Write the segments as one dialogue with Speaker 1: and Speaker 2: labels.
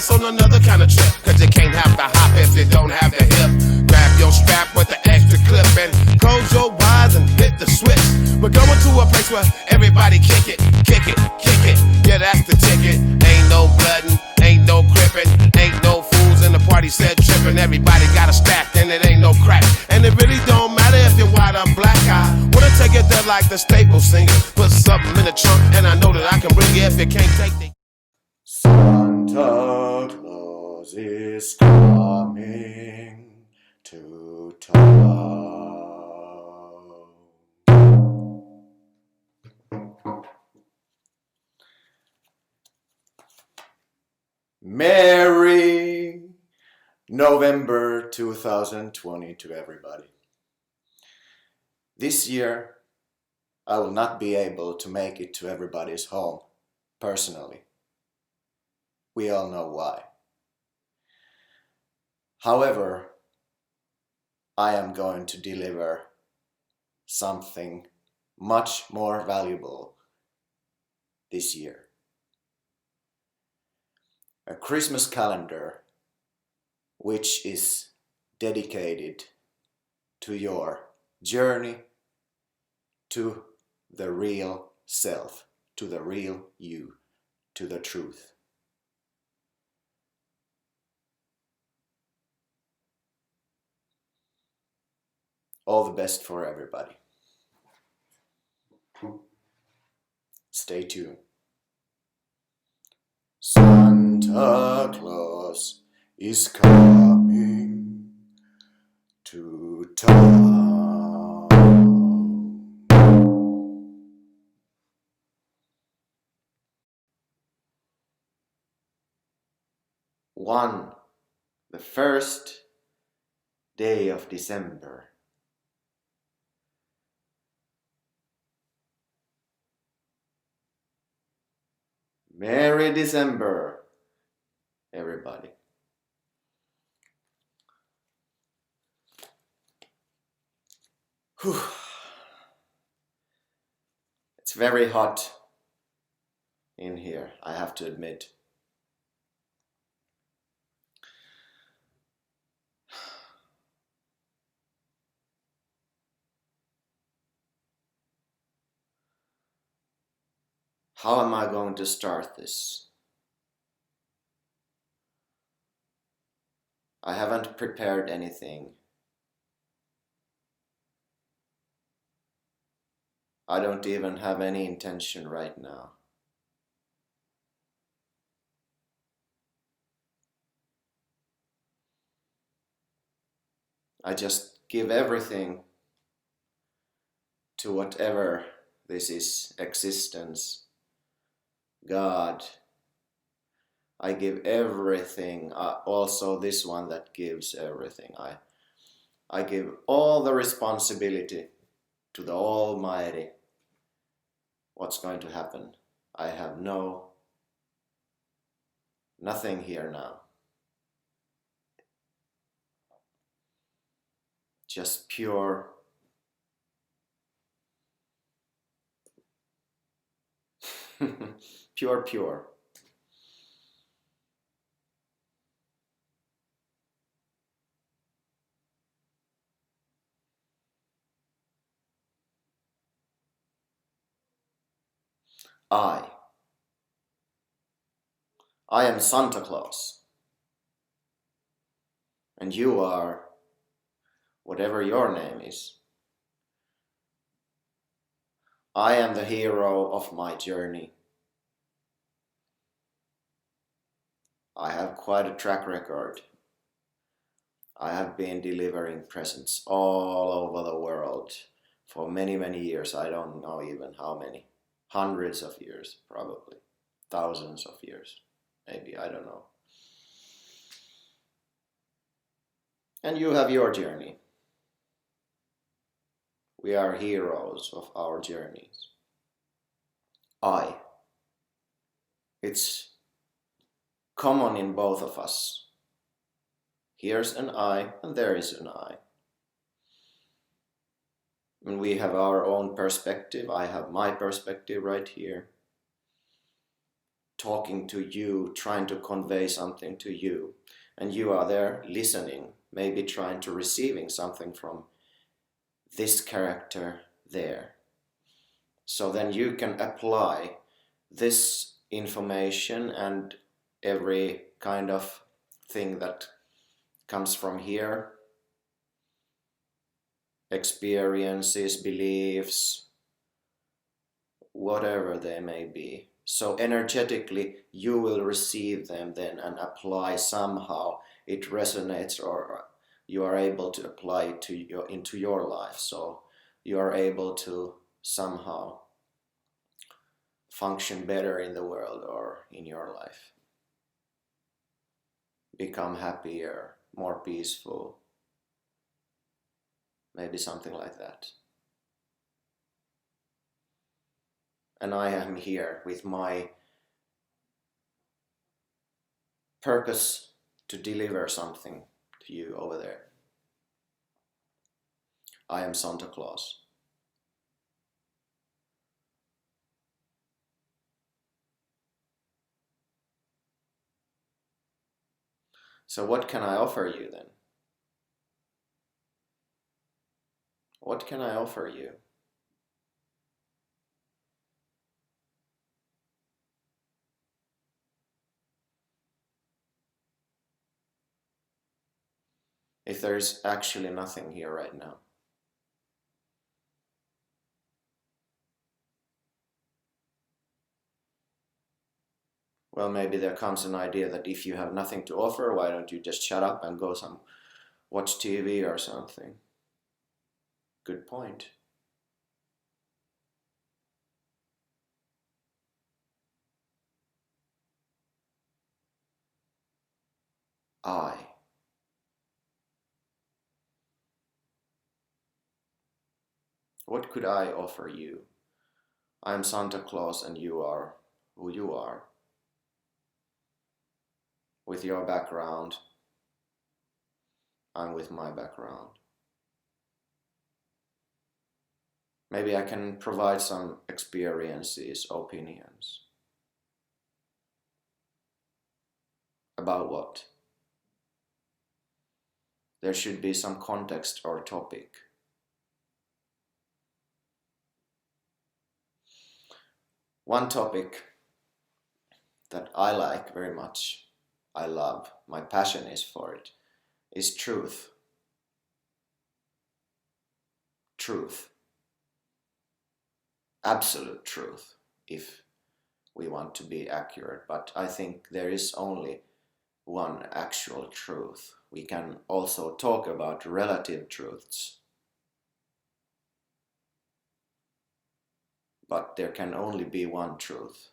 Speaker 1: ass on another kind of trip. Cause you can't have the hop if you don't have the hip. Grab your strap with the extra clip and close your eyes and hit the switch. We're going to a place where everybody kick it, kick it, kick it. Yeah, that's the ticket. Ain't no bloodin', ain't no crippin', ain't no fools in the party set trippin'. Everybody got a stack and it ain't no crack. And it really don't matter if you're white or black. I wanna take it there like the Staples singer. Put something in the trunk and I know that I can bring you if you can't take the
Speaker 2: Santa Claus is coming to town. Merry November 2020 to everybody. This year, I will not be able to make it to everybody's home personally. We all know why. However, I am going to deliver something much more valuable this year. A Christmas calendar which is dedicated to your journey to the real self, to the real you, to the truth. All the best for everybody. Stay tuned. Santa Claus is coming to town. The first day of December. Merry December, everybody. Whew. It's very hot in here, I have to admit. How am I going to start this? I haven't prepared anything. I don't even have any intention right now. I just give everything to whatever this is, existence, God. I give everything, also this one that gives everything. I give all the responsibility to the Almighty. What's going to happen? I have nothing here now. Just pure pure. I am Santa Claus. And you are whatever your name is. I am the hero of my journey. I have quite a track record. I have been delivering presents all over the world for many, many years. I don't know even how many. Hundreds of years, probably. Thousands of years, maybe, I don't know. And you have your journey. We are heroes of our journeys. It's common in both of us. Here's an I and there is an I. And we have our own perspective. I have my perspective right here. talking to you, trying to convey something to you, and you are there listening, maybe trying to receiving something from this character there. So then you can apply this information and every kind of thing that comes from here, experiences, beliefs, whatever they may be. So energetically you will receive them then and apply somehow. It resonates, or you are able to apply it to into your life. So you are able to somehow function better in the world or in your life. Become happier, more peaceful. Maybe something like that. And I am here with my purpose to deliver something to you over there. I am Santa Claus. So what can I offer you then? What can I offer you? If there is actually nothing here right now. Well, maybe there comes an idea that if you have nothing to offer, why don't you just shut up and go watch TV or something? Good point. What could I offer you? I am Santa Claus and you are who you are. With your background, I'm with my background. Maybe I can provide some experiences, opinions. About what? There should be some context or topic. One topic that I like very much, I love, my passion is for it, is truth. Truth. Absolute truth, if we want to be accurate, but I think there is only one actual truth. We can also talk about relative truths, but there can only be one truth.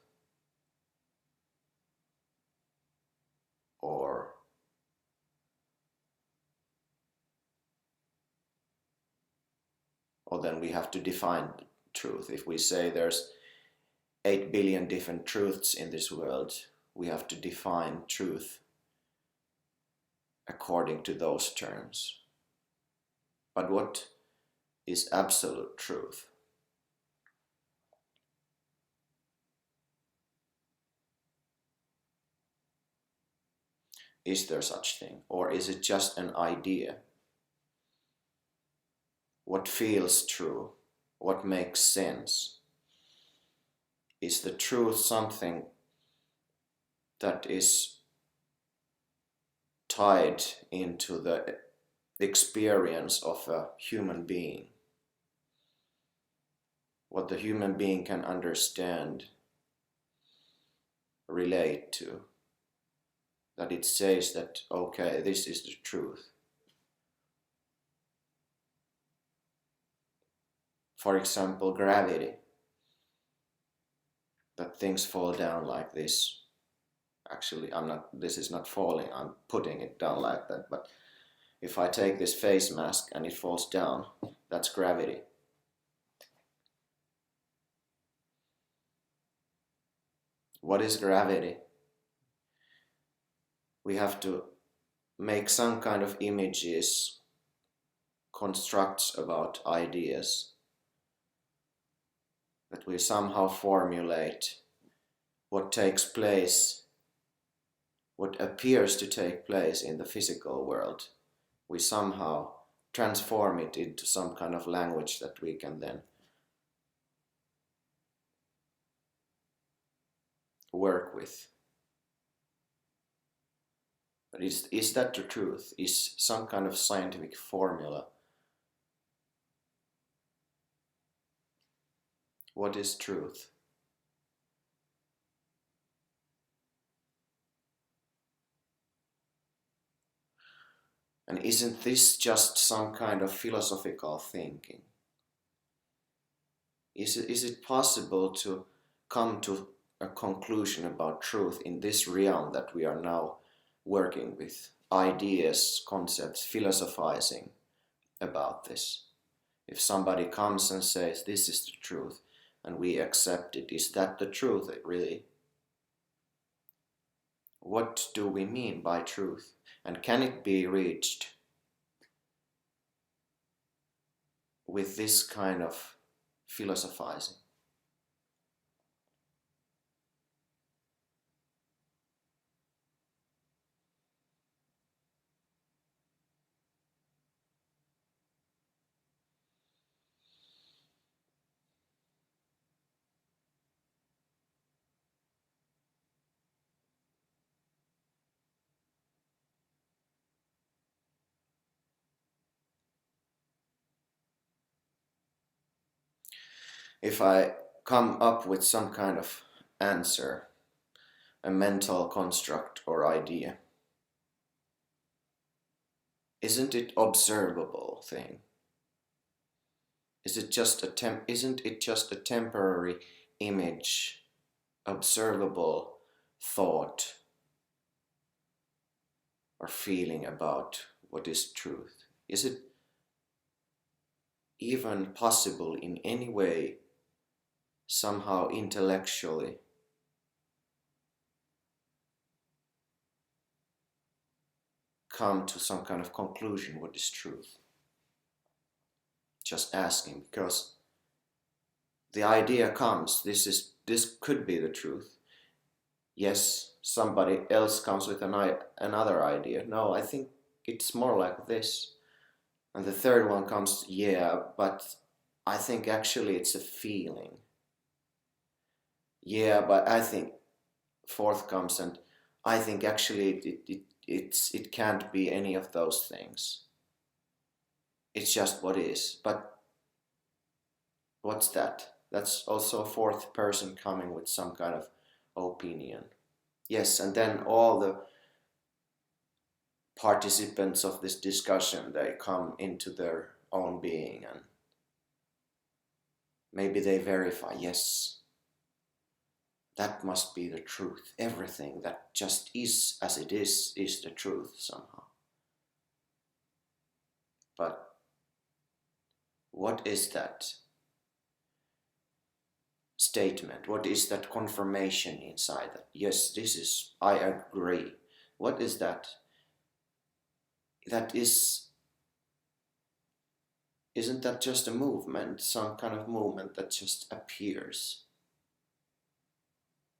Speaker 2: Or then we have to define truth. If we say there's 8 billion different truths in this world, we have to define truth according to those terms. But what is absolute truth? Is there such thing? Or is it just an idea? What feels true? What makes sense? Is the truth something that is tied into the experience of a human being? What the human being can understand, relate to? That it says that, okay, this is the truth. For example, gravity. That things fall down like this. Actually, this is not falling, I'm putting it down like that. But if I take this face mask and it falls down, that's gravity. What is gravity? We have to make some kind of images, constructs about ideas that we somehow formulate what takes place, what appears to take place in the physical world, we somehow transform it into some kind of language that we can then work with. But is that the truth? Is some kind of scientific formula? What is truth? And isn't this just some kind of philosophical thinking? Is it possible to come to a conclusion about truth in this realm that we are now working with? Ideas, concepts, philosophizing about this. If somebody comes and says this is the truth and we accept it, is that the truth really? What do we mean by truth? And can it be reached with this kind of philosophizing? If I come up with some kind of answer, a mental construct or idea, isn't it observable thing? Isn't it just a temporary image, observable thought or feeling about what is truth? Is it even possible in any way, somehow intellectually, come to some kind of conclusion what is truth? Just asking, because the idea comes, this could be the truth. Yes, somebody else comes with another idea. No, I think it's more like this. And the third one comes, yeah, but I think actually it's a feeling. Yeah, but I think fourth comes and I think actually it can't be any of those things. It's just what is. But what's that? That's also a fourth person coming with some kind of opinion. Yes, and then all the participants of this discussion, they come into their own being and maybe they verify, yes, that must be the truth. Everything that just is as it is the truth somehow. But what is that statement? What is that confirmation inside that, yes, this is, I agree? What is that? That isn't that just a movement, some kind of movement that just appears,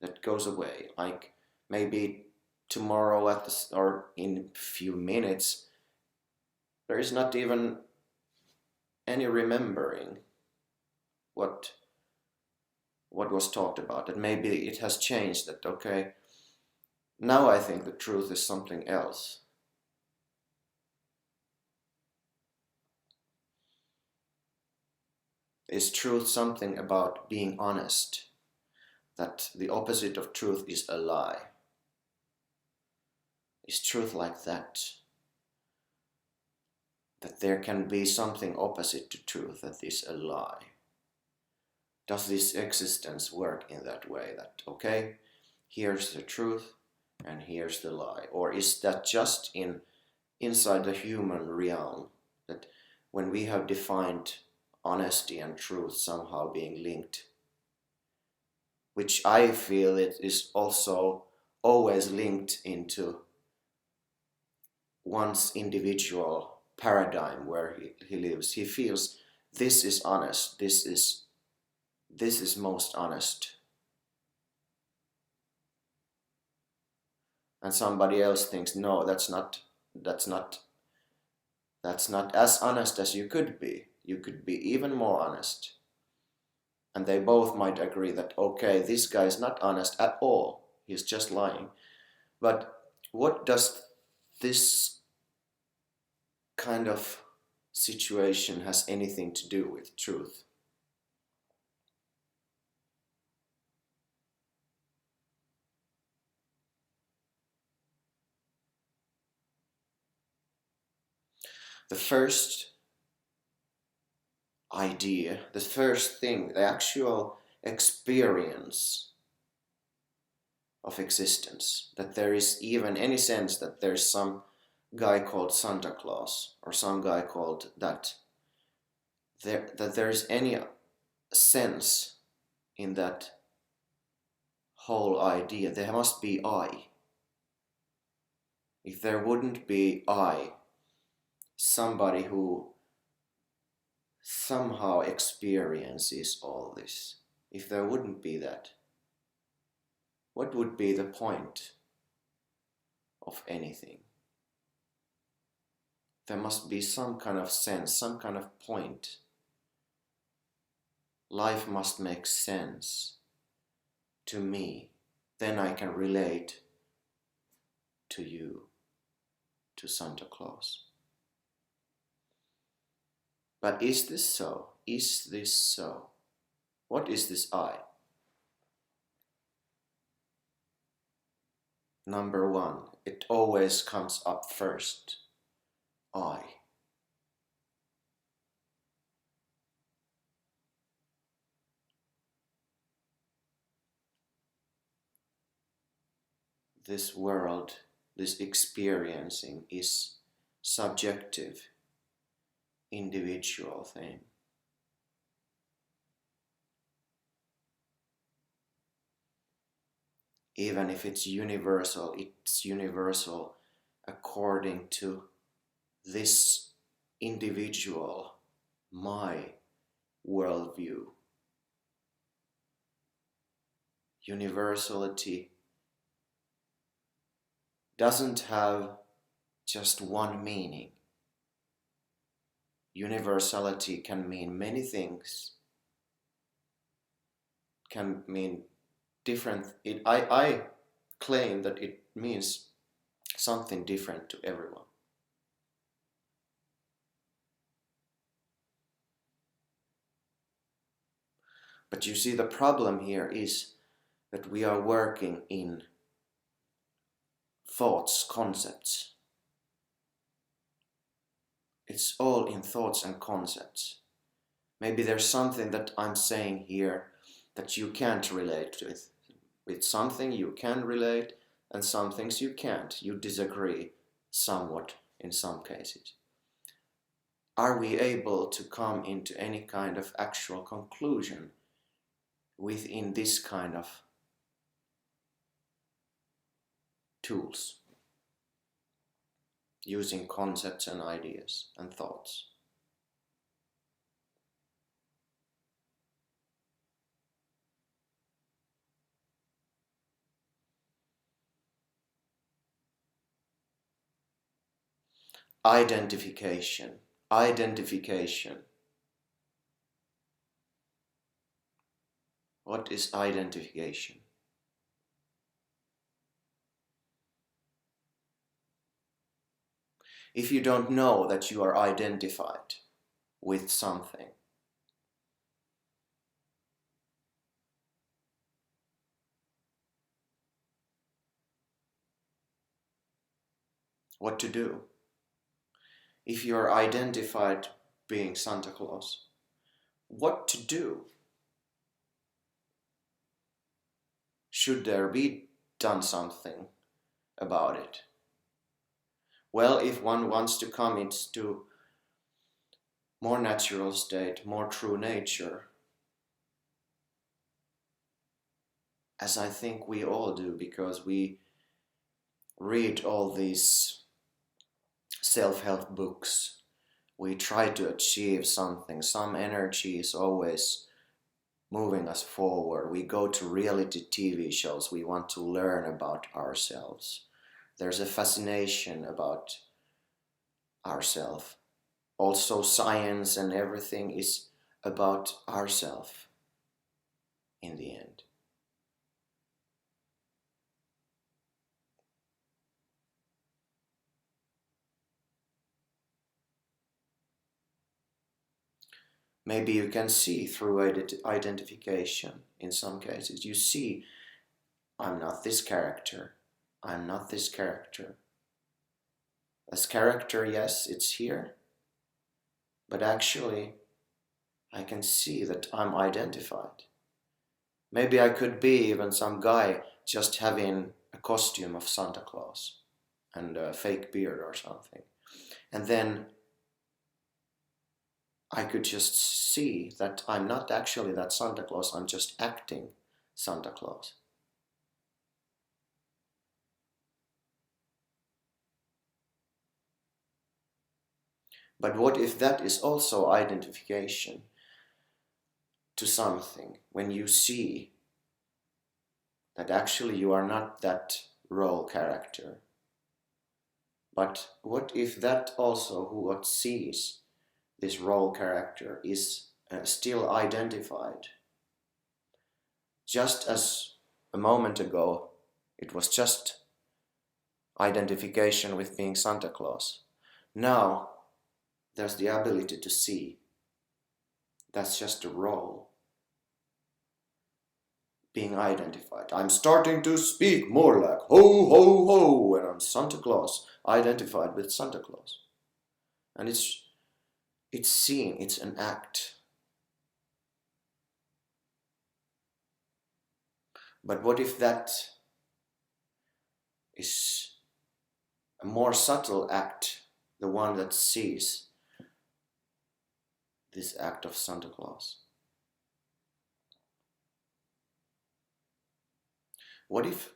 Speaker 2: that goes away? Like maybe tomorrow or in a few minutes, there is not even any remembering what was talked about. That maybe it has changed, that okay, now I think the truth is something else. Is truth something about being honest? That the opposite of truth is a lie? Is truth like that? That there can be something opposite to truth that is a lie? Does this existence work in that way? That okay, here's the truth and here's the lie? Or is that just inside the human realm, that when we have defined honesty and truth somehow being linked, which I feel it is also always linked into one's individual paradigm where he lives. He feels this is honest, this is most honest. and somebody else thinks, no, that's not as honest as you could be. You could be even more honest. And they both might agree that, okay, this guy is not honest at all. He's just lying. But what does this kind of situation has anything to do with truth? The first idea, the first thing, the actual experience of existence, that there is even any sense that there's some guy called Santa Claus or some guy called that there's any sense in that whole idea, there must be I. If there wouldn't be I, somebody who somehow experiences all this, if there wouldn't be that, what would be the point of anything? There must be some kind of sense, some kind of point. Life must make sense to me. Then I can relate to you, to Santa Claus. But is this so? Is this so? What is this I? Number one, it always comes up first. I. This world, this experiencing is subjective, individual thing. Even if it's universal according to this individual, my worldview. Universality doesn't have just one meaning. Universality can mean many things, can mean different. I claim that it means something different to everyone. But you see, the problem here is that we are working in thoughts, concepts. It's all in thoughts and concepts. Maybe there's something that I'm saying here that you can't relate with. With something you can relate and some things you can't. You disagree somewhat in some cases. Are we able to come into any kind of actual conclusion within this kind of tools, using concepts and ideas and thoughts? Identification. What is identification? If you don't know that you are identified with something, what to do? If you are identified being Santa Claus, what to do? Should there be done something about it? Well, if one wants to come into more natural state, more true nature, as I think we all do, because we read all these self-help books, we try to achieve something, some energy is always moving us forward. We go to reality TV shows, we want to learn about ourselves. There's a fascination about ourself. Also science and everything is about ourself in the end. Maybe you can see through identification in some cases. You see, I'm not this character. I'm not this character. As character, yes, it's here. But actually, I can see that I'm identified. Maybe I could be even some guy just having a costume of Santa Claus and a fake beard or something. And then I could just see that I'm not actually that Santa Claus, I'm just acting Santa Claus. But what if that is also identification to something, when you see that actually you are not that role character? But what if that also who what sees this role character is still identified? Just as a moment ago it was just identification with being Santa Claus. Now there's the ability to see that's just a role being identified. I'm starting to speak more like ho ho ho when I'm Santa Claus, identified with Santa Claus. And it's seen, it's an act. But what if that is a more subtle act, the one that sees this act of Santa Claus? What if,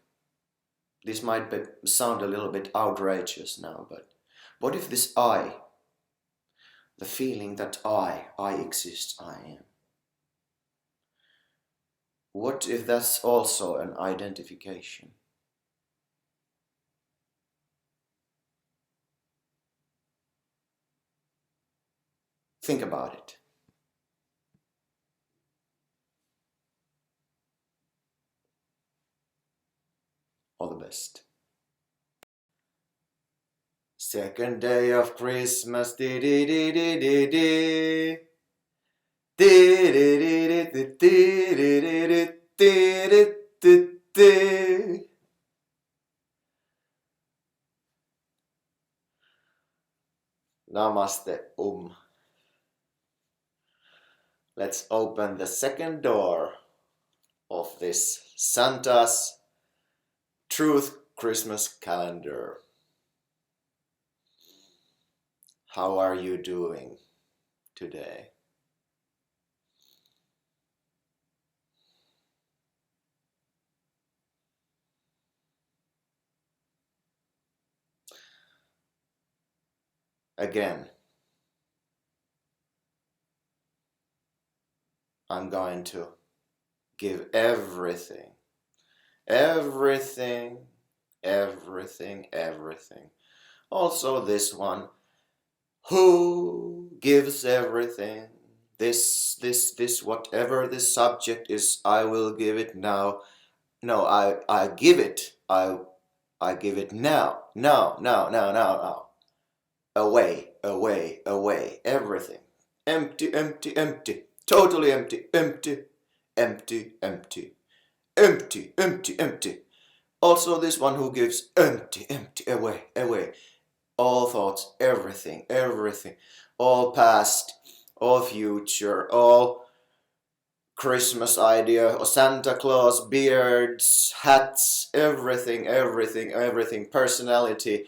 Speaker 2: this might sound a little bit outrageous now, but what if this I, the feeling that I exist, I am, what if that's also an identification? Think about it. All the best. Second day of Christmas, di di di di di di. Di di di di di di di di di di. Namaste. Let's open the second door of this Santa's Truth Christmas calendar. How are you doing today? Again, I'm going to give everything, everything, everything, everything. Also this one, who gives everything? This, whatever this subject is, I will give it now. No, I give it. I give it now. Now. Away, away, away. Everything. Empty, empty, empty. Totally empty, empty, empty, empty. Empty, empty, empty. Also this one who gives empty, empty, away, away. All thoughts, everything, everything. All past, all future, all Christmas idea, or Santa Claus, beards, hats, everything, everything, everything. Personality,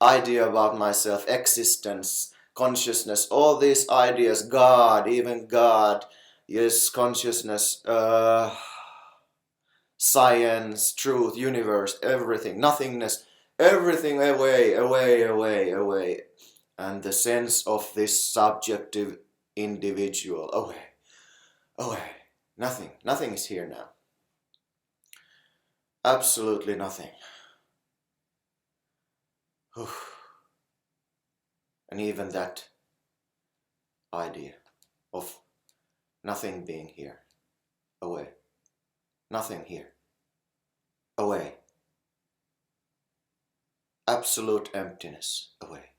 Speaker 2: idea about myself, existence, consciousness, all these ideas, God, even God, yes, consciousness, science, truth, universe, everything, nothingness, everything away, away, away, away. And the sense of this subjective individual, away, away. Nothing is here now. Absolutely nothing. And even that idea of nothing being here, away, nothing here, away, absolute emptiness, away.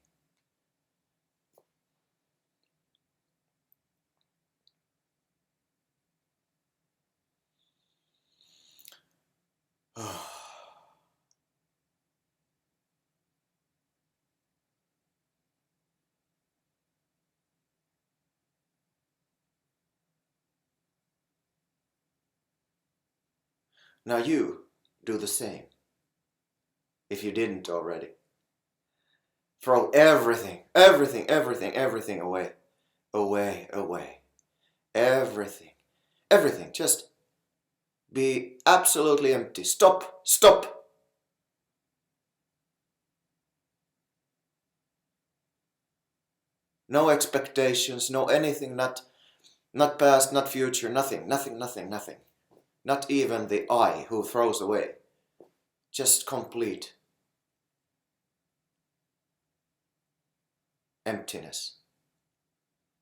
Speaker 2: Now you do the same, if you didn't already. Throw everything, everything, everything, everything away. Away, away. Everything, everything. Just be absolutely empty. Stop, stop. No expectations, no anything, not past, not future, nothing, nothing, nothing, nothing. Not even the I who throws away. Just complete emptiness.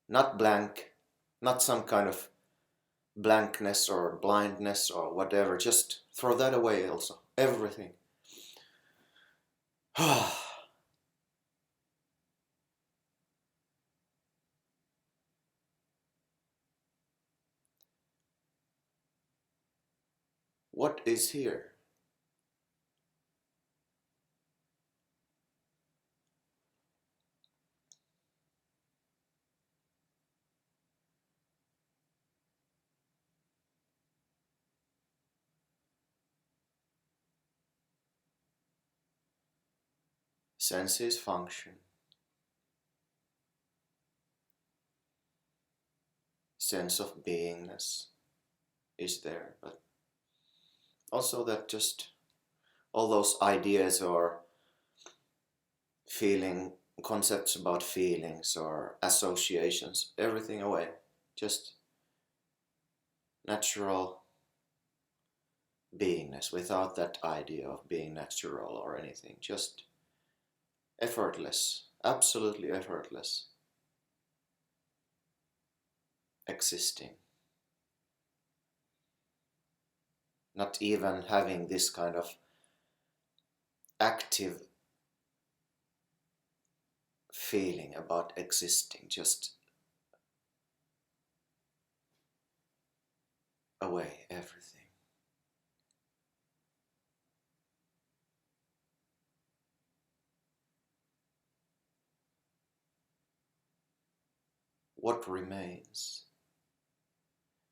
Speaker 2: Not blank, not some kind of blankness or blindness or whatever. Just throw that away also. Everything. What is here? Senses function. Sense of beingness is there, but also that just all those ideas or feeling concepts about feelings or associations, everything away. Just natural beingness without that idea of being natural or anything. Just effortless, absolutely effortless existing. Not even having this kind of active feeling about existing, just away everything. What remains?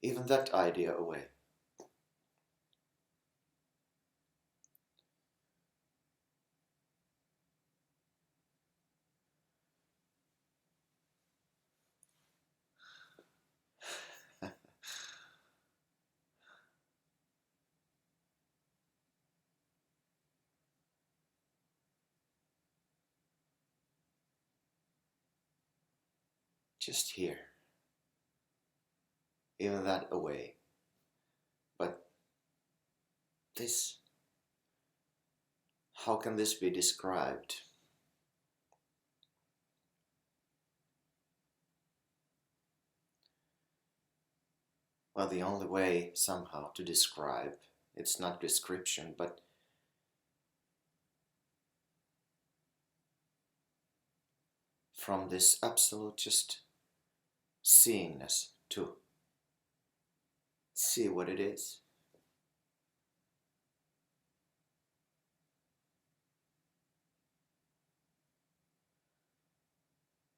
Speaker 2: Even that idea away. Just here. Even that away. But this, how can this be described? Well, the only way somehow to describe, it's not description, but from this absolute just seeingness to see what it is.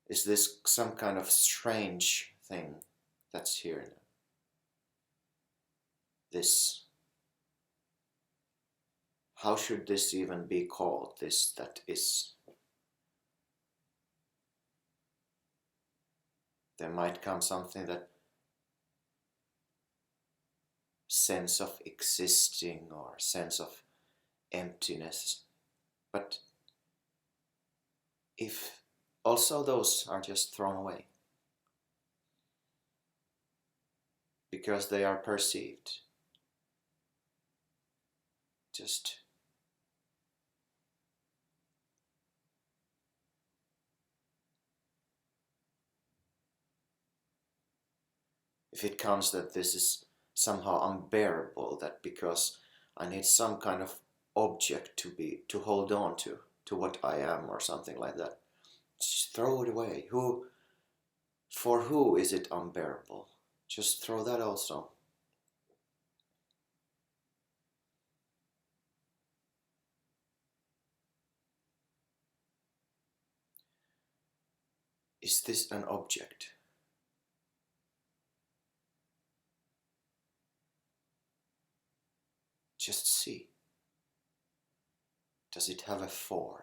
Speaker 2: Is this some kind of strange thing that's here now? This, how should this even be called, this that is? There might come something that sense of existing or sense of emptiness, but if also those are just thrown away because they are perceived, just if it comes that this is somehow unbearable, that because I need some kind of object to hold on to what I am or something like that, just throw it away. For who is it unbearable? Just throw that also. Is this an object? Just see. Does it have a form?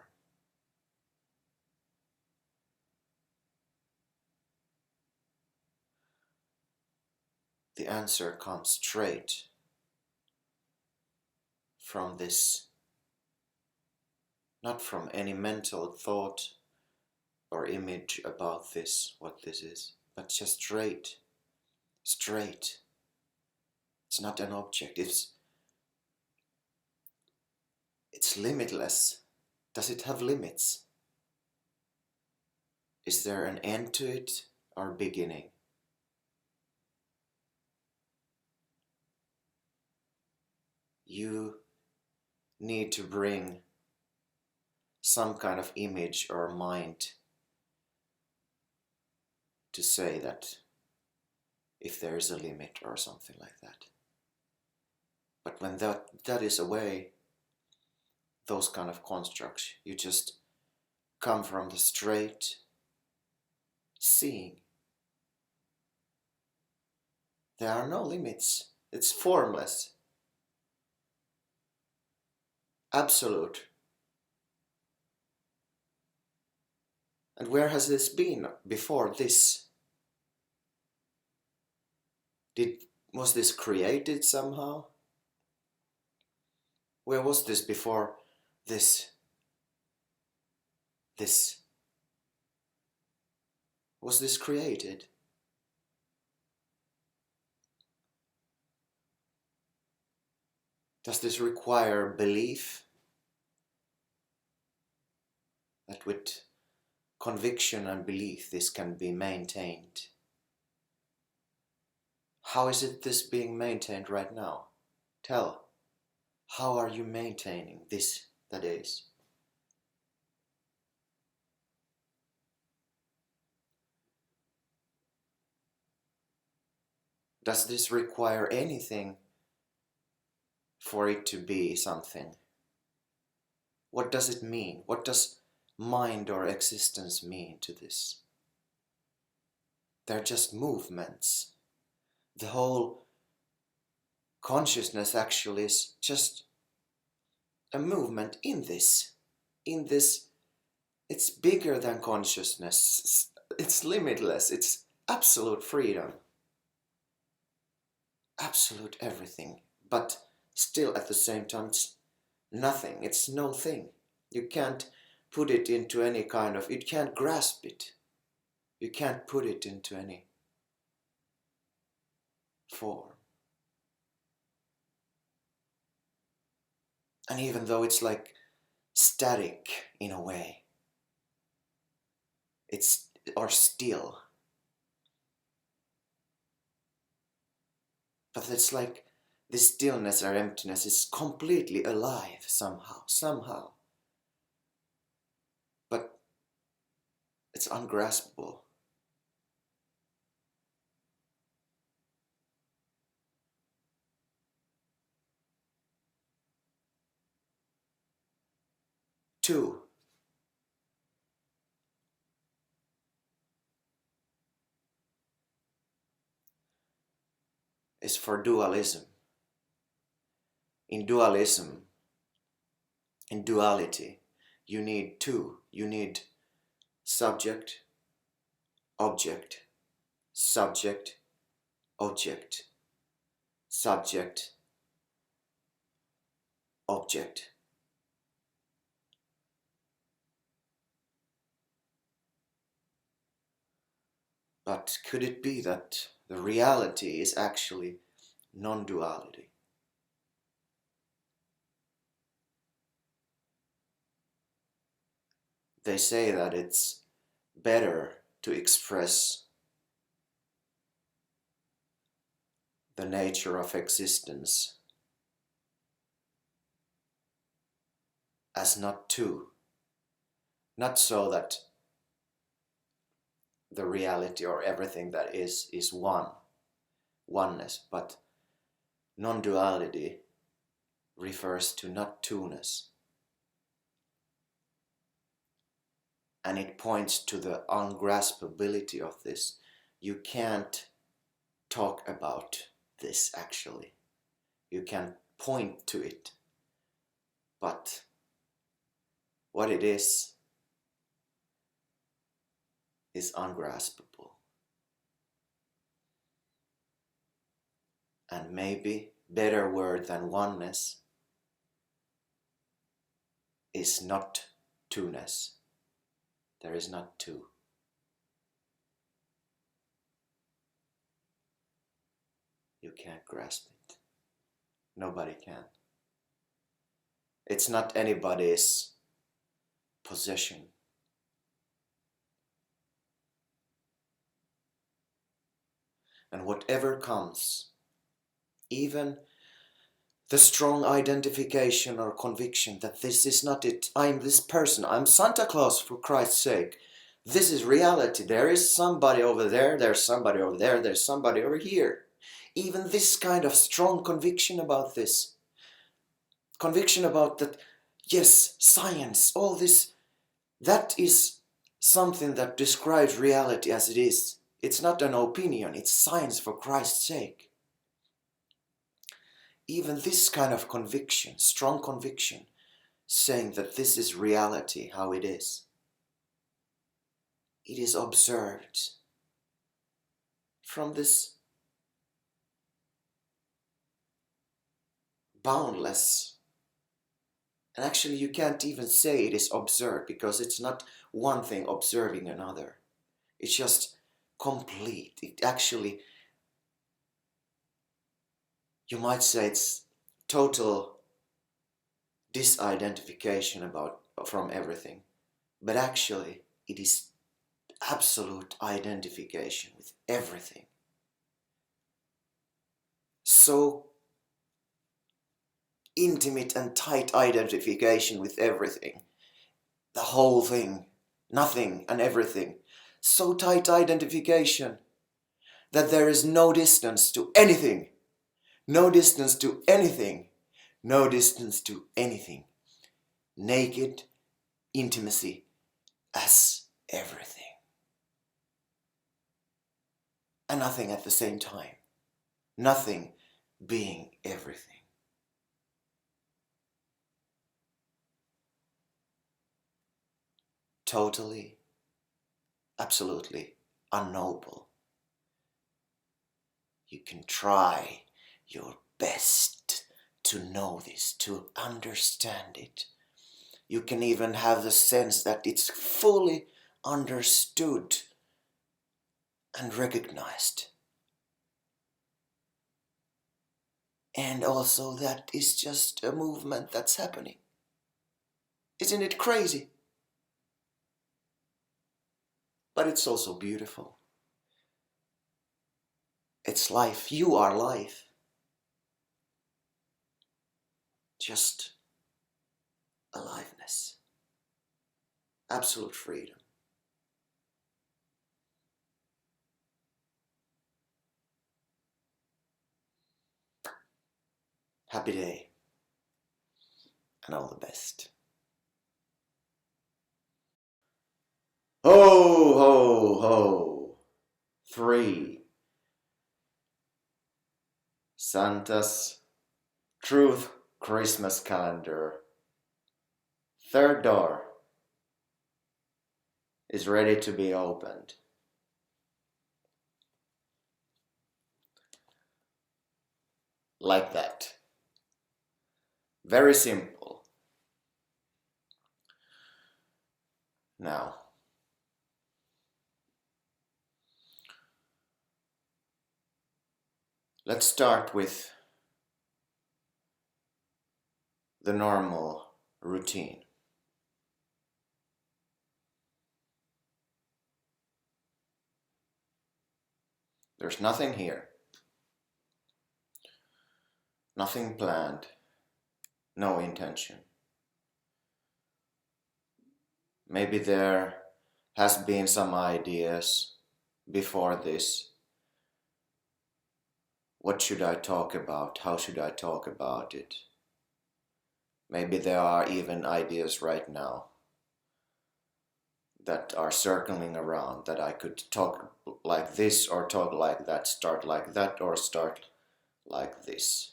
Speaker 2: The answer comes straight from this, not from any mental thought or image about this, what this is, but just straight. It's not an object, it's limitless. Does it have limits? Is there an end to it or beginning? You need to bring some kind of image or mind to say that if there is a limit or something like that. But when that is away, those kind of constructs, you just come from the straight seeing. There are no limits. It's formless. Absolute. And where has this been before this? Was this created somehow? Where was this before this? Was this created? Does this require belief? That with conviction and belief this can be maintained? How is it this being maintained right now? Tell. How are you maintaining this that is? Does this require anything for it to be something? What does it mean? What does mind or existence mean to this? They're just movements. The whole consciousness actually is just a movement in this. It's bigger than consciousness. It's limitless. It's absolute freedom. Absolute everything. But still at the same time it's nothing. It's no thing. You can't put it into any kind of, you can't grasp it. You can't put it into any form. And even though it's like static in a way, it's or still, but it's like this stillness or emptiness is completely alive somehow, but it's ungraspable. Two is for dualism. In dualism, in duality, you need two. You need subject, object, subject, object, subject, object. But could it be that the reality is actually non-duality? They say that it's better to express the nature of existence as not two. Not so that the reality or everything that is oneness, but non-duality refers to not two-ness. And it points to the ungraspability of this. You can't talk about this actually. You can point to it, but what it is ungraspable. And maybe better word than oneness is not two-ness. There is not two. You can't grasp it. Nobody can. It's not anybody's possession. And whatever comes, even the strong identification or conviction that this is not it, I'm this person, I'm Santa Claus for Christ's sake, this is reality, there is somebody over there, there's somebody over there, there's somebody over here. Even this kind of strong conviction about this, conviction about that, yes, science, all this, that is something that describes reality as it is. It's not an opinion, it's science for Christ's sake. Even this kind of conviction, strong conviction, saying that this is reality, how it is observed from this boundless. And actually you can't even say it is observed, because it's not one thing observing another. It's just complete. It actually, you might say it's total disidentification from everything. But actually it is absolute identification with everything. So intimate and tight identification with everything. The whole thing, nothing and everything. So tight identification that there is no distance to anything. No distance to anything. No distance to anything. Naked intimacy as everything. And nothing at the same time. Nothing being everything. Totally, absolutely unknowable. You can try your best to know this, to understand it. You can even have the sense that it's fully understood and recognized. And also that is just a movement that's happening. Isn't it crazy? But it's also beautiful. It's life. You are life. Just aliveness. Absolute freedom. Happy day. And all the best. Ho, ho, ho. 3. Santa's Truth Christmas calendar. Third door is ready to be opened. Like that. Very simple. Now, let's start with the normal routine. There's nothing here. Nothing planned, no intention. Maybe there has been some ideas before this. What should I talk about? How should I talk about it? Maybe there are even ideas right now that are circling around that I could talk like this or talk like that, start like that or start like this.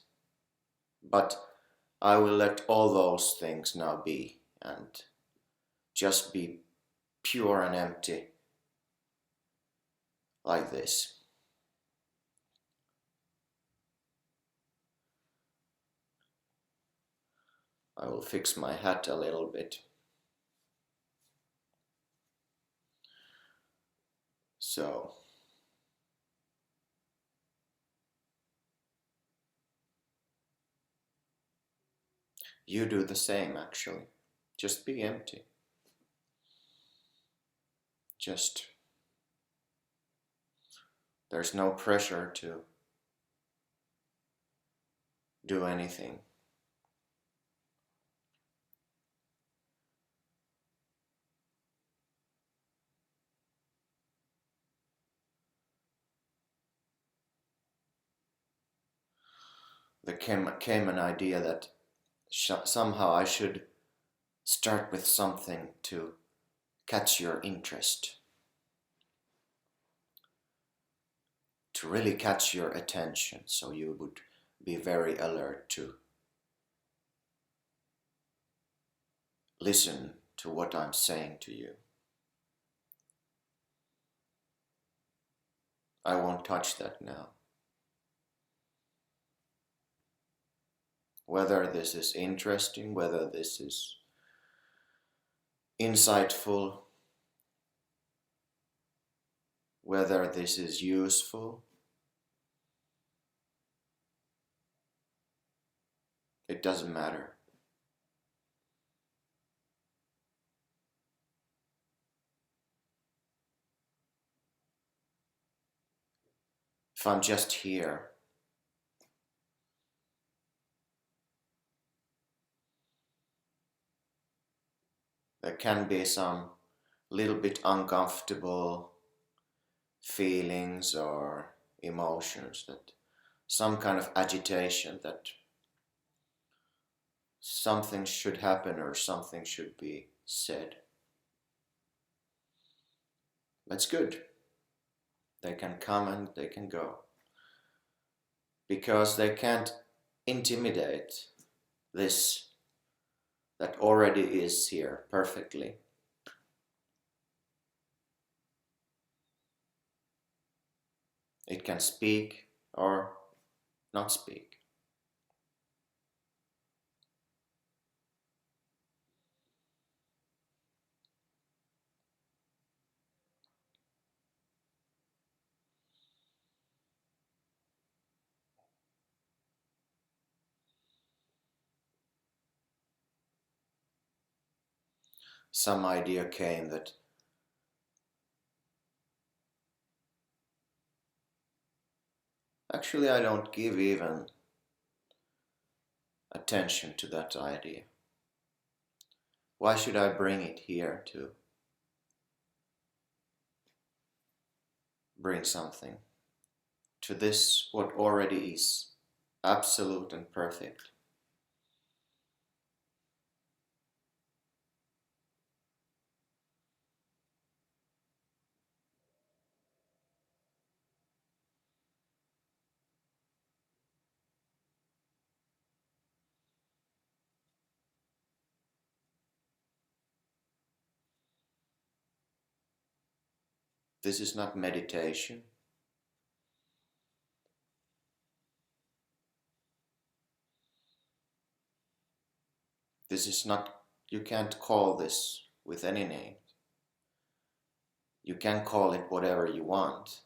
Speaker 2: But I will let all those things now be and just be pure and empty like this. I will fix my hat a little bit. So, you do the same actually. Just be empty. Just, there's no pressure to do anything. There came an idea that somehow I should start with something to catch your interest, to really catch your attention, so you would be very alert to listen to what I'm saying to you. I won't touch that now. Whether this is interesting, whether this is insightful, whether this is useful, it doesn't matter. If I'm just here, there can be some little bit uncomfortable feelings or emotions, that some kind of agitation that something should happen or something should be said. That's good. They can come and they can go, because they can't intimidate this that already is here perfectly. It can speak or not speak. Some idea came that actually I don't give even attention to that idea. Why should I bring it here to bring something to this what already is absolute and perfect? This is not meditation. This is not, you can't call this with any name. You can call it whatever you want.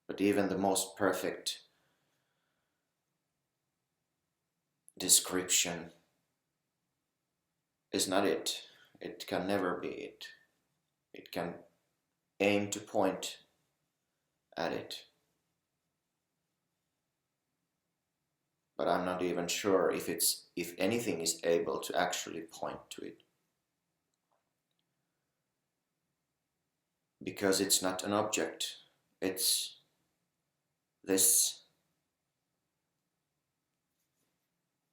Speaker 2: But even the most perfect description is not it. It can never be it. It can aim to point at it. but I'm not even sure if anything is able to actually point to it. Because it's not an object, it's this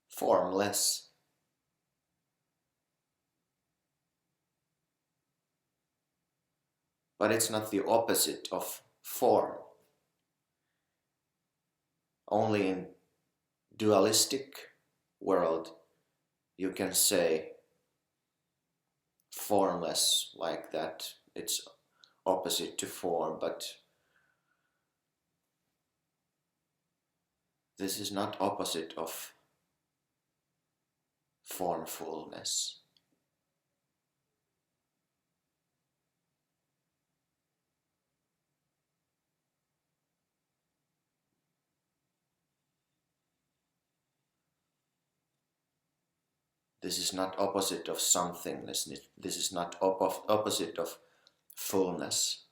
Speaker 2: formless. But it's not the opposite of form. Only in dualistic world you can say formless like that. It's opposite to form, but this is not opposite of formfulness. This is not opposite of somethingness. This is not opposite of fullness.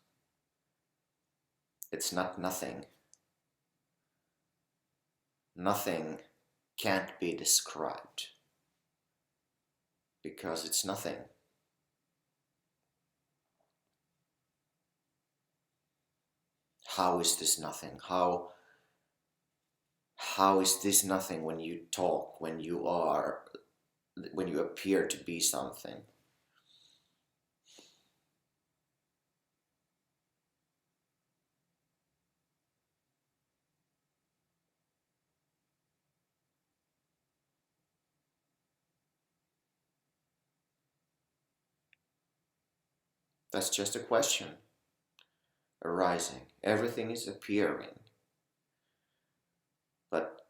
Speaker 2: It's not nothing. Nothing can't be described because it's nothing. How is this nothing? How is this nothing when you talk, when you appear to be something? That's just a question arising. Everything is appearing. But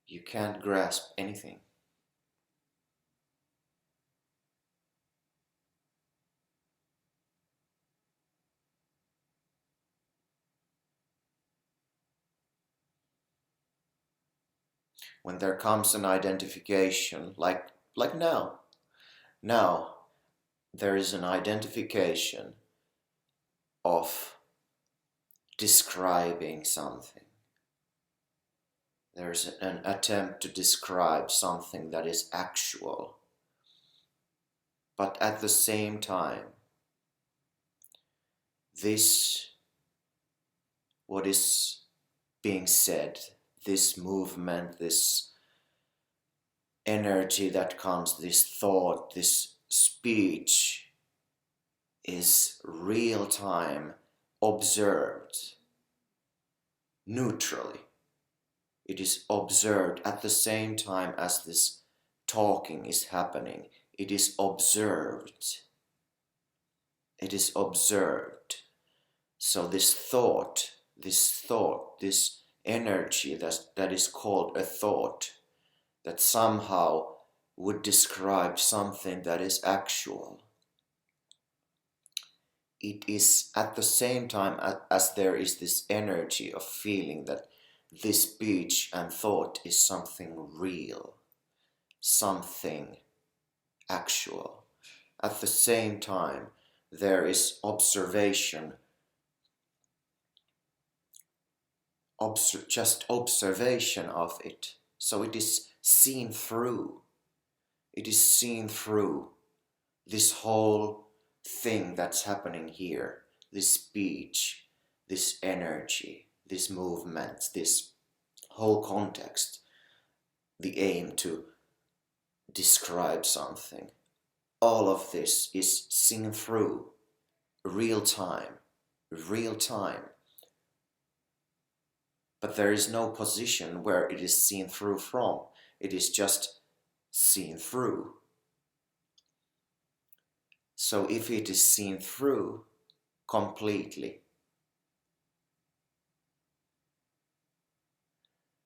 Speaker 2: you can't grasp anything. When there comes an identification, like now there is an identification of describing something. There's an attempt to describe something that is actual. But at the same time, what is being said, this movement, this energy that comes, this thought, this speech is real time observed neutrally. It is observed at the same time as this talking is happening. It is observed. It is observed. So this thought, this energy that is called a thought, that somehow would describe something that is actual. It is at the same time as there is this energy of feeling that this speech and thought is something real, something actual. At the same time, there is observation, just observation of it. So it is seen through. It is seen through this whole thing that's happening here, this speech, this energy, this movement, this whole context, the aim to describe something. All of this is seen through real time. But there is no position where it is seen through from. It is just seen through. So if it is seen through completely,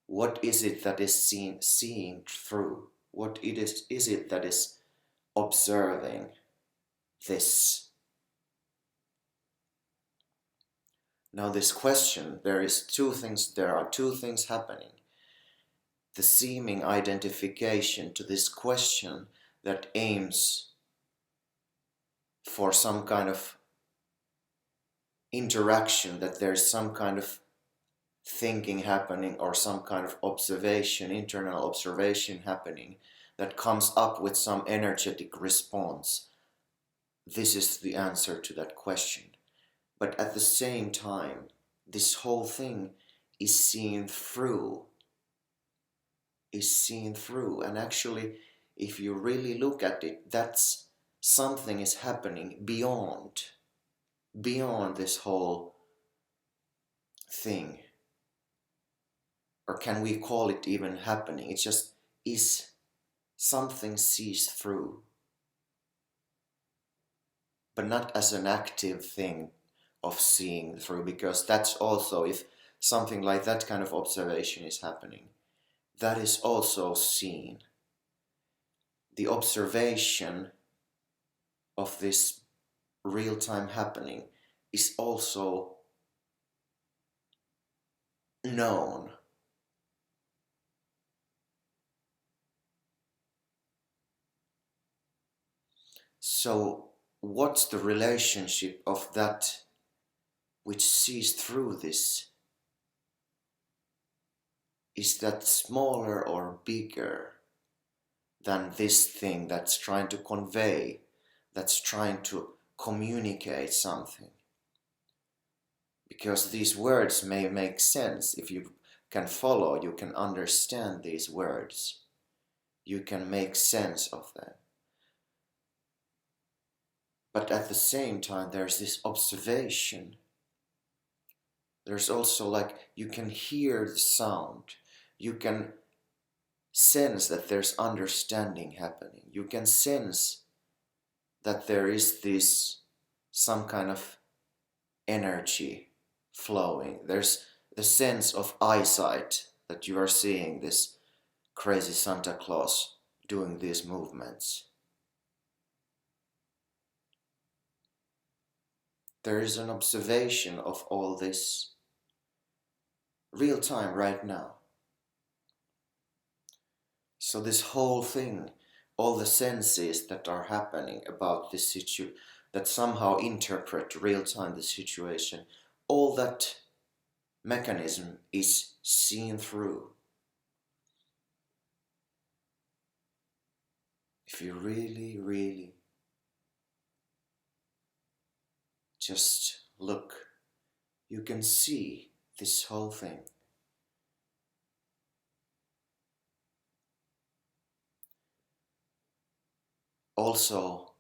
Speaker 2: what is it that is seeing through? What is it that is observing this? Now this question, there are two things happening. The seeming identification to this question that aims for some kind of interaction, that there's some kind of thinking happening or some kind of observation, internal observation happening that comes up with some energetic response. This is the answer to that question. But at the same time, this whole thing is seen through. And actually, if you really look at it, that's something is happening beyond this whole thing. Or can we call it even happening? It just is. Something sees through, but not as an active thing of seeing through, because that's also, if something like that kind of observation is happening, that is also seen. The observation of this real-time happening is also known. So what's the relationship of that which sees through this? Is that smaller or bigger than this thing that's trying to convey, that's trying to communicate something? Because these words may make sense. If you can follow, you can understand these words, you can make sense of them. But at the same time, there's this observation. There's also, like, you can hear the sound. You can sense that there's understanding happening. You can sense that there is this, some kind of energy flowing. There's the sense of eyesight, that you are seeing this crazy Santa Claus doing these movements. There is an observation of all this real time right now. So this whole thing, all the senses that are happening about this situation, that somehow interpret real time the situation, all that mechanism is seen through. If you really, really just look, you can see this whole thing. Also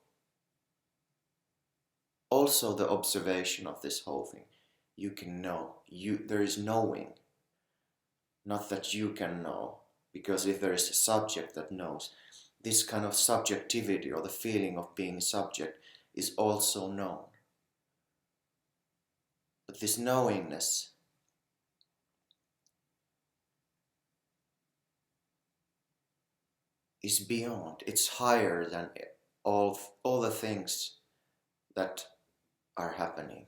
Speaker 2: the observation of this whole thing. You can know. There is knowing. Not that you can know. Because if there is a subject that knows, this kind of subjectivity or the feeling of being subject is also known. But this knowingness is beyond. It's higher than all the things that are happening.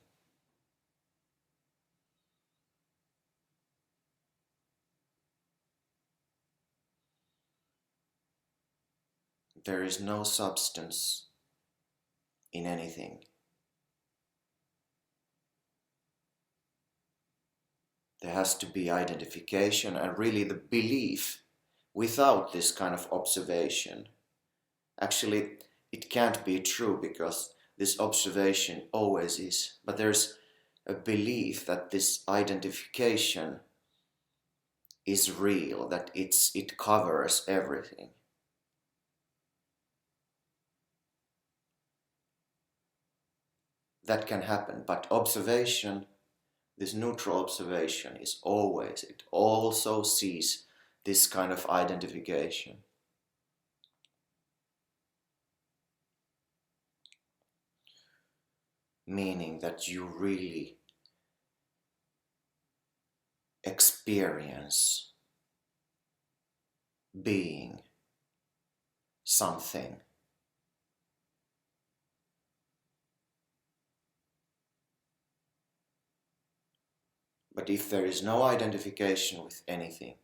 Speaker 2: There is no substance in anything. There has to be identification and really the belief. Without this kind of observation, actually it can't be true, because this observation always is. But there's a belief that this identification is real, that it covers everything. That can happen, but observation, this neutral observation, is always, it also sees this kind of identification. Meaning that you really experience being something. But if there is no identification with anything,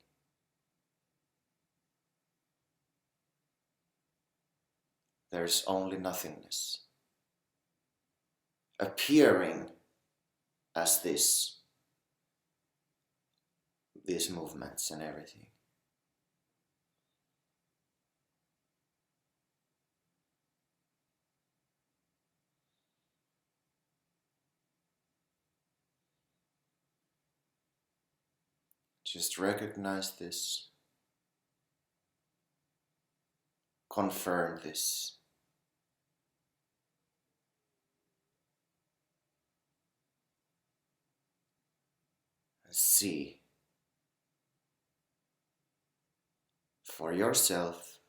Speaker 2: there's only nothingness. Appearing as this these movements and everything. Just recognize this, confirm this, and see for yourself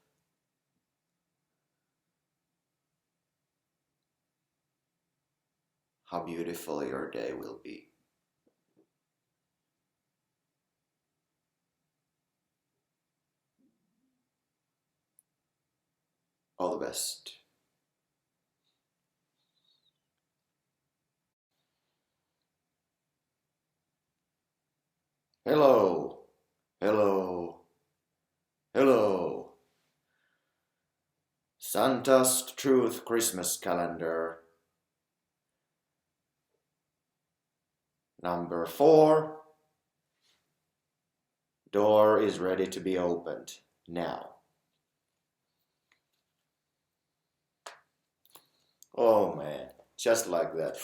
Speaker 2: how beautiful your day will be. All the best. Hello, hello, hello. Santa's Truth Christmas Calendar number 4. Door is ready to be opened now. Oh man, just like that.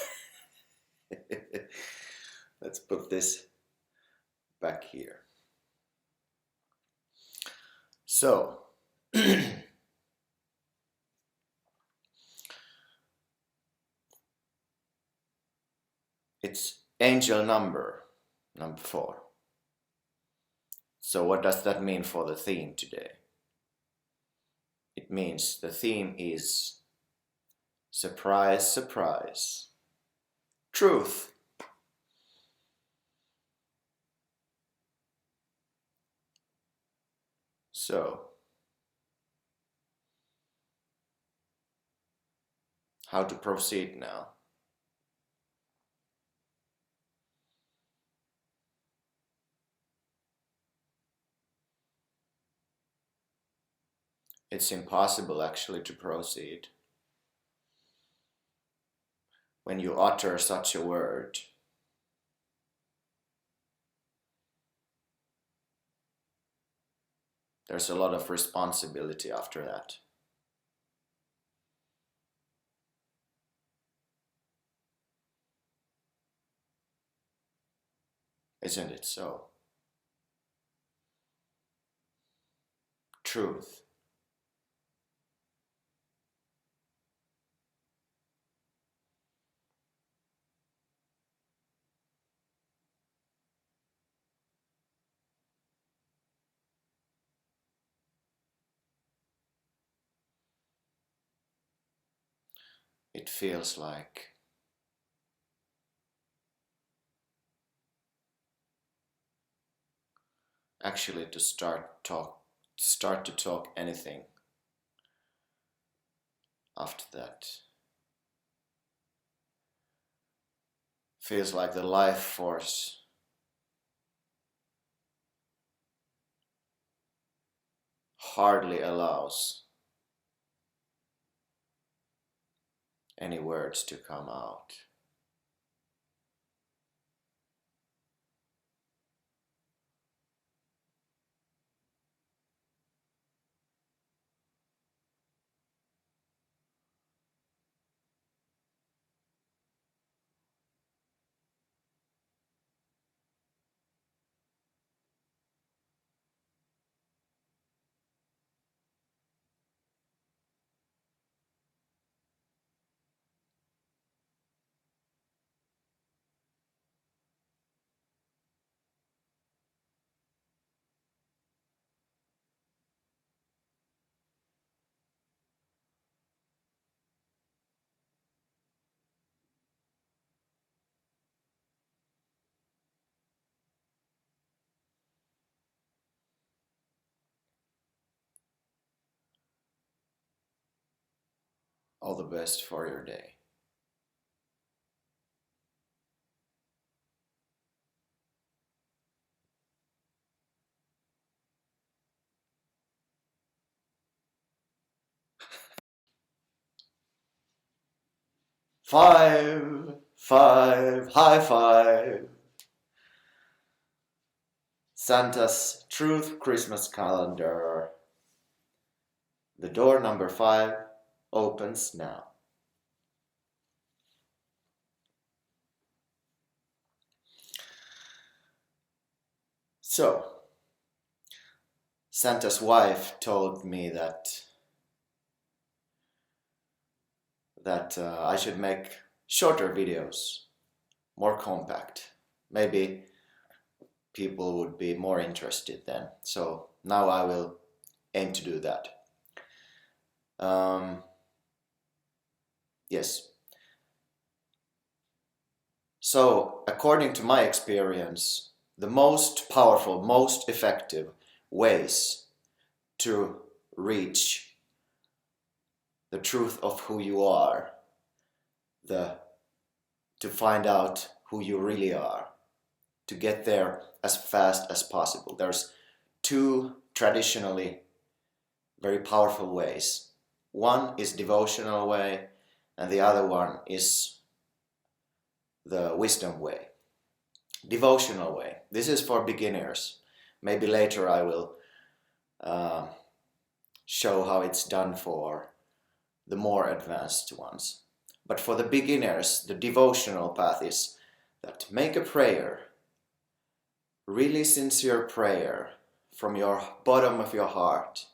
Speaker 2: Let's put this back here. So, it's angel number 4. So what does that mean for the theme today? It means the theme is surprise, surprise, truth. So, how to proceed now? It's impossible actually to proceed. When you utter such a word, there's a lot of responsibility after that. Isn't it so? Truth. It feels like actually to start to talk anything after that. Feels like the life force hardly allows any words to come out. All the best for your day. Five, high five. Santa's Truth Christmas Calendar. The door number 5 opens now. So, Santa's wife told me that I should make shorter videos, more compact. Maybe people would be more interested then. So now I will aim to do that. Yes. So according to my experience, the most powerful, most effective ways to reach the truth of who you are, to find out who you really are, to get there as fast as possible. There's 2 traditionally very powerful ways. One is devotional way, and the other one is the wisdom way. Devotional way. This is for beginners. Maybe later I will show how it's done for the more advanced ones. But for the beginners, the devotional path is that make a prayer, really sincere prayer from your bottom of your heart.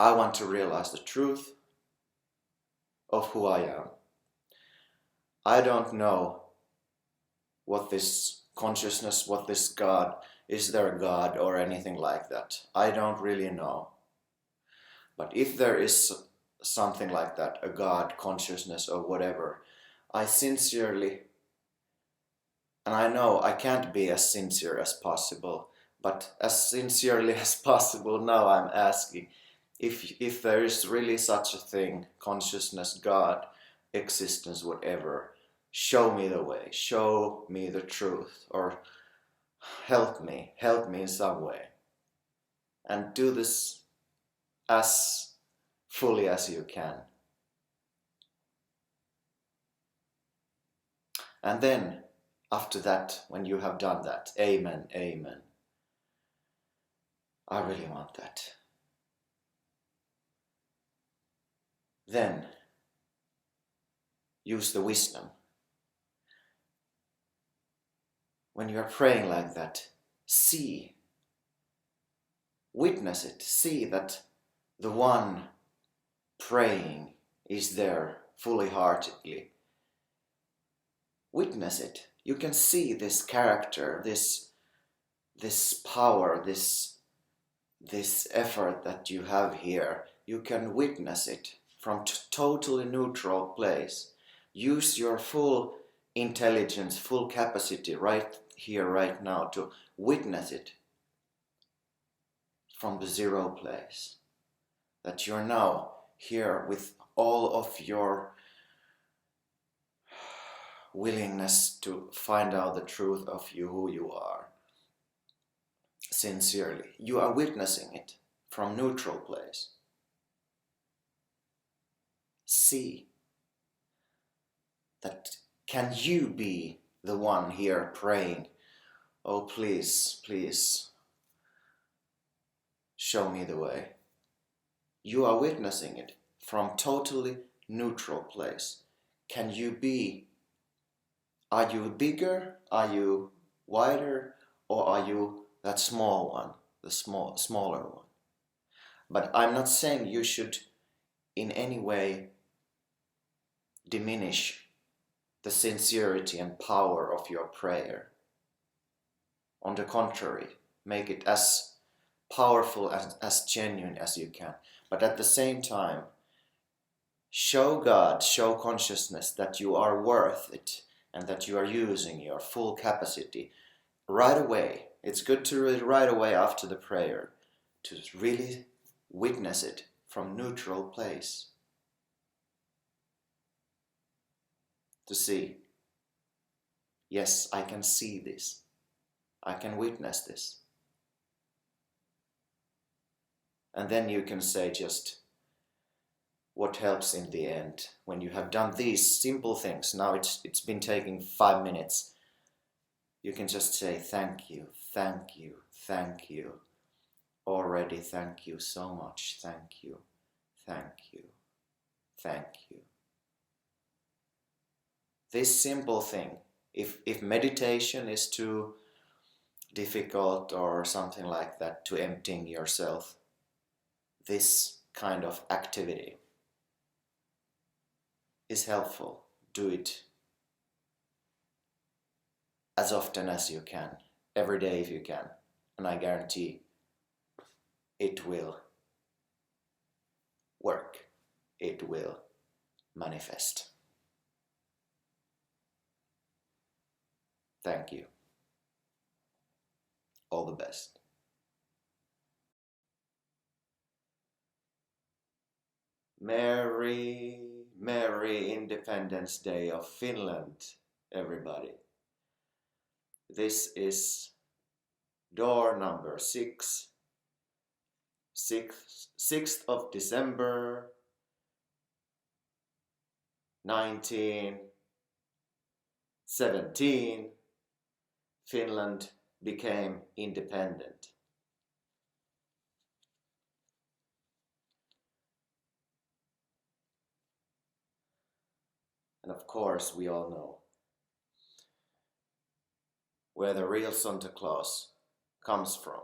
Speaker 2: I want to realize the truth of who I am. I don't know what this consciousness, what this God, is there a God or anything like that. I don't really know. But if there is something like that, a God, consciousness or whatever, I sincerely, and I know I can't be as sincere as possible, but as sincerely as possible now I'm asking, if there is really such a thing, consciousness, God, existence, whatever, show me the way, show me the truth, or help me in some way. And do this as fully as you can. And then, after that, when you have done that, amen, amen. I really want that. Then, use the wisdom. When you are praying like that, see, witness it, see that the one praying is there fully heartedly. Witness it. You can see this character, this power, this effort that you have here. You can witness it from totally neutral place. Use your full intelligence, full capacity right here, right now to witness it from the zero place. That you're now here with all of your willingness to find out the truth of you, who you are. Sincerely. You are witnessing it from neutral place. See that can you be the one here praying, oh please, please, show me the way. You are witnessing it from totally neutral place. Can you be, are you bigger, are you wider, or are you that small one, the smaller one? But I'm not saying you should in any way diminish the sincerity and power of your prayer. On the contrary, make it as powerful, as genuine as you can. But at the same time, show God, show consciousness that you are worth it and that you are using your full capacity right away. It's good to read right away after the prayer to really witness it from neutral place. To see, yes, I can see this. I can witness this. And then you can say just what helps in the end. When you have done these simple things, now it's been taking 5 minutes, you can just say thank you, Thank you, thank you. Already thank you so much. Thank you, thank you, thank you. This simple thing, if meditation is too difficult or something like that to emptying yourself, this kind of activity is helpful. Do it as often as you can, every day if you can, and I guarantee it will work, it will manifest. Thank you. All the best. Merry, Merry Independence Day of Finland, everybody. This is door number 6, 6th of December 1917. Finland became independent. And of course, we all know where the real Santa Claus comes from.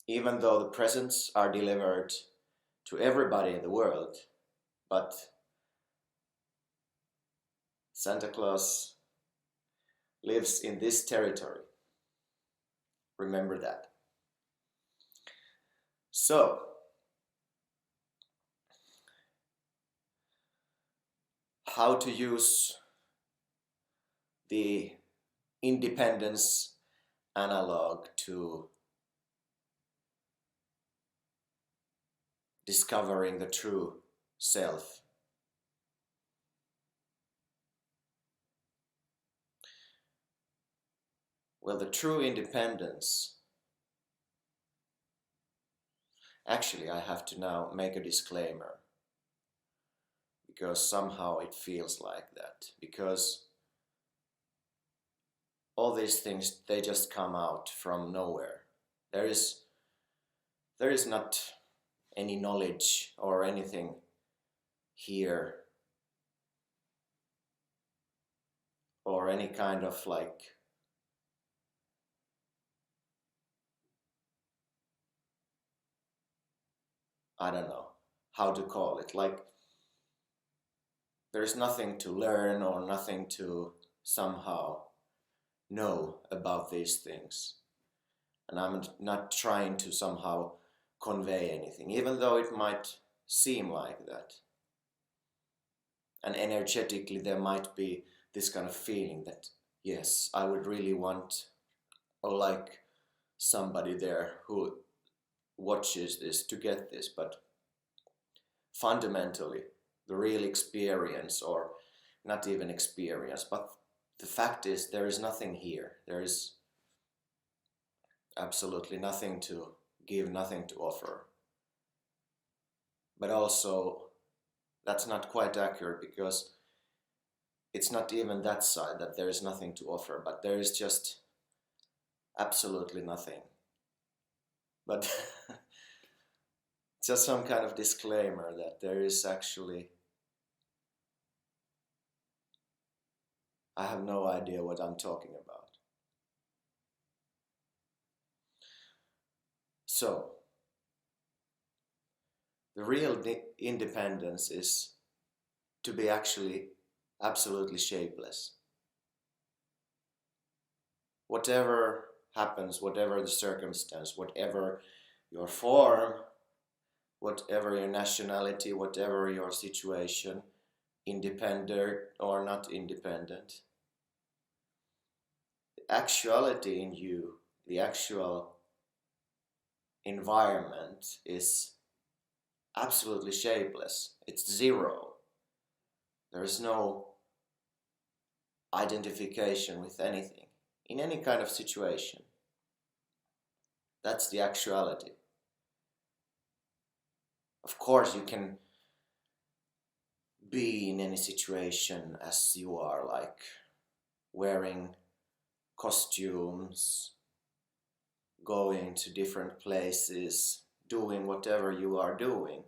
Speaker 2: Even though the presents are delivered to everybody in the world, but Santa Claus lives in this territory. Remember that. So, how to use the independence analog to discovering the true self. Well, the true independence, actually I have to now make a disclaimer, because somehow it feels like that, because all these things, they just come out from nowhere. There is not any knowledge or anything here, or any kind of like I don't know how to call it, like there's nothing to learn or nothing to somehow know about these things. And I'm not trying to somehow convey anything, even though it might seem like that. And energetically there might be this kind of feeling that, yes, I would really want, or like somebody there who watches this to get this, but fundamentally the real experience, or not even experience, but the fact is there is nothing here. There is absolutely nothing to give, nothing to offer. But also that's not quite accurate, because it's not even that side that there is nothing to offer, but there is just absolutely nothing. But just some kind of disclaimer that there is actually, I have no idea what I'm talking about. So, the real independence is to be actually absolutely shapeless. Whatever happens, whatever the circumstance, whatever your form, whatever your nationality, whatever your situation, independent or not independent, the actuality in you, the actual environment is absolutely shapeless. It's zero. There is no identification with anything in any kind of situation. That's the actuality. Of course, you can be in any situation as you are, like wearing costumes, going to different places, doing whatever you are doing.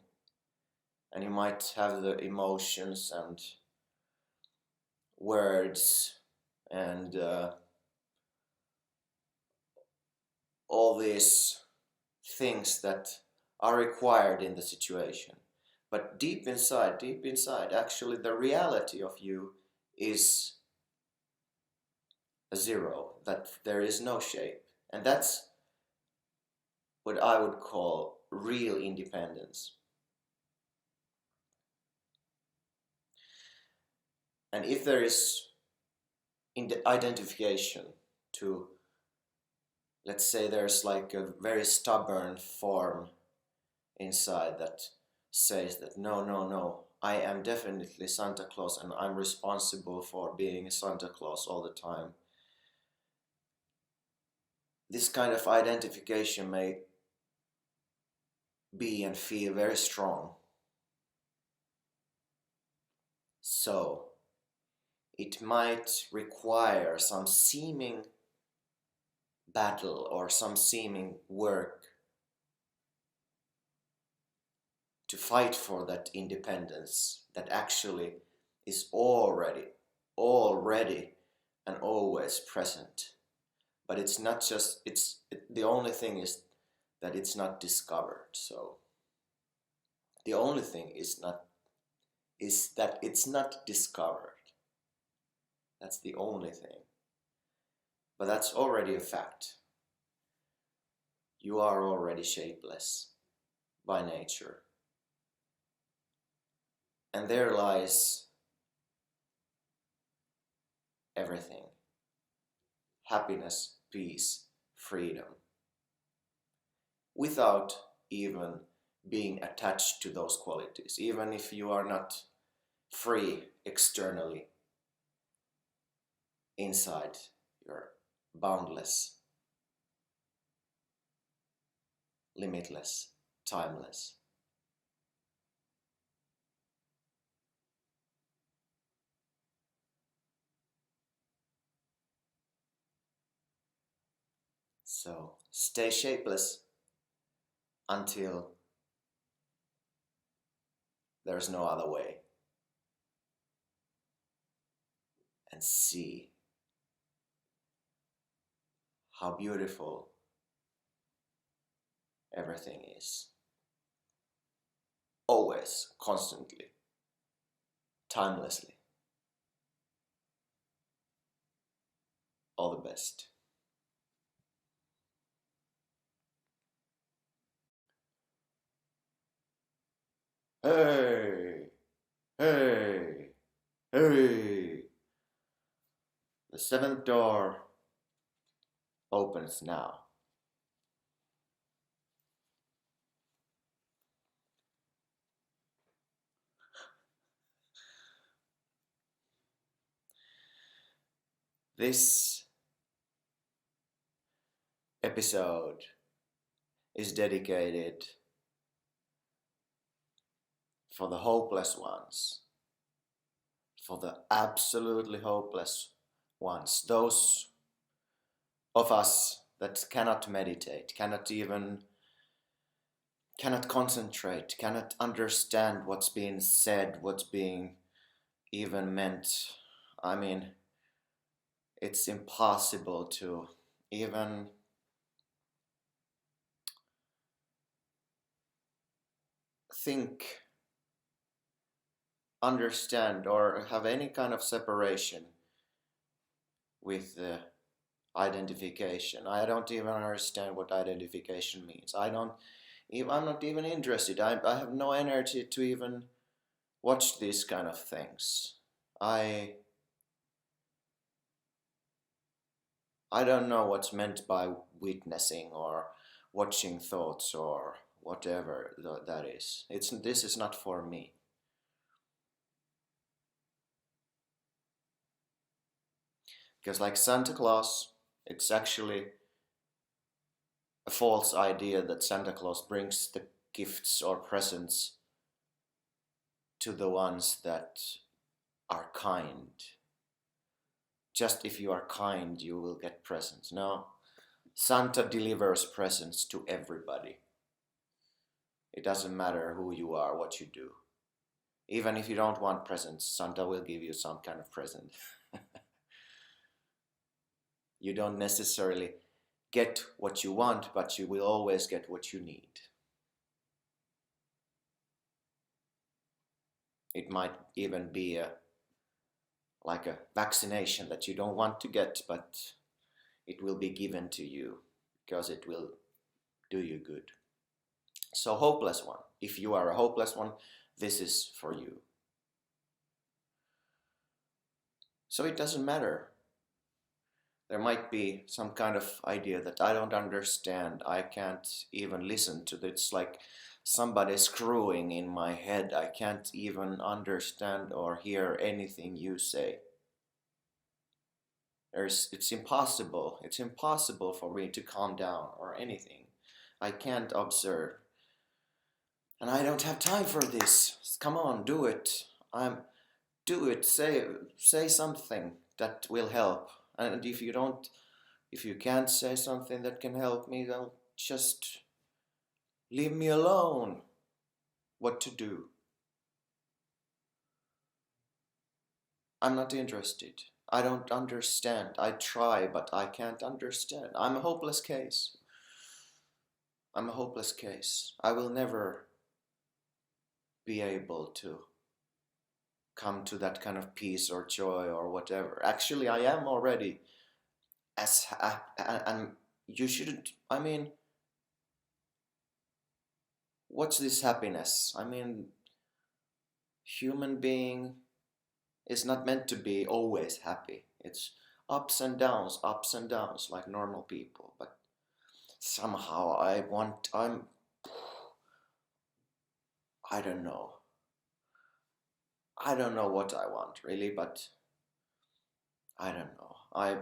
Speaker 2: And you might have the emotions and words and all these things that are required in the situation. But deep inside, actually the reality of you is a zero, that there is no shape. And that's what I would call real independence. And if there is identification to, let's say there's like a very stubborn form inside that says that no, I am definitely Santa Claus and I'm responsible for being Santa Claus all the time. This kind of identification may be and feel very strong. So it might require some seeming battle or some seeming work to fight for that independence that actually is already and always present. But it's not just, the only thing is that it's not discovered. So the only thing is that it's not discovered. That's the only thing. But that's already a fact. You are already shapeless by nature. And there lies everything. Happiness, peace, freedom. Without even being attached to those qualities. Even if you are not free externally, inside you're boundless, limitless, timeless. So stay shapeless until there's no other way. And see how beautiful everything is. Always, constantly, timelessly. All the best. Hey, hey, hey. The seventh door opens now. This episode is dedicated for the hopeless ones, for the absolutely hopeless ones, those of us that cannot meditate, cannot concentrate, cannot understand what's being said, what's being even meant. I mean, it's impossible to even think, understand, or have any kind of separation with the identification. I don't even understand what identification means. I'm not even interested. I have no energy to even watch these kind of things. I don't know what's meant by witnessing or watching thoughts or whatever that is. This is not for me. Because like Santa Claus, it's actually a false idea that Santa Claus brings the gifts or presents to the ones that are kind, just if you are kind you will get presents. No, Santa delivers presents to everybody. It doesn't matter who you are, what you do. Even if you don't want presents, Santa will give you some kind of present. You don't necessarily get what you want, but you will always get what you need. It might even be like a vaccination that you don't want to get, but it will be given to you because it will do you good. So hopeless one, if you are a hopeless one, this is for you. So it doesn't matter. There might be some kind of idea that I don't understand, I can't even listen to it. It's like somebody screwing in my head. I can't even understand or hear anything you say. It's impossible. It's impossible for me to calm down or anything. I can't observe. And I don't have time for this. Come on, do it. Do it. Say something that will help. And if you can't say something that can help me, then just leave me alone. What to do? I'm not interested. I don't understand. I try, but I can't understand. I'm a hopeless case. I'm a hopeless case. I will never be able to come to that kind of peace or joy or whatever. Actually, I am already and you shouldn't, I mean, what's this happiness? I mean, human being is not meant to be always happy. It's ups and downs, like normal people. But somehow I don't know. I don't know what I want really, but I don't know. I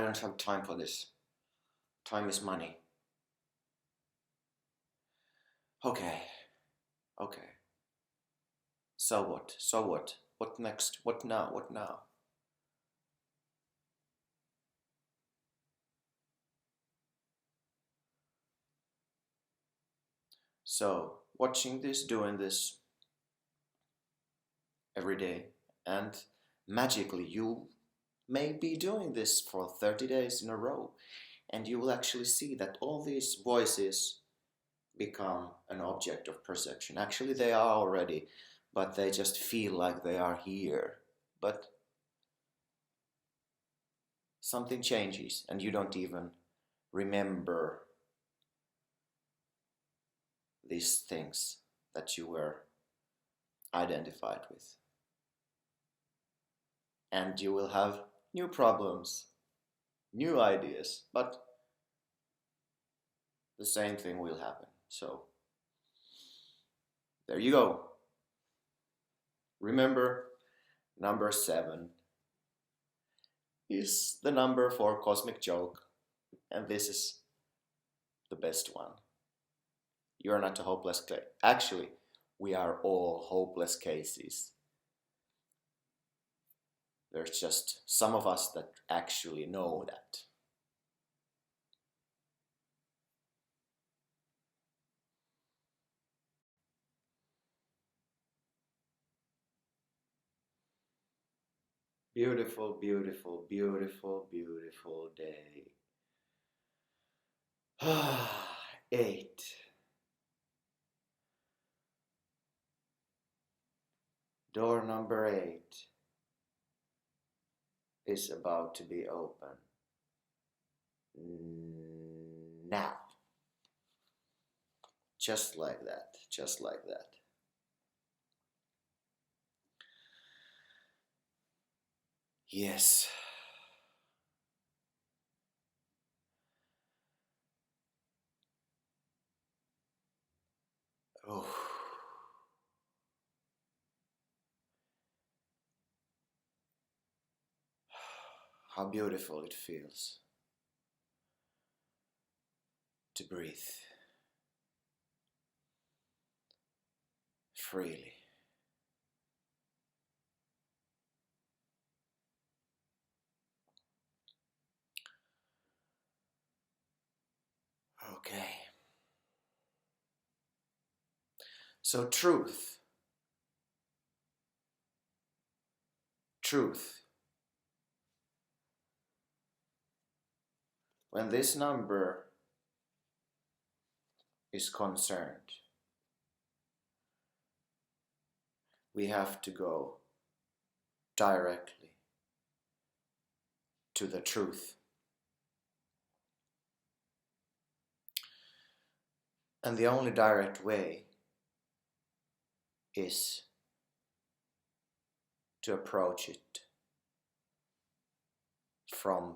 Speaker 2: don't have time for this. Time is money. Okay. So what? What next? What now? So, watching this, doing this every day, and magically you may be doing this for 30 days in a row, and you will actually see that all these voices become an object of perception. Actually, they are already, but they just feel like they are here. But something changes, and you don't even remember these things that you were identified with. And you will have new problems, new ideas, but the same thing will happen. So, there you go. Remember, number 7 is the number for cosmic joke, and this is the best one. You are not a hopeless case. Actually, we are all hopeless cases. There's just some of us that actually know that. Beautiful, beautiful, beautiful, beautiful day. 8. Door number 8 is about to be open. Now. Just like that. Just like that. Yes. Oh. How beautiful it feels to breathe. freely. Okay. So truth. Truth. When this number is concerned, we have to go directly to the truth. And the only direct way is to approach it from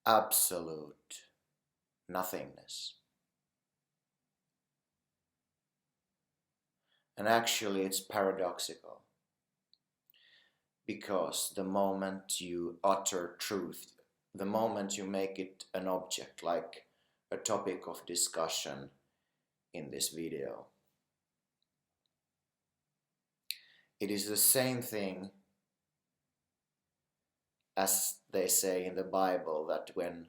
Speaker 2: absolute nothingness. And actually it's paradoxical, because the moment you utter truth, the moment you make it an object, like a topic of discussion in this video, it is the same thing as they say in the Bible, that when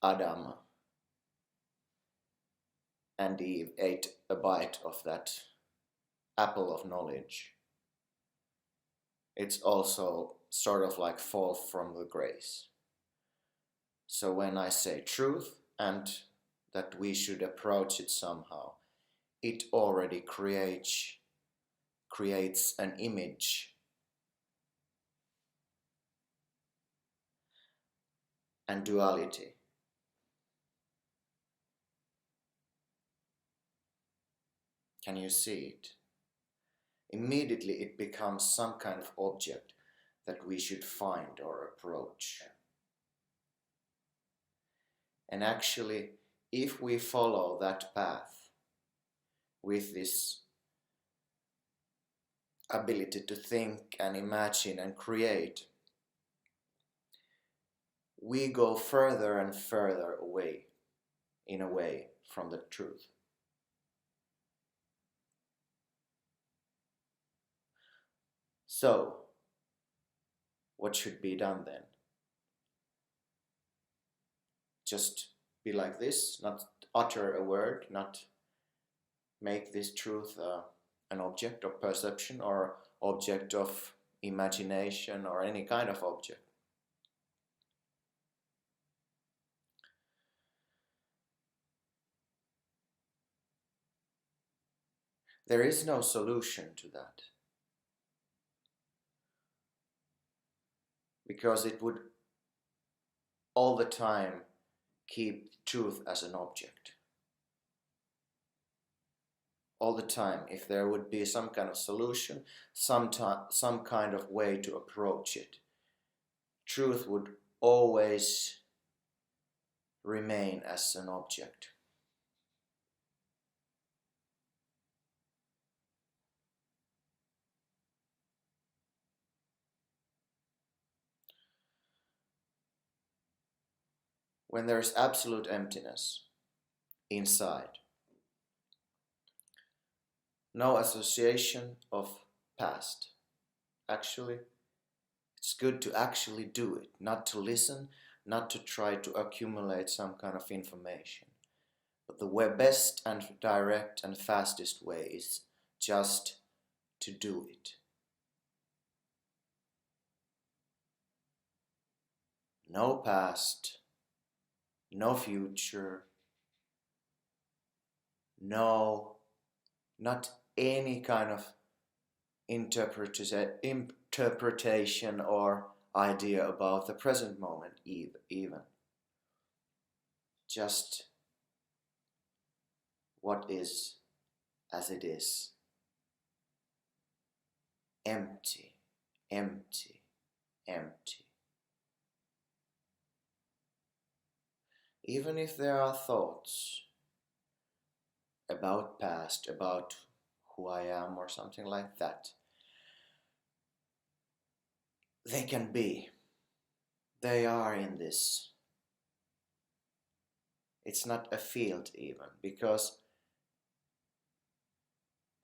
Speaker 2: Adam and Eve ate a bite of that apple of knowledge, it's also sort of like fall from the grace. So when I say truth and that we should approach it somehow, it already creates an image and duality. Can you see it? Immediately it becomes some kind of object that we should find or approach. And actually, if we follow that path with this ability to think and imagine and create, we go further and further away, in a way, from the truth. So, what should be done then? Just be like this, not utter a word, not make this truth an object of perception or object of imagination or any kind of object. There is no solution to that, because it would all the time keep truth as an object. All the time, if there would be some kind of solution, some kind of way to approach it, truth would always remain as an object. When there is absolute emptiness inside, no association of past. Actually, it's good to actually do it, not to listen, not to try to accumulate some kind of information. But the best and direct and fastest way is just to do it. No past, no future, no, not any kind of interpretation or idea about the present moment even. Just what is as it is. Empty, empty, empty. Even if there are thoughts about past, about who I am or something like that, they can be. They are in this. It's not a field even, because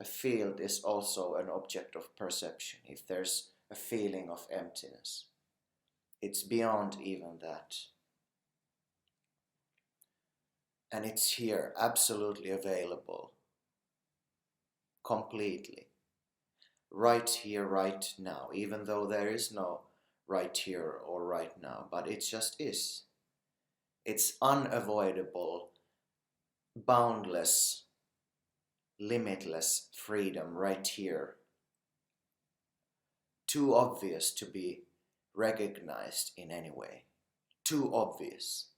Speaker 2: a field is also an object of perception. If there's a feeling of emptiness, it's beyond even that. And it's here, absolutely available, completely. Right here, right now, even though there is no right here or right now, but it just is. It's unavoidable, boundless, limitless freedom right here. Too obvious to be recognized in any way. Too obvious.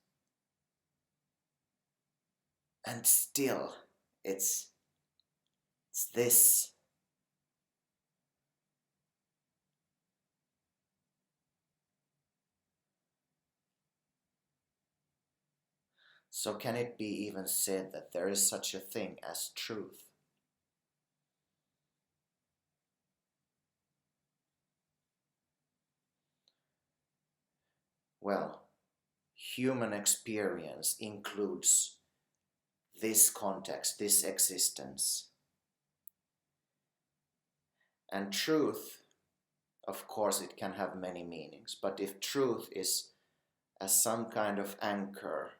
Speaker 2: And still, it's this. So can it be even said that there is such a thing as truth? Well, human experience includes this context, this existence. And truth, of course, it can have many meanings, but if truth is as some kind of anchor,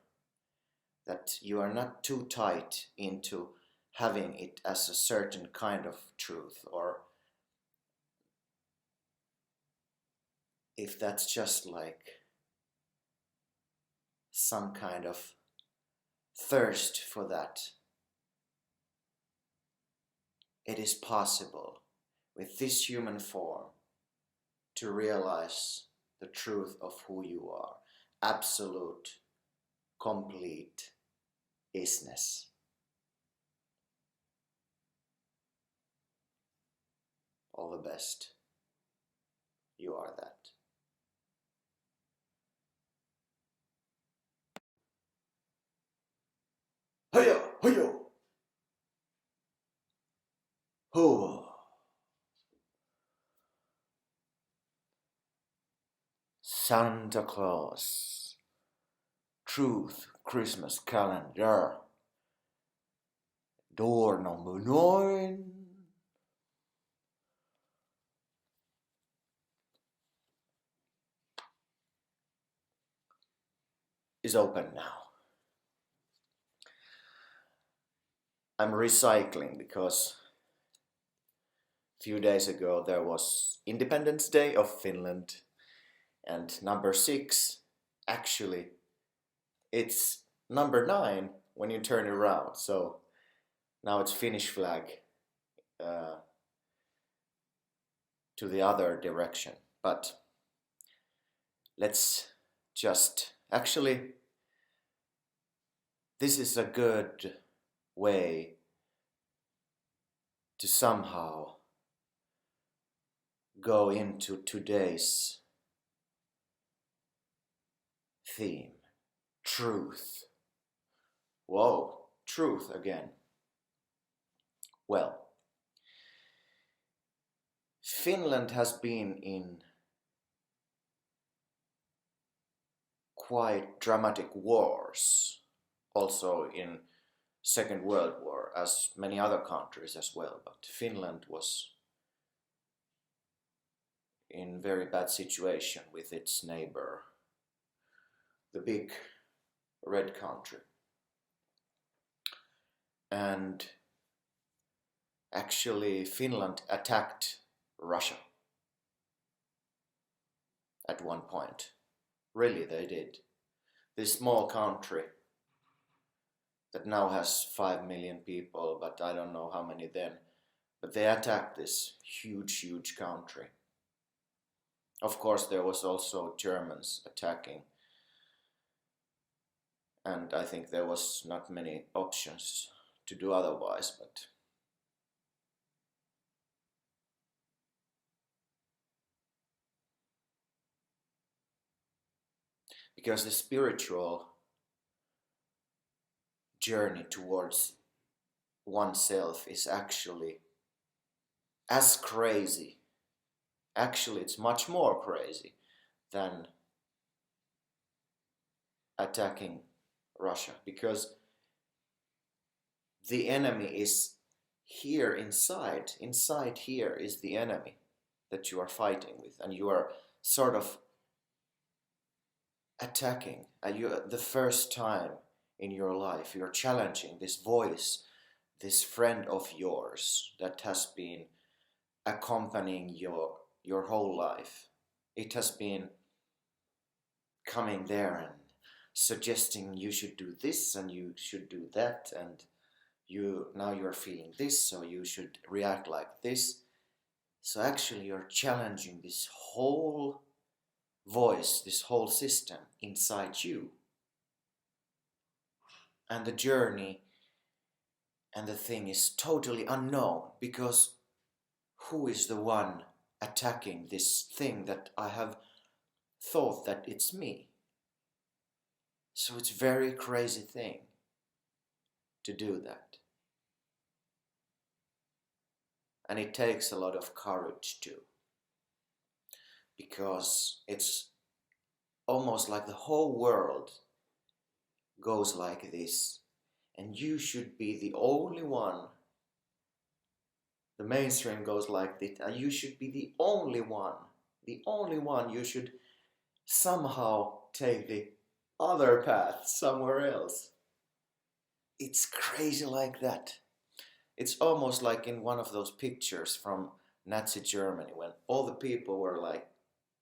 Speaker 2: that you are not too tight into having it as a certain kind of truth, or if that's just like some kind of thirst for that, it is possible with this human form to realize the truth of who you are. Absolute, complete isness. All the best. You are that. Hiya! Hiya! Ho! Santa Claus. Truth Christmas calendar. Door number 9. Is open now. I'm recycling because a few days ago there was Independence Day of Finland, and number 6, actually it's number 9 when you turn it around, so now it's Finnish flag to the other direction. But let's just, actually this is a good way to somehow go into today's theme. Truth. Whoa, truth again. Well, Finland has been in quite dramatic wars, also in Second World War, as many other countries as well, but Finland was in very bad situation with its neighbor, the big red country. And actually Finland attacked Russia at one point. Really, they did. This small country that now has 5 million people, but I don't know how many then, but they attacked this huge country. Of course there was also Germans attacking, and I think there was not many options to do otherwise, but because the spiritual journey towards oneself is actually as crazy. Actually, it's much more crazy than attacking Russia, because the enemy is here inside here is the enemy that you are fighting with, and you are sort of attacking. The first time in your life you're challenging this voice, this friend of yours that has been accompanying your whole life. It has been coming there and suggesting you should do this and you should do that, and now you're feeling this, so you should react like this. So actually you're challenging this whole voice, this whole system inside you. And the journey and the thing is totally unknown, because who is the one attacking this thing that I have thought that it's me? So it's a very crazy thing to do that. And it takes a lot of courage too, because it's almost like the whole world goes like this, and you should be the only one. The mainstream goes like this, and you should be the only one. The only one. You should somehow take the other path somewhere else. It's crazy like that. It's almost like in one of those pictures from Nazi Germany when all the people were like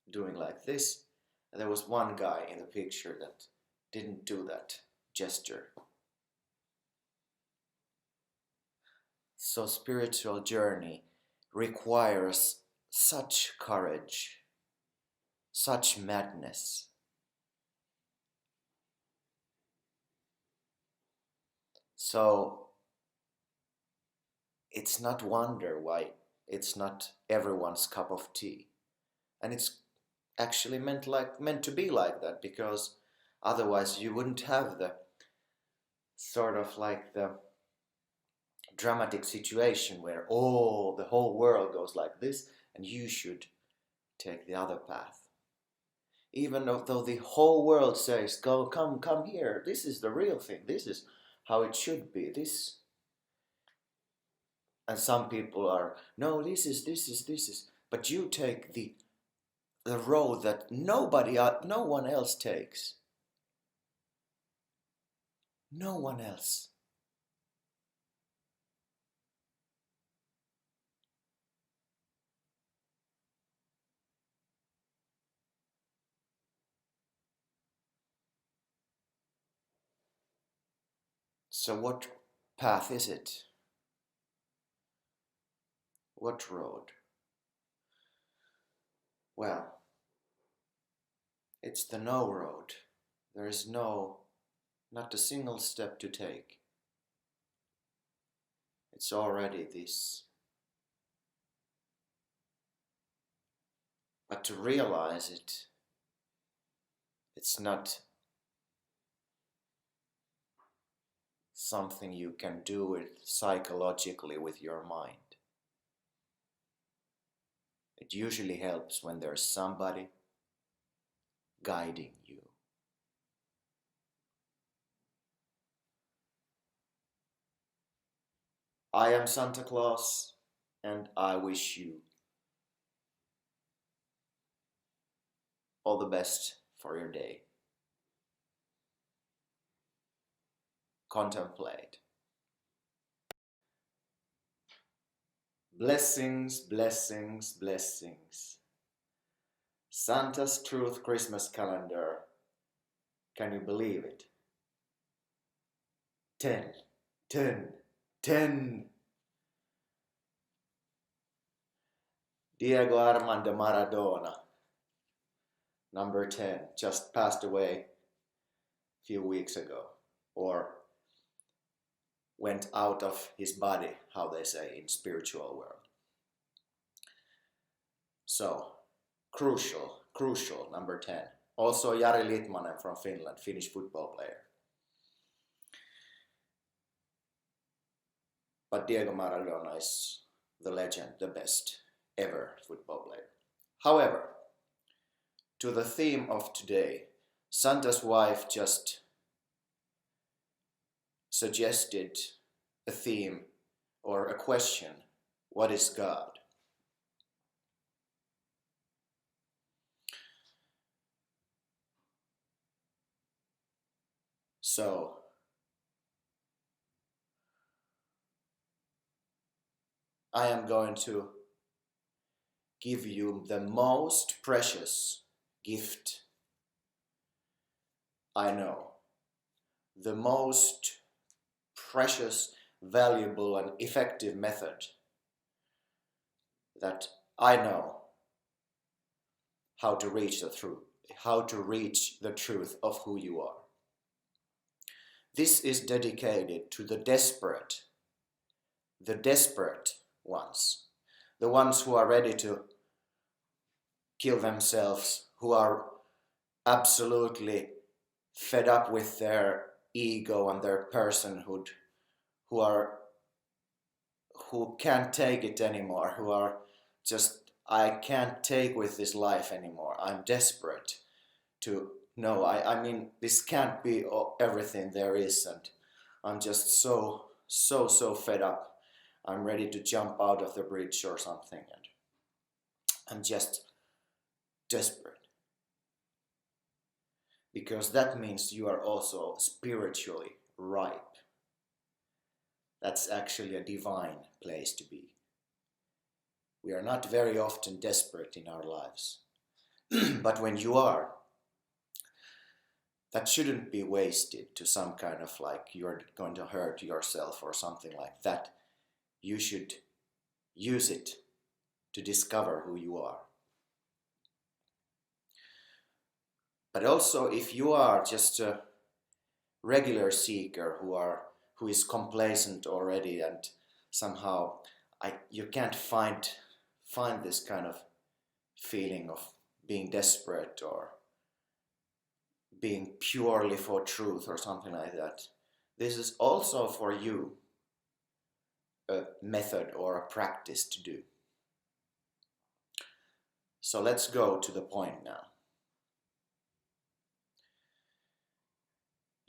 Speaker 2: doing like this, and there was one guy in the picture that didn't do that gesture. So spiritual journey requires such courage, such madness. So it's not wonder why it's not everyone's cup of tea. And it's actually meant to be like that, because otherwise you wouldn't have the sort of like the dramatic situation where the whole world goes like this and you should take the other path. Even though the whole world says, come here, this is the real thing, this is how it should be, this. And some people are, no, this is, but you take the road that no one else takes. No one else. So what path is it? What road? Well, it's the no road. There is not a single step to take. It's already this. But to realize it, it's not something you can do it psychologically with your mind. It usually helps when there's somebody guiding you. I am Santa Claus, and I wish you all the best for your day. Contemplate. Blessings, blessings, blessings. Santa's Truth Christmas calendar. Can you believe it? 10, 10, 10. Diego Armando Maradona, number 10, just passed away a few weeks ago, or went out of his body, how they say in spiritual world. So, crucial, number 10. Also Jari Litmanen from Finland, Finnish football player. But Diego Maradona is the legend, the best ever football player. However, to the theme of today, Santa's wife just suggested a theme or a question, what is God? So, I am going to give you the most precious gift I know, the most precious, valuable, and effective method that I know how to reach the truth of who you are. This is dedicated to the desperate ones, the ones who are ready to kill themselves, who are absolutely fed up with their ego and their personhood, who can't take it anymore, who are just, I can't take with this life anymore. I'm desperate to know. I mean, this can't be everything there is, and I'm just so fed up. I'm ready to jump out of the bridge or something, and I'm just desperate. Because that means you are also spiritually ripe. That's actually a divine place to be. We are not very often desperate in our lives. But when you are, that shouldn't be wasted to some kind of like you're going to hurt yourself or something like that. You should use it to discover who you are. But also, if you are just a regular seeker who is complacent already, and somehow you can't find this kind of feeling of being desperate or being purely for truth or something like that, this is also for you a method or a practice to do. So let's go to the point now.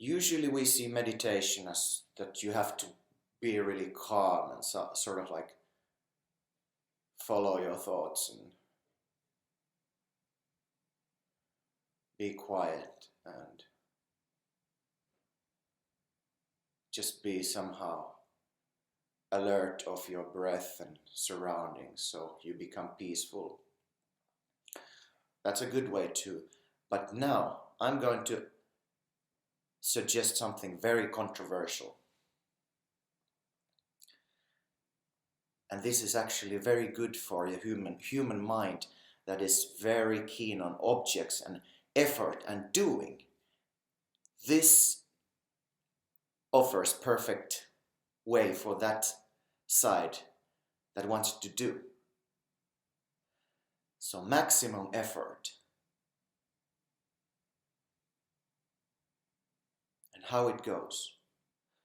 Speaker 2: Usually we see meditation as that you have to be really calm and sort of like follow your thoughts and be quiet and just be somehow alert of your breath and surroundings so you become peaceful. That's a good way too. But now I'm going to suggest something very controversial. And this is actually very good for a human mind that is very keen on objects and effort and doing. This offers perfect way for that side that wants to do. So maximum effort. And how it goes.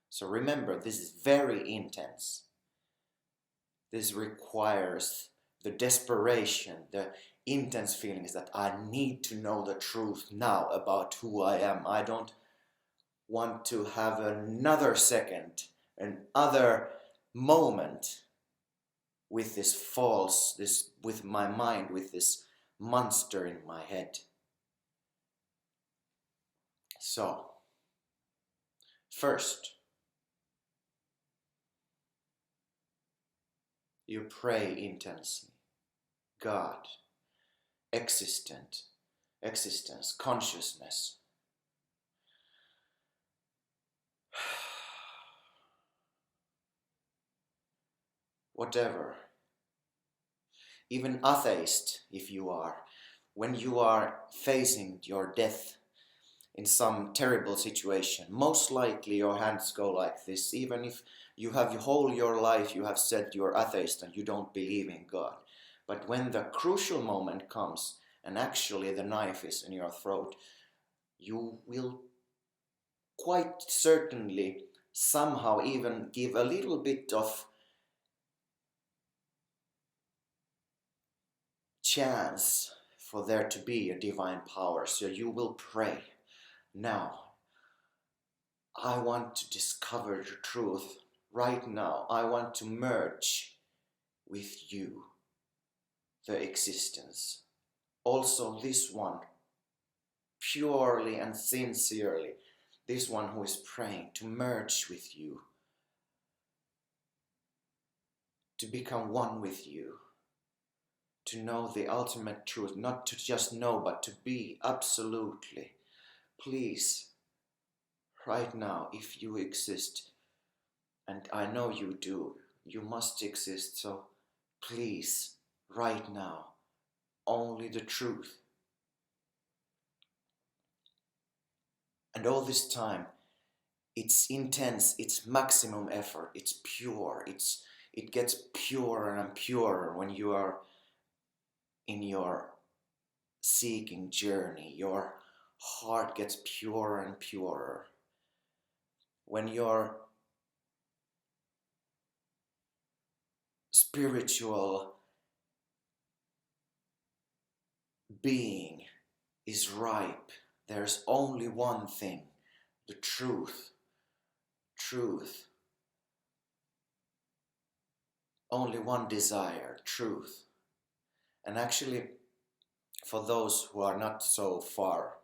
Speaker 2: So remember, this is very intense. This requires the desperation, the intense feelings that I need to know the truth now about who I am. I don't want to have another second, another moment with with my mind, with this monster in my head. So, first, you pray intensely. God, existence, consciousness. Whatever. Even atheist, if you are, when you are facing your death in some terrible situation, most likely your hands go like this, even if you have your life you have said you're atheist and you don't believe in God. But when the crucial moment comes and actually the knife is in your throat, you will quite certainly somehow even give a little bit of chance for there to be a divine power. So you will pray, now I want to discover the truth right now I want to merge with you, the existence. Also this one, purely and sincerely, this one who is praying to merge with you, to become one with you, to know the ultimate truth, not to just know, but to be absolutely. Please, right now, if you exist, and I know you do, you must exist, so please, right now, only the truth. And all this time, it's intense, it's maximum effort, it's pure, it gets purer and purer when you are in your seeking journey. Your heart gets purer and purer. When your spiritual being is ripe, there's only one thing, the truth. Truth. Only one desire, truth. And actually, for those who are not so far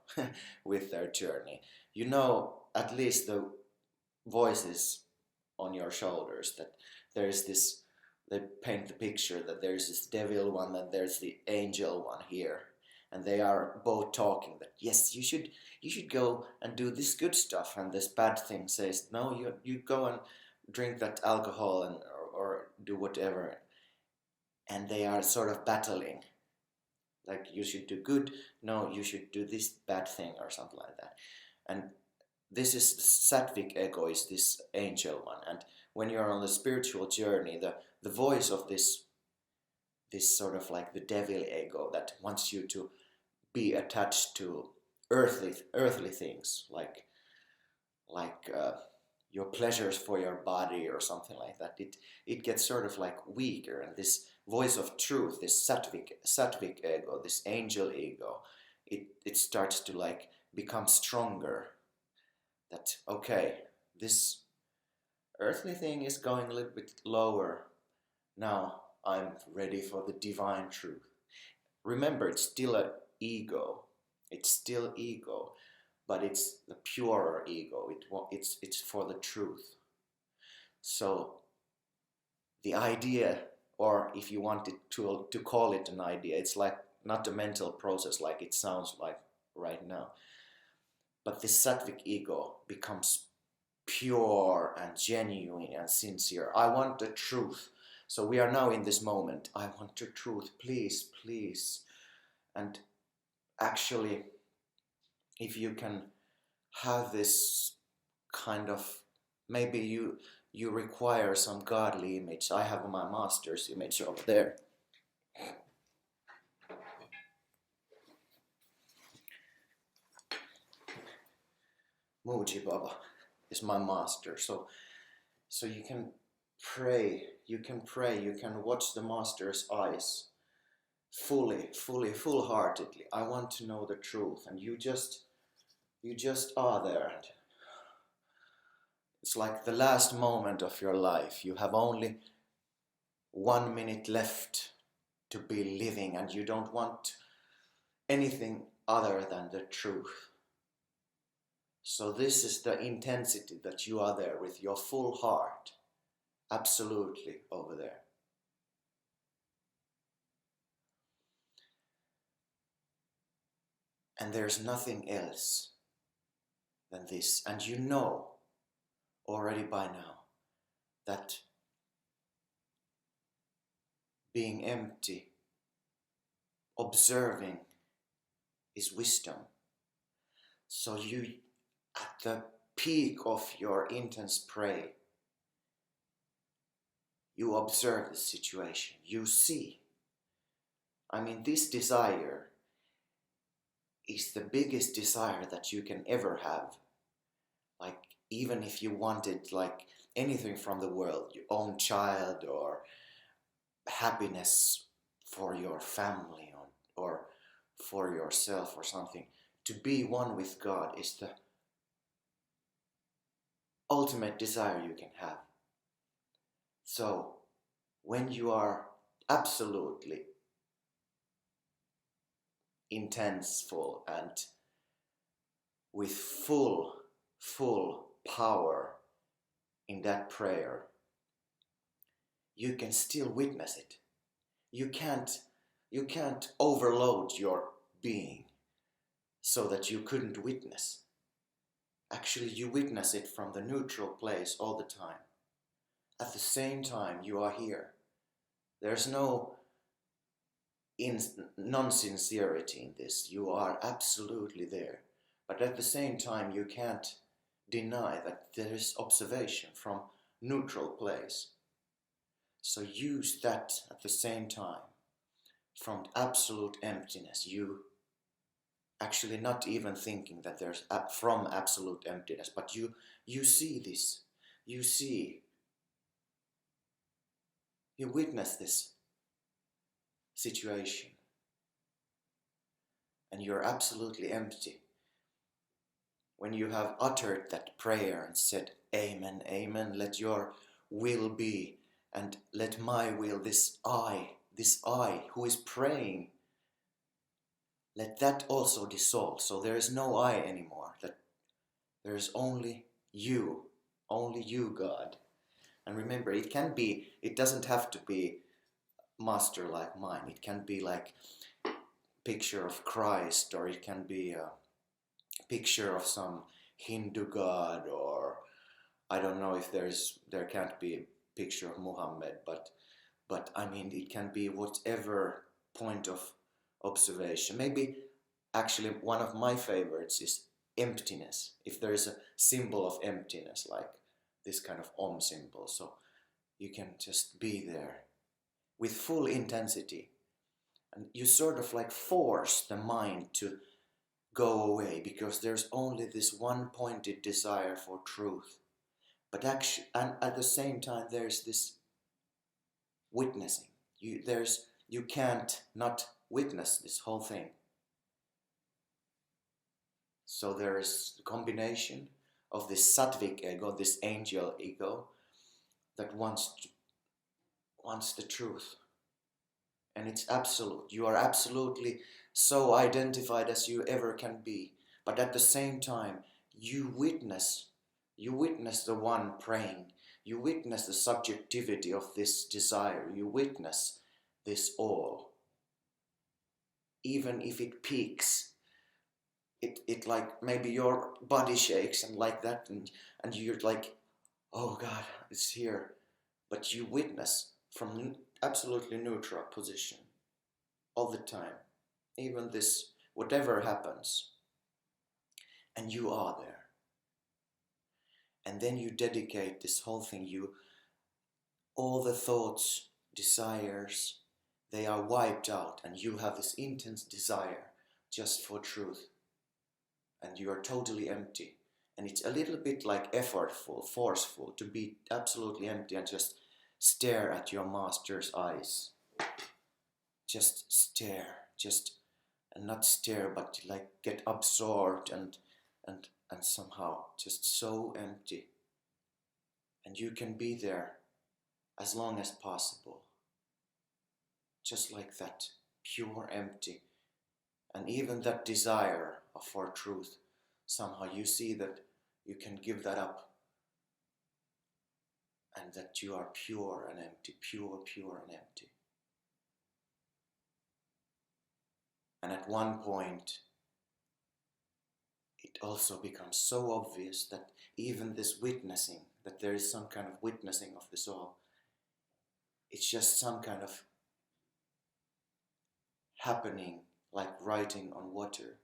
Speaker 2: with their journey, you know at least the voices on your shoulders, that there's this, they paint the picture that there's this devil one and there's the angel one here, and they are both talking that yes, you should go and do this good stuff, and this bad thing says no, you go and drink that alcohol and or do whatever, and they are sort of battling, like you should do good, no, you should do this bad thing or something like that. And this is the sattvic ego, is this angel one. And when you're on the spiritual journey, the voice of this sort of like the devil ego that wants you to be attached to earthly things, like your pleasures for your body or something like that, it gets sort of like weaker, and this voice of truth, this sattvic ego, this angel ego, it starts to like become stronger. That okay, this earthly thing is going a little bit lower, now I'm ready for the divine truth. Remember, it's still an ego, it's still ego, but it's the purer ego. It's for the truth. So the idea, or if you wanted to call it an idea, it's like not a mental process like it sounds like right now, but this sattvic ego becomes pure and genuine and sincere. I want the truth. So we are now in this moment. I want the truth, please, please. And actually, if you can have this kind of, maybe you require some godly image. I have my master's image over there. Muji Baba is my master. So you can pray, you can watch the master's eyes fully, full-heartedly. I want to know the truth, and you just are there, and it's like the last moment of your life. You have only 1 minute left to be living, and you don't want anything other than the truth. So this is the intensity, that you are there with your full heart, absolutely over there. And there's nothing else than this. And you know already by now that being empty, observing, is wisdom. So you, at the peak of your intense prayer, you observe the situation, you see. I mean, this desire is the biggest desire that you can ever have. Like, even if you wanted like anything from the world, your own child, or happiness for your family, or for yourself or something, to be one with God is the ultimate desire you can have. So when you are absolutely intenseful and with full power in that prayer, you can still witness it. You can't overload your being so that you couldn't witness. Actually, you witness it from the neutral place all the time. At the same time, you are here. There's no non-sincerity in this. You are absolutely there. But at the same time, you can't deny that there is observation from neutral place. So use that at the same time. From absolute emptiness, you actually not even thinking that there's from absolute emptiness, but you see this. You witness this situation, and you're absolutely empty. When you have uttered that prayer and said, Amen, Amen, let your will be, and let my will, this I who is praying, let that also dissolve. So there is no I anymore. That there is only you, God. And remember, it doesn't have to be master like mine. It can be like picture of Christ, or it can be a picture of some Hindu god, or I don't know if there can't be a picture of Muhammad, but I mean it can be whatever point of observation. Maybe actually one of my favorites is emptiness. If there is a symbol of emptiness, like this kind of Om symbol, so you can just be there with full intensity, and you sort of like force the mind to go away, because there's only this one pointed desire for truth. But actually, and at the same time, there's this witnessing. You can't not witness this whole thing. So there is a combination of this sattvic ego, this angel ego, that wants the truth. And it's absolute. You are absolutely so identified as you ever can be. But at the same time, you witness the one praying. You witness the subjectivity of this desire. You witness this all. Even if it peaks, it like maybe your body shakes and like that, and you're like, oh God, it's here. But you witness from absolutely neutral position all the time, even this, whatever happens, and you are there. And then you dedicate this whole thing, all the thoughts, desires, they are wiped out, and you have this intense desire just for truth, and you are totally empty. And it's a little bit like effortful, forceful to be absolutely empty and just stare at your master's eyes. Just stare, and not stare, but like get absorbed and somehow just so empty. And you can be there as long as possible, just like that, pure empty. And even that desire for truth, somehow you see that you can give that up, and that you are pure and empty, pure and empty. And at one point, it also becomes so obvious that even this witnessing, that there is some kind of witnessing of this all, it's just some kind of happening like writing on water.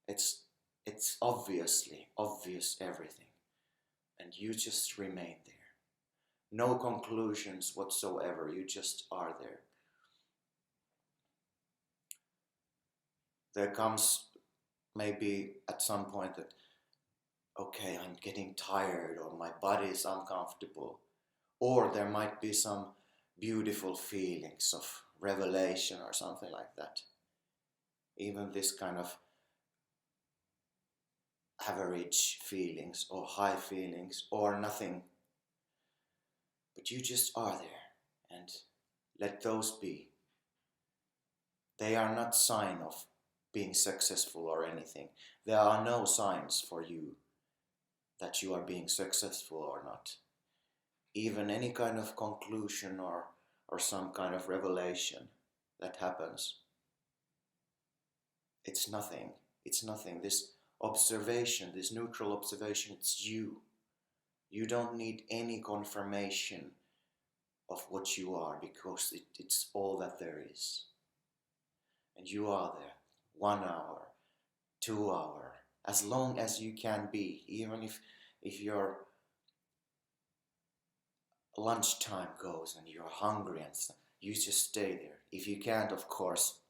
Speaker 2: It's obviously obvious everything, and you just remain there. No conclusions whatsoever, you just are there. There comes maybe at some point that, okay, I'm getting tired, or my body is uncomfortable, or there might be some beautiful feelings of revelation or something like that. Even this kind of average feelings or high feelings or nothing. But you just are there, and let those be. They are not sign of being successful or anything. There are no signs for you that you are being successful or not. Even any kind of conclusion or some kind of revelation that happens, it's nothing. It's nothing. This observation, this neutral observation, it's you. You don't need any confirmation of what you are, because it's all that there is. And you are there 1 hour, 2 hour, as long as you can be, even if your lunchtime goes and you're hungry and stuff, you just stay there. If you can't, of course,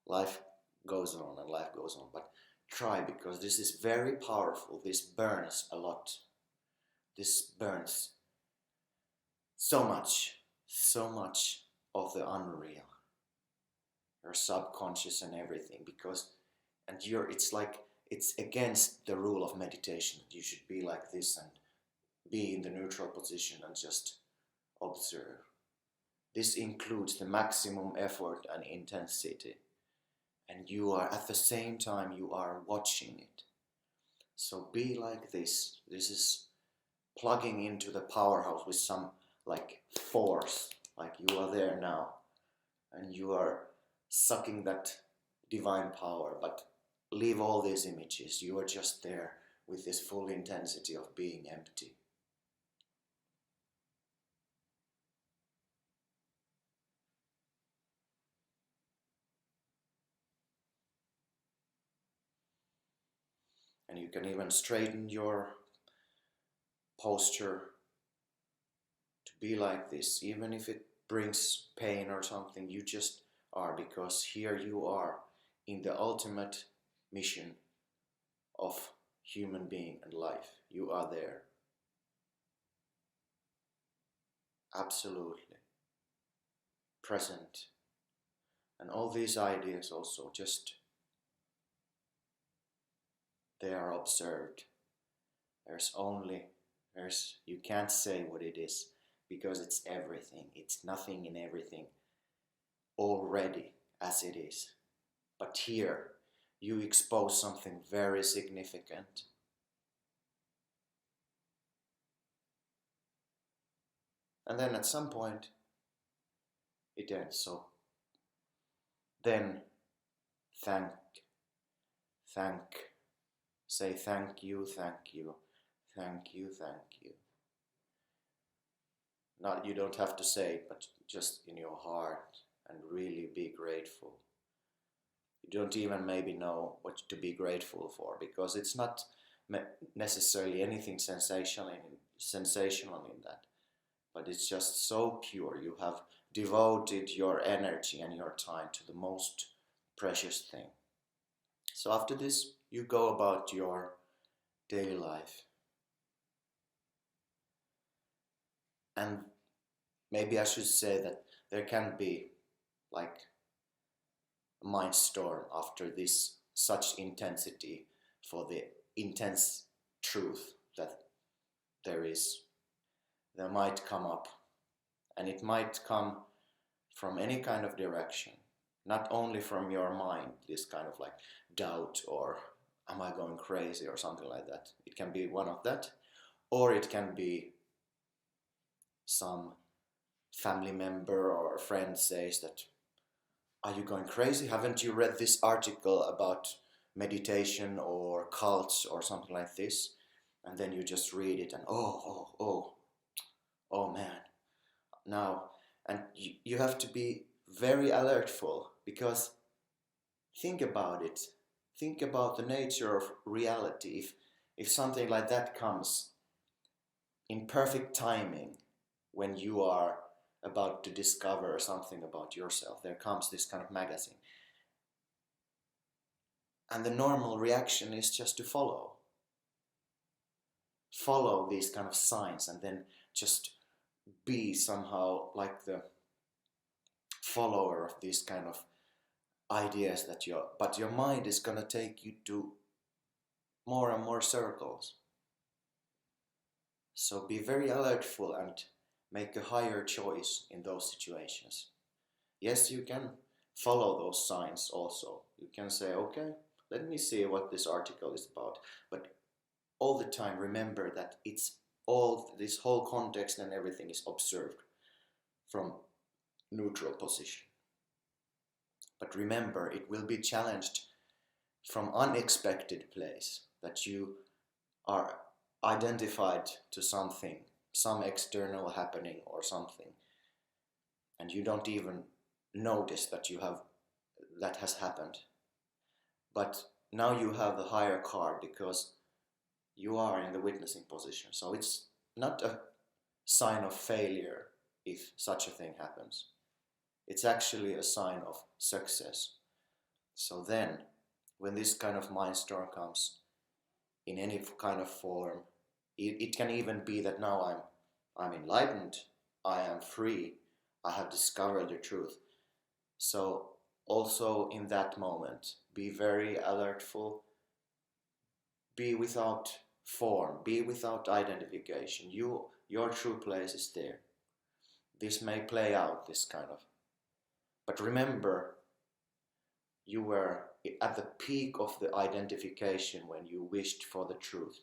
Speaker 2: life goes on and life goes on, but try, because this is very powerful. This burns a lot. This burns so much of the unreal, your subconscious and everything, because it's against the rule of meditation. You should be like this and be in the neutral position and just observe. This includes the maximum effort and intensity, and you are at the same time you are watching it. So be like this. This is plugging into the powerhouse with some like force, like you are there now and you are sucking that divine power, but leave all these images. You are just there with this full intensity of being empty. And you can even straighten your posture to be like this, even if it brings pain or something. You just are, because here you are in the ultimate mission of human being and life. You are there, absolutely present. And all these ideas also, just they are observed. You can't say what it is, because it's everything. It's nothing in everything already as it is. But here you expose something very significant. And then at some point it ends. So then say thank you, thank you, thank you, thank you. Not, you don't have to say it, but just in your heart, and really be grateful. You don't even maybe know what to be grateful for, because it's not necessarily anything sensational in that, but it's just so pure. You have devoted your energy and your time to the most precious thing. So after this, you go about your daily life. And maybe I should say that there can be like a mind storm after this, such intensity for the intense truth that there is. There might come up, and it might come from any kind of direction, not only from your mind, this kind of like doubt or am I going crazy or something like that. It can be one of that, or it can be some family member or friend says that, are you going crazy? Haven't you read this article about meditation or cults or something like this? And then you just read it and oh man. Now, and you have to be very alertful, because think about it. Think about the nature of reality. If something like that comes in perfect timing, when you are about to discover something about yourself, there comes this kind of magazine. And the normal reaction is just to follow these kind of signs, and then just be somehow like the follower of these kind of ideas but your mind is gonna take you to more and more circles. So be very alertful and make a higher choice in those situations. Yes, you can follow those signs also. You can say, okay, let me see what this article is about. But all the time remember that it's all, this whole context and everything is observed from neutral position. But remember, it will be challenged from unexpected place, that you are identified to something, some external happening or something, and you don't even notice that that has happened. But now you have the higher card because you are in the witnessing position. So it's not a sign of failure if such a thing happens. It's actually a sign of success. So then, when this kind of mind storm comes in any kind of form, it can even be that now I'm enlightened, I am free, I have discovered the truth. So also in that moment, be very alertful, be without form, be without identification. Your true place is there. This may play out, this kind of. But remember, you were at the peak of the identification when you wished for the truth.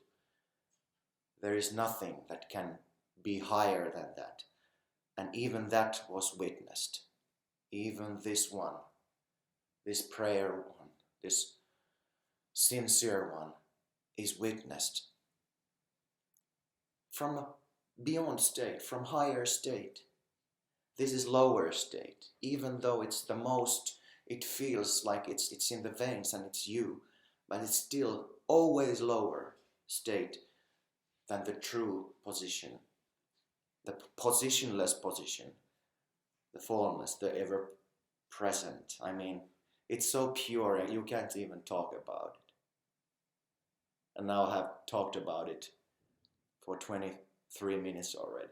Speaker 2: There is nothing that can be higher than that. And even that was witnessed. Even this one, this prayer one, this sincere one is witnessed from a beyond state, from higher state. This is lower state. Even though it's the most, it feels like it's in the veins and it's you, but it's still always lower state than the true position, the positionless position, the formless, the ever present. I mean, it's so pure you can't even talk about it. And now I have talked about it for 23 minutes already.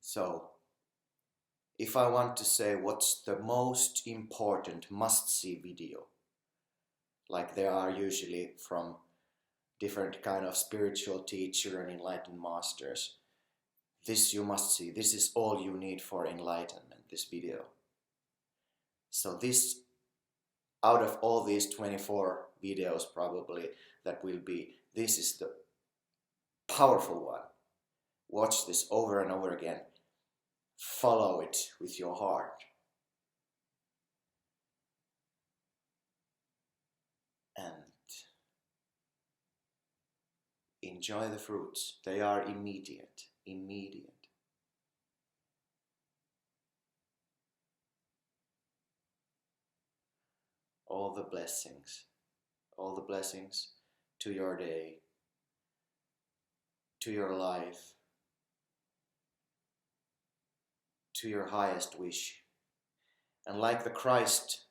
Speaker 2: So, if I want to say what's the most important must-see video, like there are usually from different kind of spiritual teacher and enlightened masters, this you must see, this is all you need for enlightenment, this video. So this, out of all these 24 videos probably that will be, this is the powerful one. Watch this over and over again. Follow it with your heart. And enjoy the fruits. They are immediate. All the blessings to your day, to your life, to your highest wish. And like the Christ,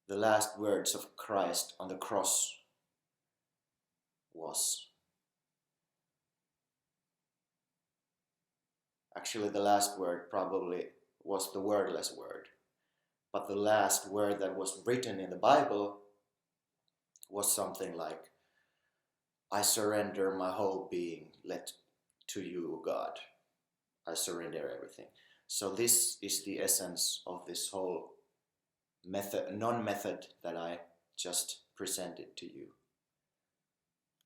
Speaker 2: the last words of Christ on the cross was, actually the last word probably was the wordless word, but the last word that was written in the Bible was something like, I surrender my whole being, let to you, God. I surrender everything. So this is the essence of this whole non-method that I just presented to you.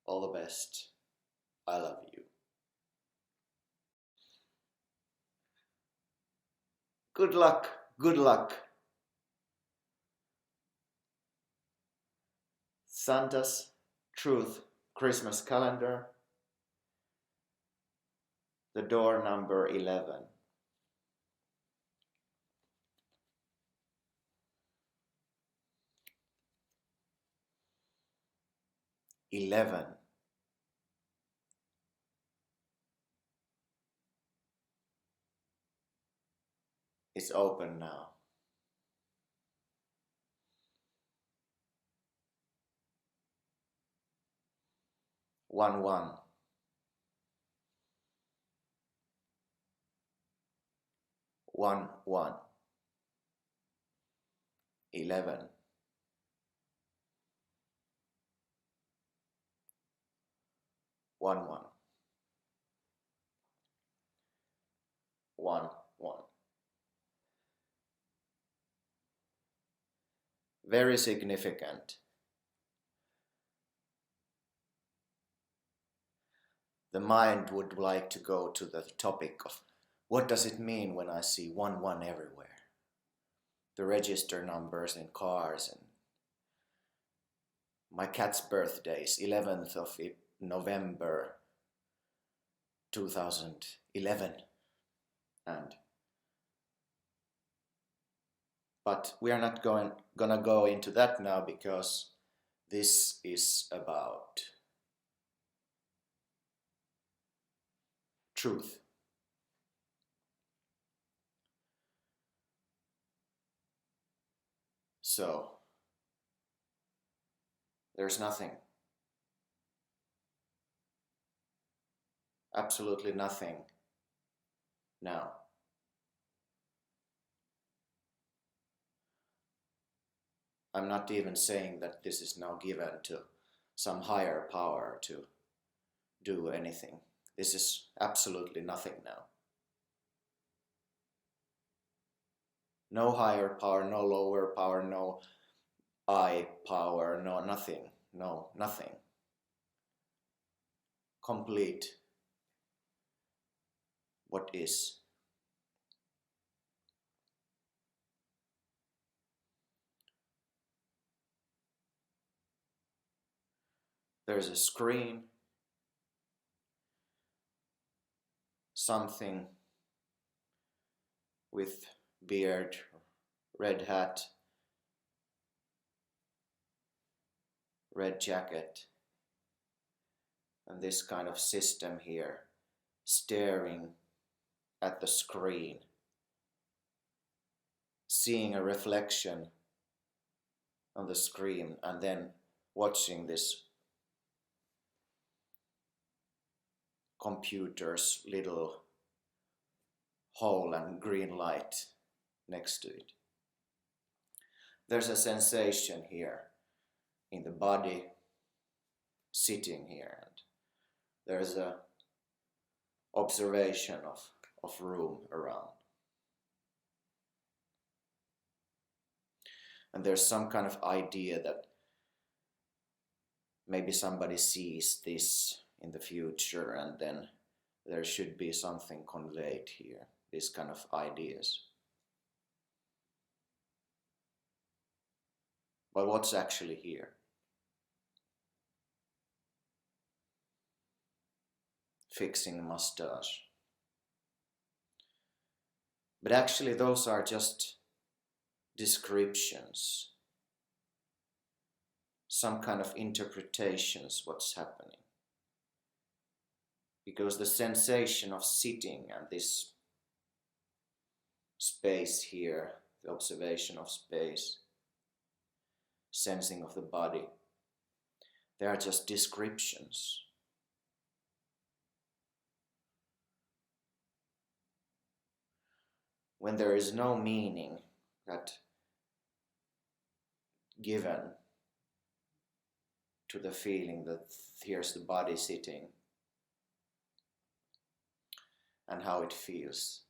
Speaker 2: All the best. I love you. Good luck. Good luck. Santa's Truth Christmas calendar. The door number 11. 11. It's open now. 1. 1. 11. 1. very significant. The mind would like to go to the topic of what does it mean when I see 11 everywhere? The register numbers in cars, and my cat's birthday is 11th of November 2011. But we are not gonna go into that now, because this is about truth. So there's nothing, absolutely nothing now. I'm not even saying that this is now given to some higher power to do anything. This is absolutely nothing now. No higher power, no lower power, no I power, no nothing, no nothing. Complete what is. There's a screen, something with beard, red hat, red jacket, and this kind of system here staring at the screen, seeing a reflection on the screen, and then watching this computer's little hole and green light next to it. There's a sensation here in the body, sitting here, and there's a observation of room around. And there's some kind of idea that maybe somebody sees this in the future, and then there should be something conveyed here, these kind of ideas. But what's actually here? Fixing a mustache. But actually those are just descriptions, some kind of interpretations what's happening. Because the sensation of sitting and this space here, the observation of space, sensing of the body, they are just descriptions. When there is no meaning that given to the feeling that here's the body sitting and how it feels,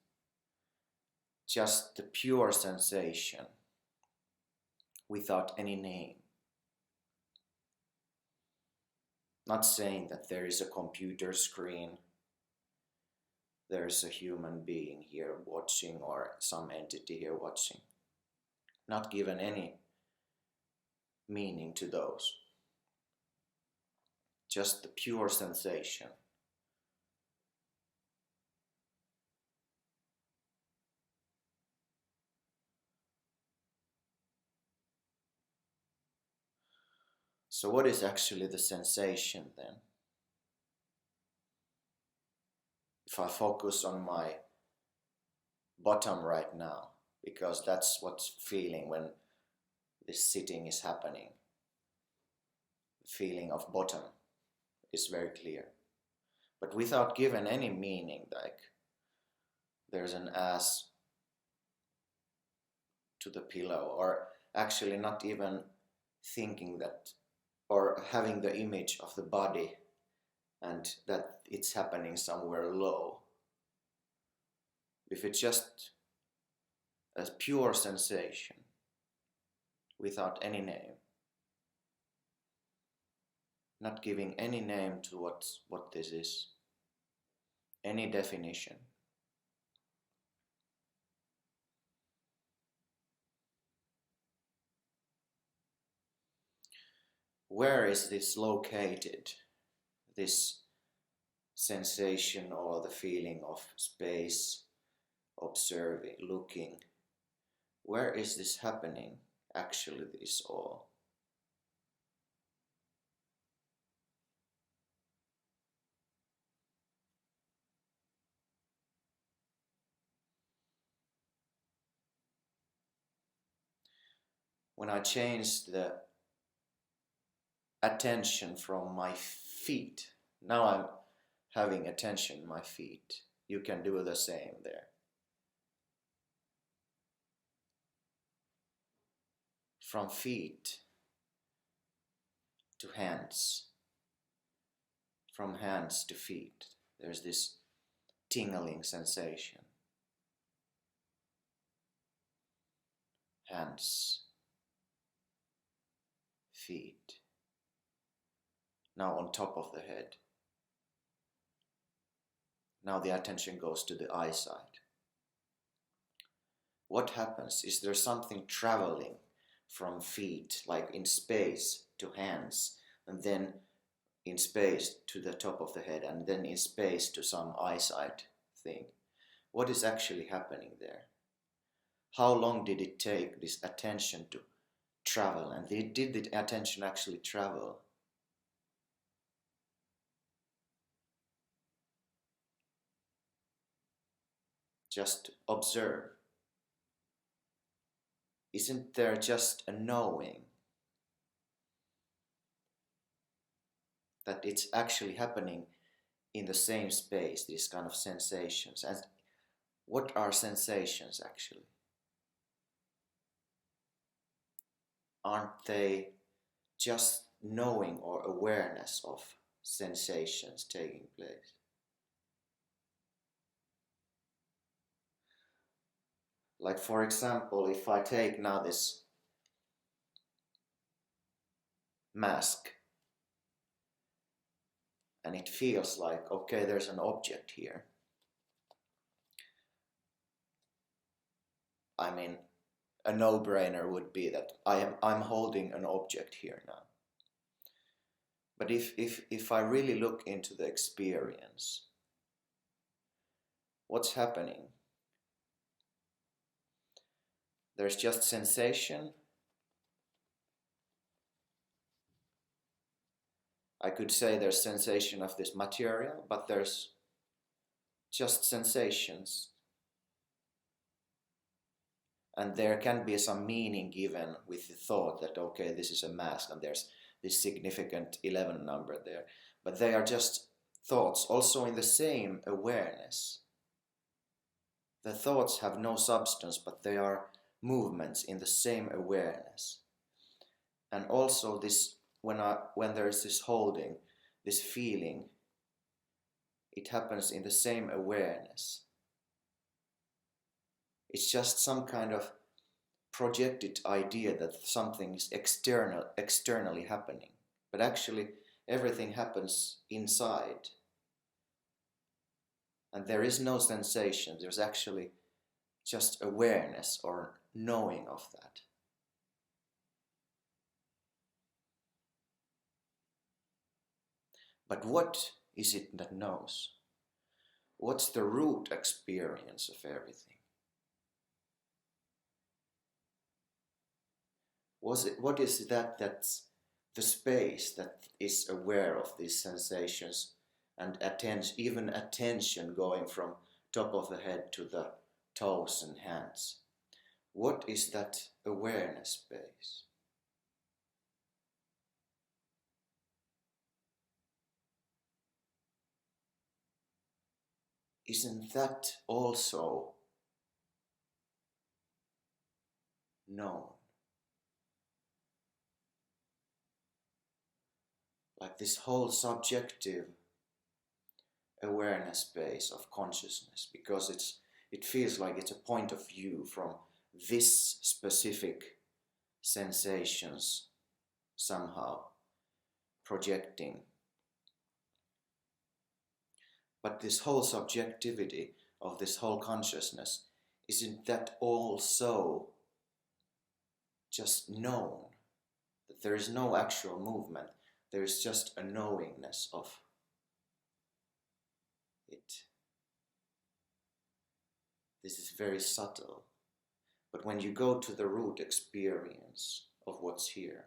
Speaker 2: just the pure sensation without any name. Not saying that there is a computer screen, there's a human being here watching, or some entity here watching. Not given any meaning to those. Just the pure sensation. So what is actually the sensation then? If I focus on my bottom right now, because that's what's feeling when this sitting is happening. The feeling of bottom is very clear. But without giving any meaning, like there's an ass to the pillow, or actually not even thinking that, or having the image of the body and that it's happening somewhere low. If it's just a pure sensation without any name, not giving any name to what this is, any definition. Where is this located, this sensation or the feeling of space, observing, looking? Where is this happening, actually, this all? When I change the attention from my feet, now I'm having attention in my feet. You can do the same there. From feet to hands, from hands to feet, there's this tingling sensation. Hands, feet. Now on top of the head. Now the attention goes to the eyesight. What happens? Is there something traveling from feet, like in space, to hands, and then in space to the top of the head, and then in space to some eyesight thing? What is actually happening there? How long did it take this attention to travel? And did the attention actually travel? Just observe. Isn't there just a knowing that it's actually happening in the same space, these kind of sensations? And what are sensations actually? Aren't they just knowing or awareness of sensations taking place? Like, for example, if I take now this mask and it feels like, okay, there's an object here. I mean, a no-brainer would be that I'm holding an object here now. But if I really look into the experience, what's happening? There's just sensation. I could say there's sensation of this material, but there's just sensations. And there can be some meaning given with the thought that, okay, this is a mask and there's this significant 11 number there. But they are just thoughts, also in the same awareness. The thoughts have no substance, but they are movements in the same awareness. And also this, when there is this holding, this feeling, it happens in the same awareness. It's just some kind of projected idea that something is externally happening. But actually everything happens inside. And there is no sensation, there's actually just awareness or knowing of that. But what is it that knows? What's the root experience of everything? What is that's the space that is aware of these sensations and even attention going from top of the head to the toes and hands? What is that awareness space? Isn't that also known? Like this whole subjective awareness space of consciousness, because it feels like it's a point of view from this specific sensations somehow projecting. But this whole subjectivity of this whole consciousness, isn't that also just known? That there is no actual movement, there is just a knowingness of it. This is very subtle. But when you go to the root experience of what's here,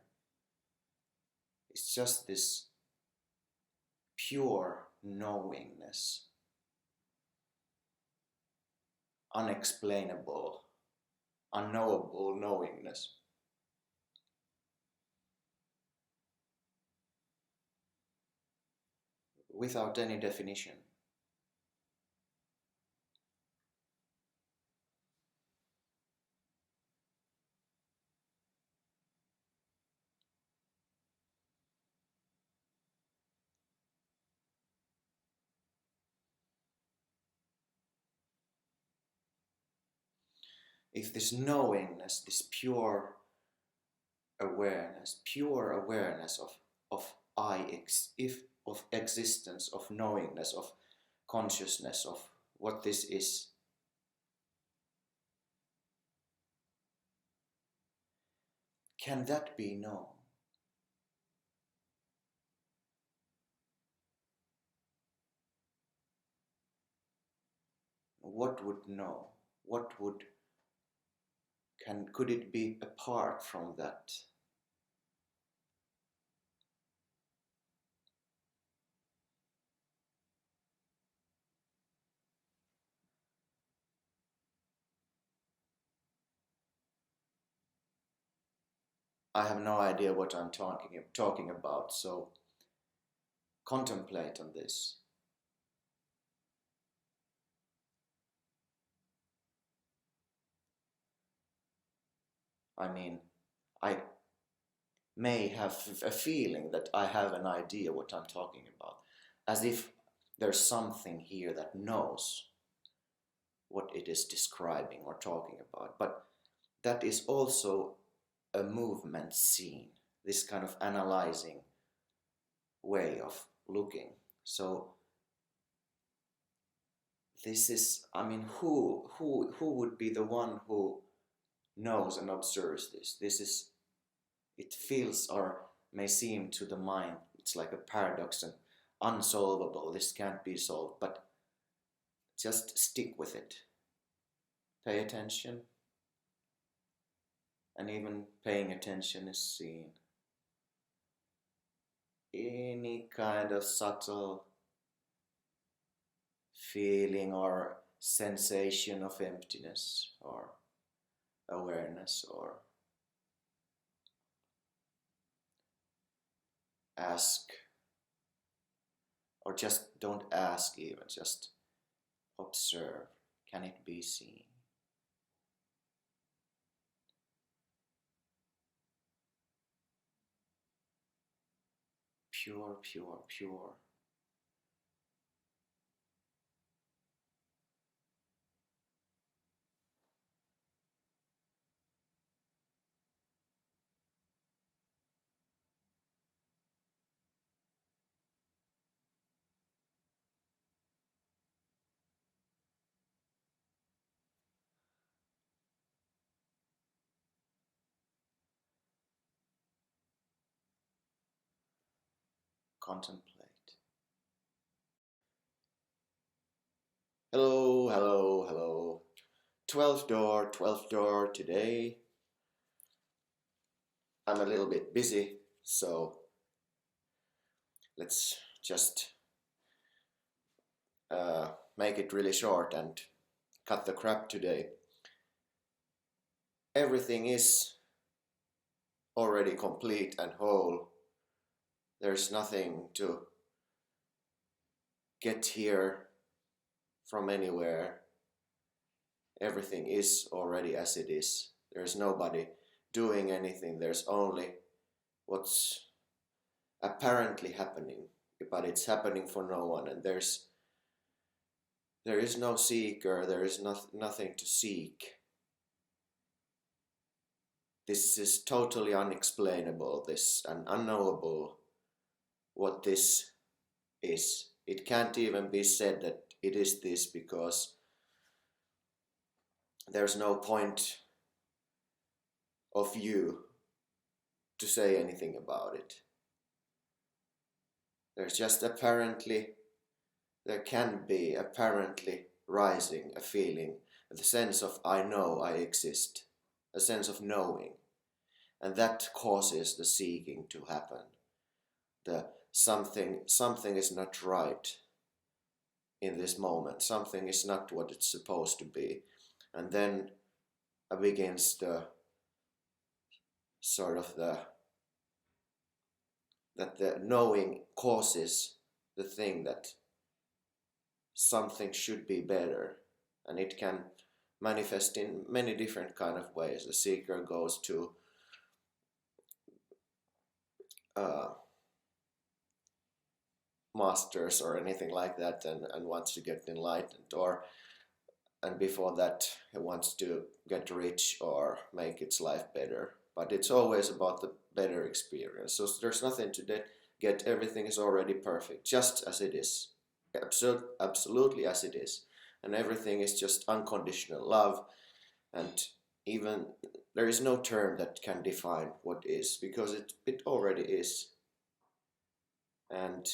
Speaker 2: it's just this pure knowingness, unexplainable, unknowable knowingness. Without any definition. If this knowingness, this pure awareness of of existence, of knowingness, of consciousness, of what this is, can that be known? What would know? What would could it be apart from that? I have no idea what I'm talking about, so contemplate on this. I mean, I may have a feeling that I have an idea what I'm talking about, as if there's something here that knows what it is describing or talking about. But that is also a movement scene, this kind of analyzing way of looking. So this is, I mean, who would be the one who knows and observes this? This is, it feels or may seem to the mind, it's like a paradox and unsolvable. This can't be solved, but just stick with it. Pay attention. And even paying attention is seen. Any kind of subtle feeling or sensation of emptiness or awareness, or ask, or just don't ask even, just observe. Can it be seen? Pure, pure, pure. Contemplate. Hello, hello, hello. 12th door today. I'm a little bit busy, so let's just make it really short and cut the crap today. Everything is already complete and whole. There's nothing to get here from anywhere. Everything is already as it is. There's nobody doing anything. There's only what's apparently happening, but it's happening for no one, and there is no seeker. There is nothing to seek. this is totally unexplainable, this and unknowable what this is. It can't even be said that it is this, because there's no point of you to say anything about it. There's just there can be apparently rising a feeling, the sense of I know I exist, a sense of knowing, and that causes the seeking to happen. The something is not right in this moment, something is not what it's supposed to be, and then begins the sort of that the knowing causes the thing that something should be better, and it can manifest in many different kind of ways. The seeker goes to masters or anything like that, and wants to get enlightened, and before that he wants to get rich or make its life better, but it's always about the better experience. So there's nothing to get, everything is already perfect just as it is, absolutely as it is, and everything is just unconditional love, and even there is no term that can define what is, because it already is, and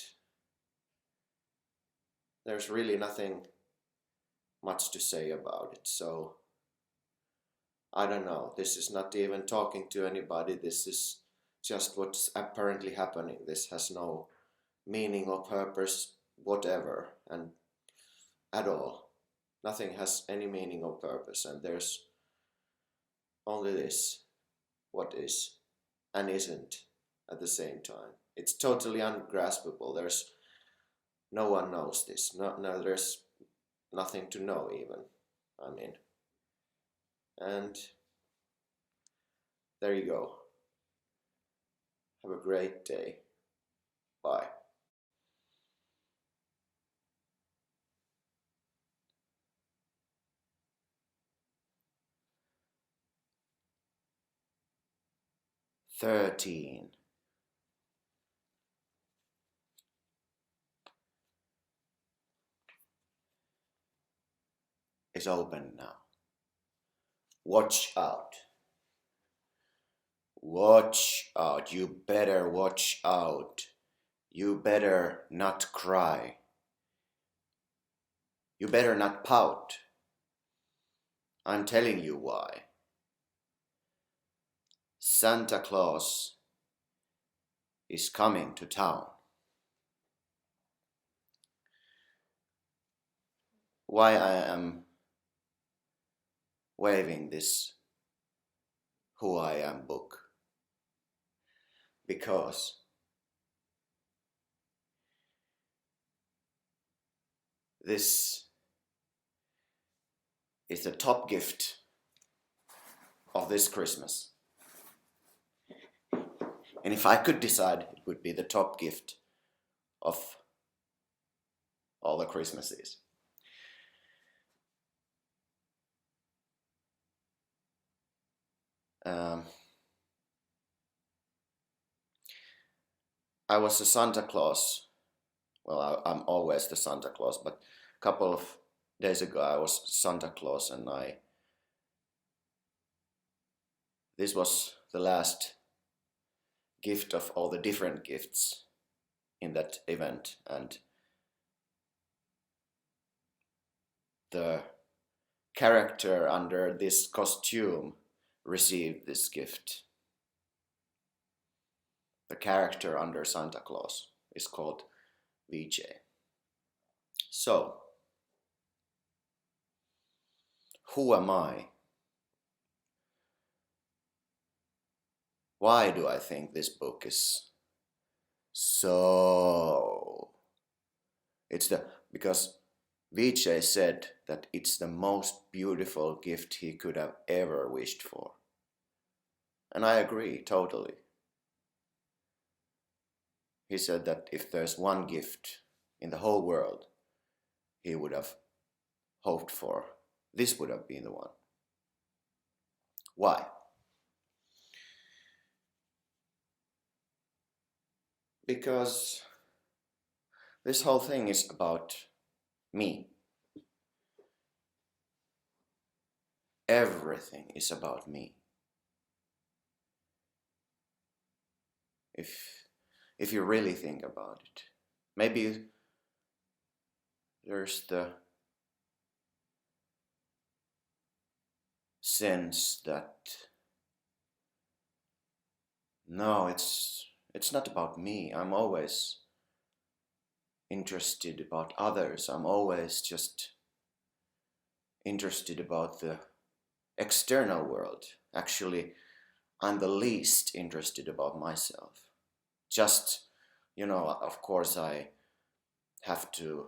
Speaker 2: there's really nothing much to say about it. So I don't know, this is not even talking to anybody, this is just what's apparently happening. This has no meaning or purpose whatever, and at all. Nothing has any meaning or purpose, and there's only this, what is and isn't at the same time. It's totally ungraspable. There's no one knows this. No, there's nothing to know even. I mean, and there you go. Have a great day. Bye. "13. is open now. Watch out. Watch out. You better watch out. You better not cry. You better not pout. I'm telling you why. Santa Claus is coming to town. Why I am waving this Who I Am book? Because this is the top gift of this Christmas. And if I could decide, it would be the top gift of all the Christmases. I was a Santa Claus. Well, I'm always the Santa Claus, but a couple of days ago I was Santa Claus, and this was the last gift of all the different gifts in that event, and the character under this costume received this gift. The character under Santa Claus is called VJ. So, who am I? Why do I think this book is so? Because VJ said that it's the most beautiful gift he could have ever wished for. And I agree totally. He said that if there's one gift in the whole world he would have hoped for, this would have been the one. Why? because this whole thing is about me. Everything is about me. If you really think about it, maybe there's the sense that no, it's not about me. I'm always interested about others. I'm always just interested about the external world. Actually, I'm the least interested about myself. Just, of course I have to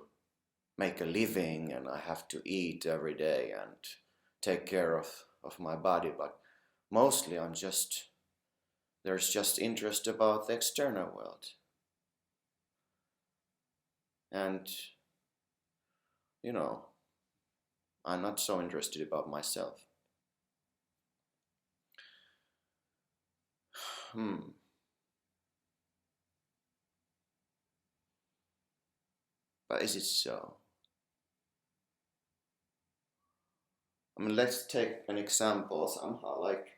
Speaker 2: make a living and I have to eat every day and take care of my body, but mostly there's just interest about the external world. And, I'm not so interested about myself. But is it so? I mean, let's take an example somehow, like,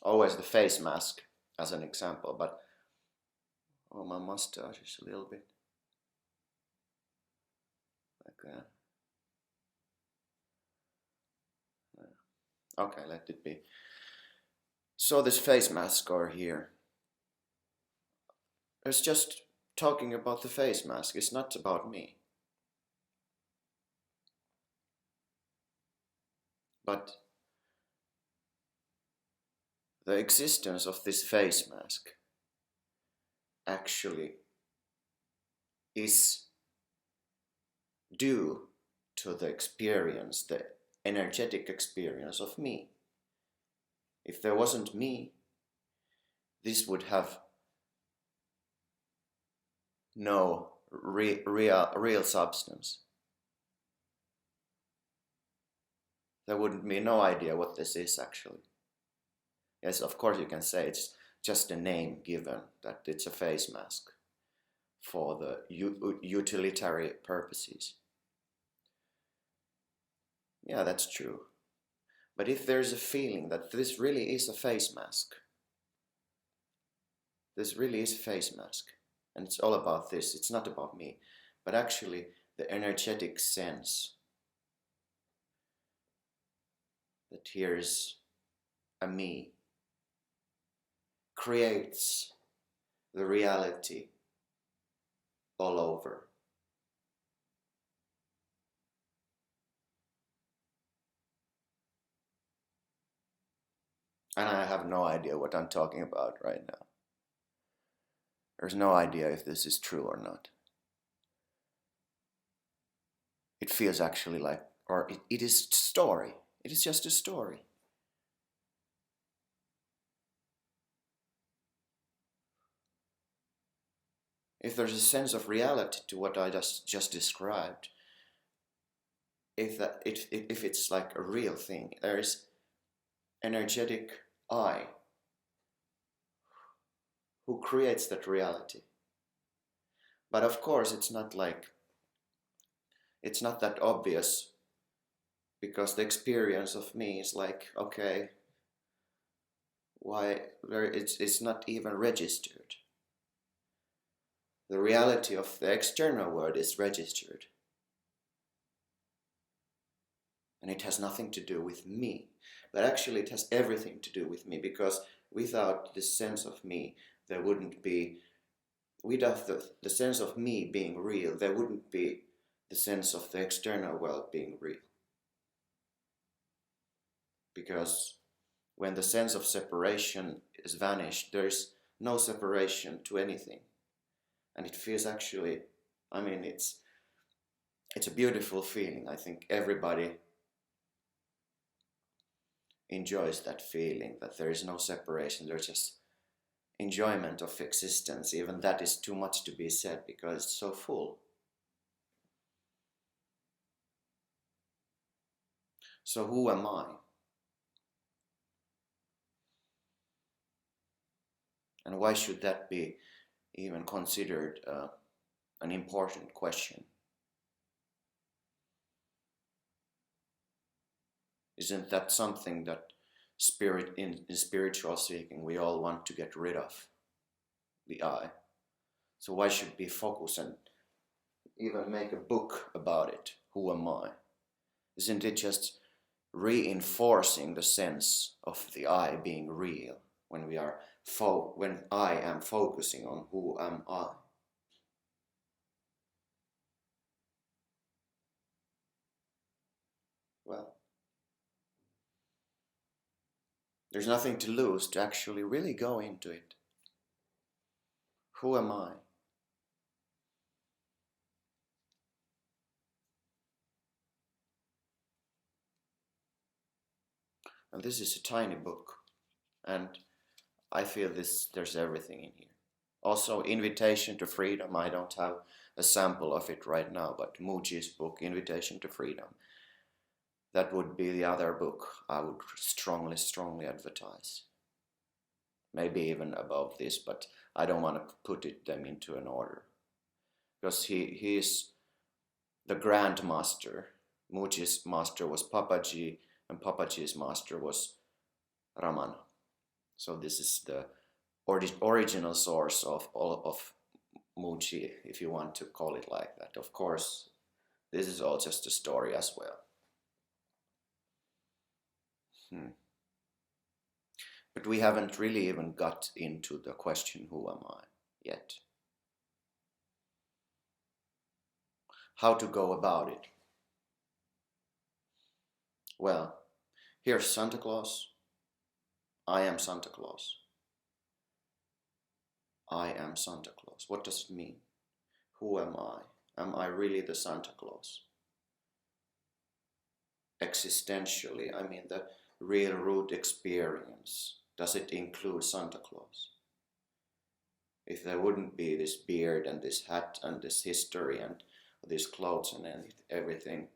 Speaker 2: always the face mask as an example, but my mustache is a little bit like that. Okay, let it be. So this face mask over here, it's just talking about the face mask. It's not about me. But the existence of this face mask actually is due to the experience, the energetic experience of me. If there wasn't me, this would have no real substance. There wouldn't be no idea what this is actually. Yes, of course you can say it's just a name given, that it's a face mask for the utilitarian purposes. Yeah, that's true. But if there's a feeling that this really is a face mask, this really is a face mask, and it's all about this, it's not about me, but actually the energetic sense that here's a me creates the reality all over. And I have no idea what I'm talking about right now. There's no idea if this is true or not. It feels actually like, or it is a story. It is just a story. If there's a sense of reality to what I just described, if it's like a real thing, there is energetic I who creates that reality. But of course it's not that obvious, because the experience of me is like, okay, why it's not even registered. The reality of the external world is registered. And it has nothing to do with me. But actually it has everything to do with me, because without this sense of me, there wouldn't be, without the sense of me being real, there wouldn't be the sense of the external world being real. Because when the sense of separation is vanished, there's no separation to anything. And it feels actually, I mean, it's a beautiful feeling. I think everybody enjoys that feeling, that there is no separation, there's just enjoyment of existence. Even that is too much to be said, because it's so full. So who am I? And why should that be even considered an important question? Isn't that something that in spiritual seeking we all want to get rid of? The I. So why should we focus and even make a book about it? Who am I? Isn't it just reinforcing the sense of the I being real when when I am focusing on who am I? Well, there's nothing to lose to actually really go into it. Who am I? And this is a tiny book, and I feel there's everything in here. Also, Invitation to Freedom. I don't have a sample of it right now, but Mooji's book, Invitation to Freedom, that would be the other book I would strongly advertise. Maybe even above this, but I don't want to put them into an order. Because he is the Grand Master. Mooji's master was Papaji, and Papaji's master was Ramana. So this is the original source of all of Mooji, if you want to call it like that. Of course, this is all just a story as well. But we haven't really even got into the question, who am I, yet. How to go about it? Well, here's Santa Claus. I am Santa Claus. I am Santa Claus. What does it mean? Who am I? Am I really the Santa Claus? Existentially, I mean the real root experience. Does it include Santa Claus? If there wouldn't be this beard and this hat and this history and these clothes and everything,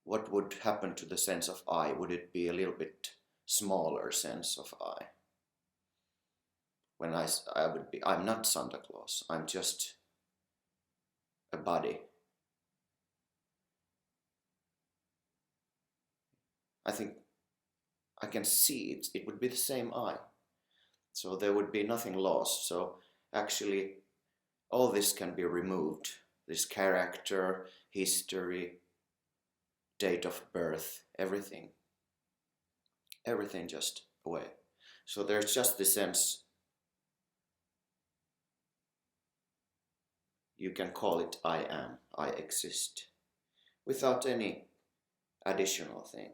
Speaker 2: what would happen to the sense of I? Would it be a little bit smaller sense of I? When I'm not Santa Claus, I'm just a body. I think I can see it, it would be the same I. So there would be nothing lost. So actually, all this can be removed. This character, history, date of birth, everything. Everything just away. So there's just the sense, you can call it I am, I exist, without any additional thing.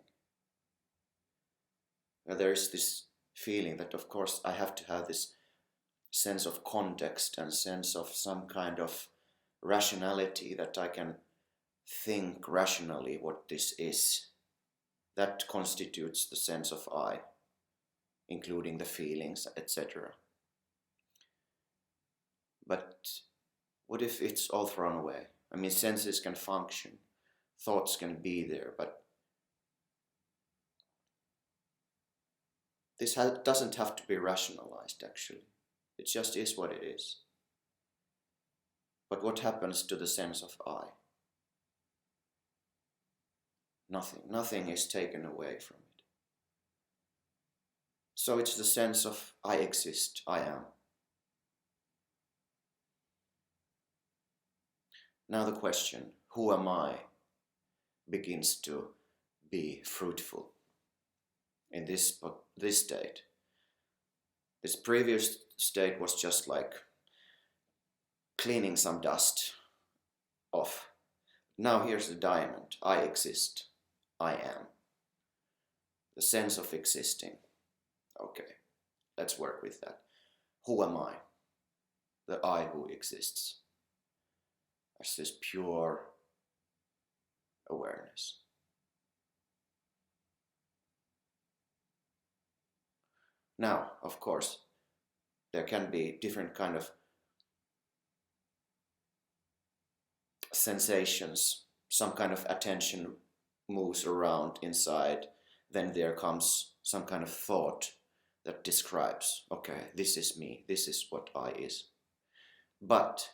Speaker 2: There is this feeling that, of course, I have to have this sense of context and sense of some kind of rationality, that I can think rationally what this is. That constitutes the sense of I, including the feelings, etc. But what if it's all thrown away? I mean, senses can function, thoughts can be there, but this doesn't have to be rationalized, actually. It just is what it is. But what happens to the sense of I? Nothing. Nothing is taken away from it. So it's the sense of I exist, I am. Now the question, who am I, begins to be fruitful in this state. This previous state was just like cleaning some dust off. Now here's the diamond. I exist. I am. The sense of existing. Okay, let's work with that. Who am I? The I who exists. As this pure awareness. Now, of course, there can be different kind of sensations. Some kind of attention moves around inside. Then there comes some kind of thought that describes, okay, this is me, this is what I is. But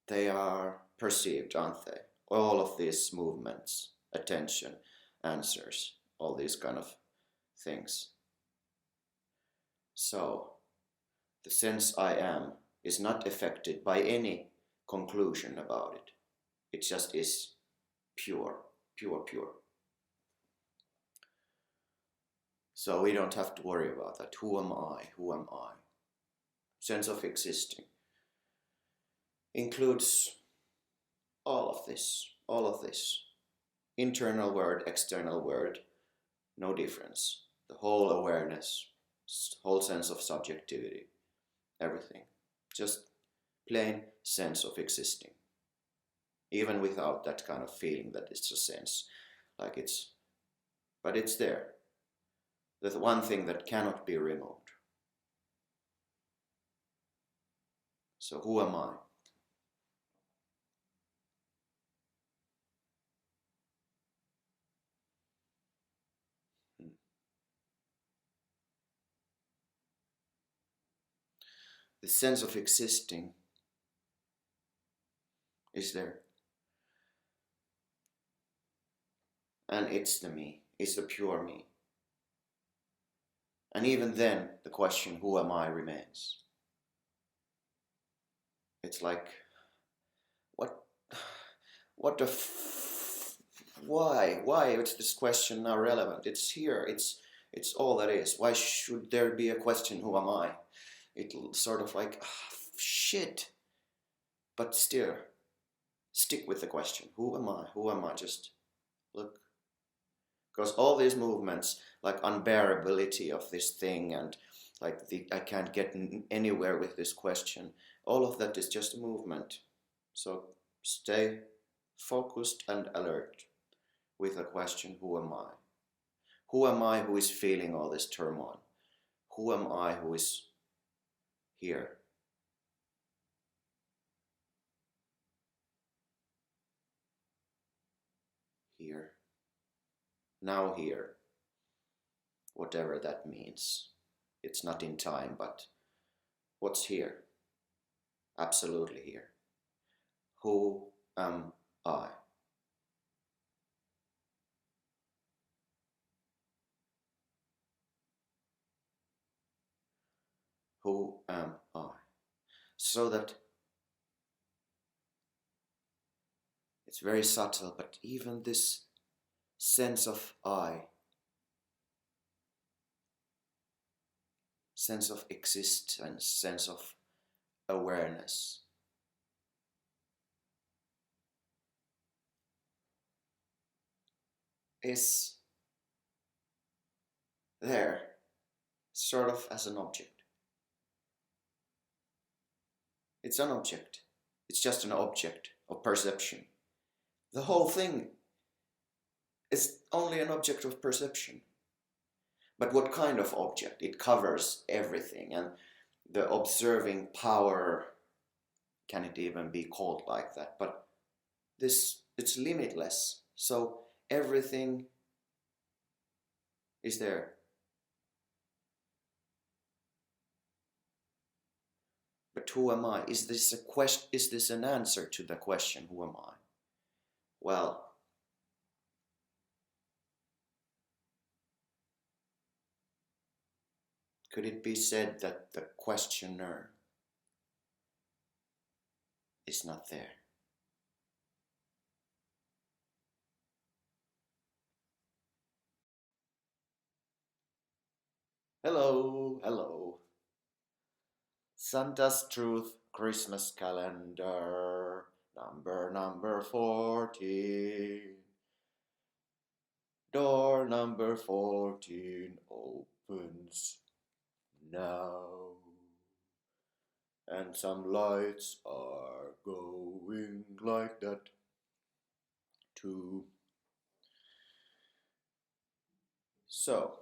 Speaker 2: they are perceived, aren't they? All of these movements, attention, answers, all these kind of things. So the sense I am is not affected by any conclusion about it. It just is pure, pure, pure. So we don't have to worry about that. Who am I? Who am I? Sense of existing includes all of this, all of this. Internal word, external word, no difference. The whole awareness, whole sense of subjectivity, everything. Just plain sense of existing. Even without that kind of feeling that it's a sense, like it's, but it's there. The one thing that cannot be removed. So who am I? The sense of existing is there. And it's the me, it's the pure me. And even then, the question, who am I, remains. It's like, what the why is this question now relevant? It's here, it's all that is. Why should there be a question, who am I? It'll sort of like, shit. But still, stick with the question, who am I? Who am I? Just look. Because all these movements, like unbearability of this thing and like I can't get anywhere with this question, all of that is just a movement. So stay focused and alert with the question, who am I? Who am I who is feeling all this turmoil? Who am I who is here? Here. Now here. Whatever that means. It's not in time, but what's here? Absolutely here. Who am I? Who am I? So that it's very subtle, but even this sense of I, sense of existence, sense of awareness, is there, sort of as an object. It's an object. It's just an object of perception. The whole thing is only an object of perception. But what kind of object? It covers everything, and the observing power, can it even be called like that? But it's limitless. So everything is there. But who am I? Is this a question? Is this an answer to the question, who am I? Well, could it be said that the questioner is not there? Hello, hello. Santa's Truth Christmas Calendar, number 14. Door number 14 opens now. And some lights are going like that too. So,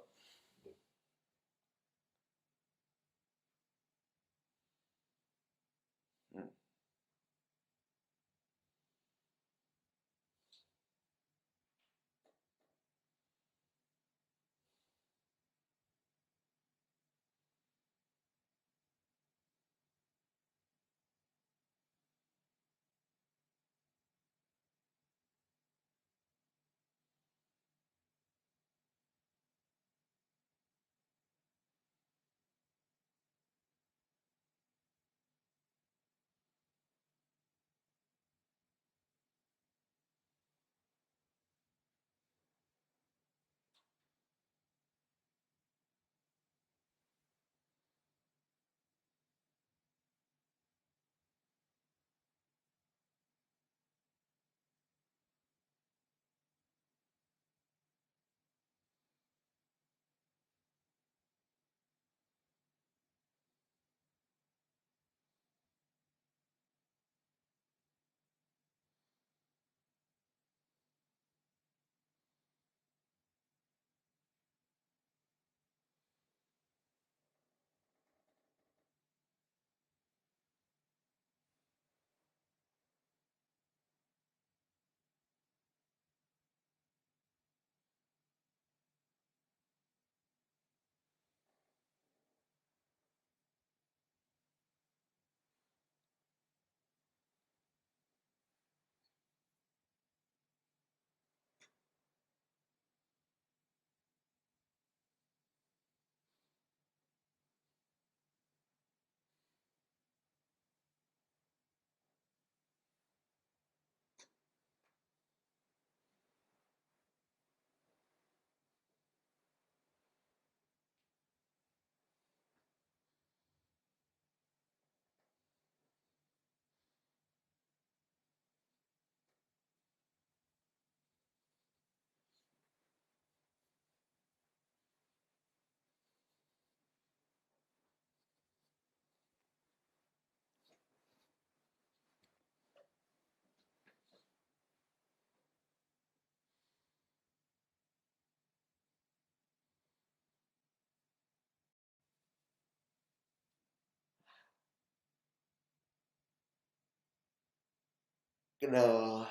Speaker 2: No.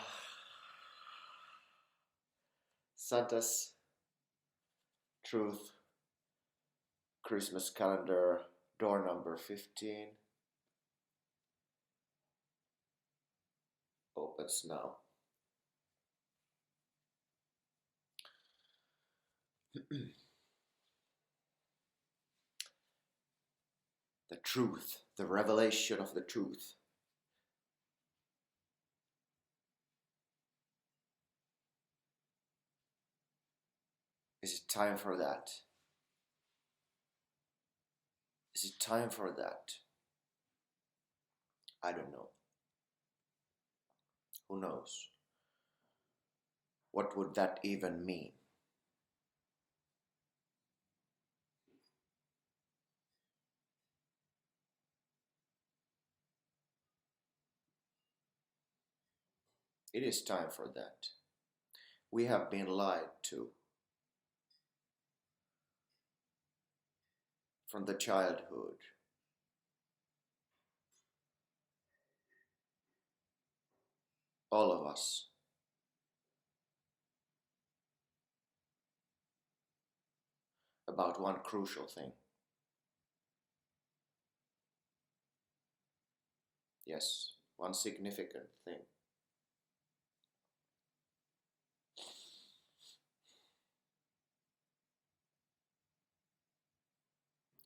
Speaker 2: Santa's Truth Christmas calendar, door number 15. Opens now. The truth, the revelation of the truth. Is it time for that? Is it time for that? I don't know. Who knows? What would that even mean? It is time for that. We have been lied to from the childhood. All of us. About one crucial thing. Yes, one significant thing.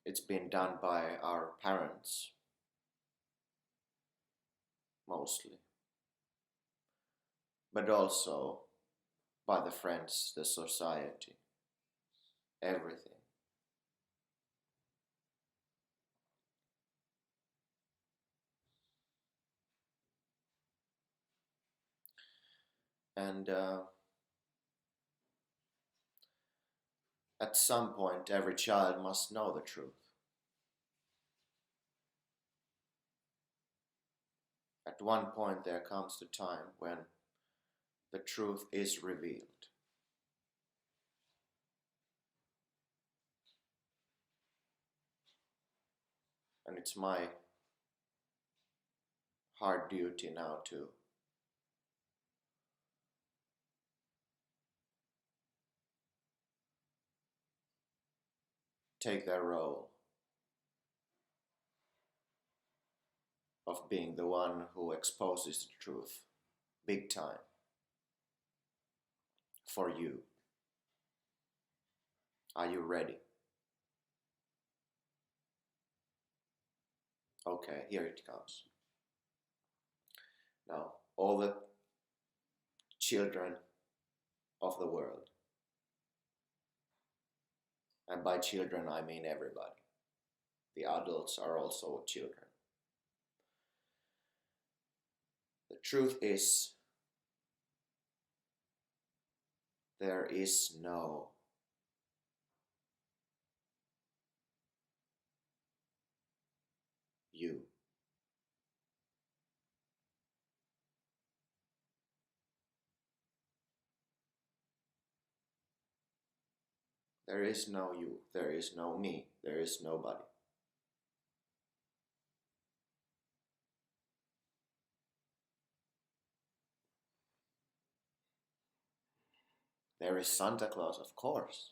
Speaker 2: It's been done by our parents, mostly, but also by the friends, the society, everything. And at some point, every child must know the truth. At one point, there comes the time when the truth is revealed. And it's my hard duty now to take that role of being the one who exposes the truth big time for you. Are you ready? Okay, here it comes. Now, all the children of the world, and by children I mean everybody, the adults are also children. The truth is, there is no you. There is no you, there is no me, there is nobody. There is Santa Claus, of course.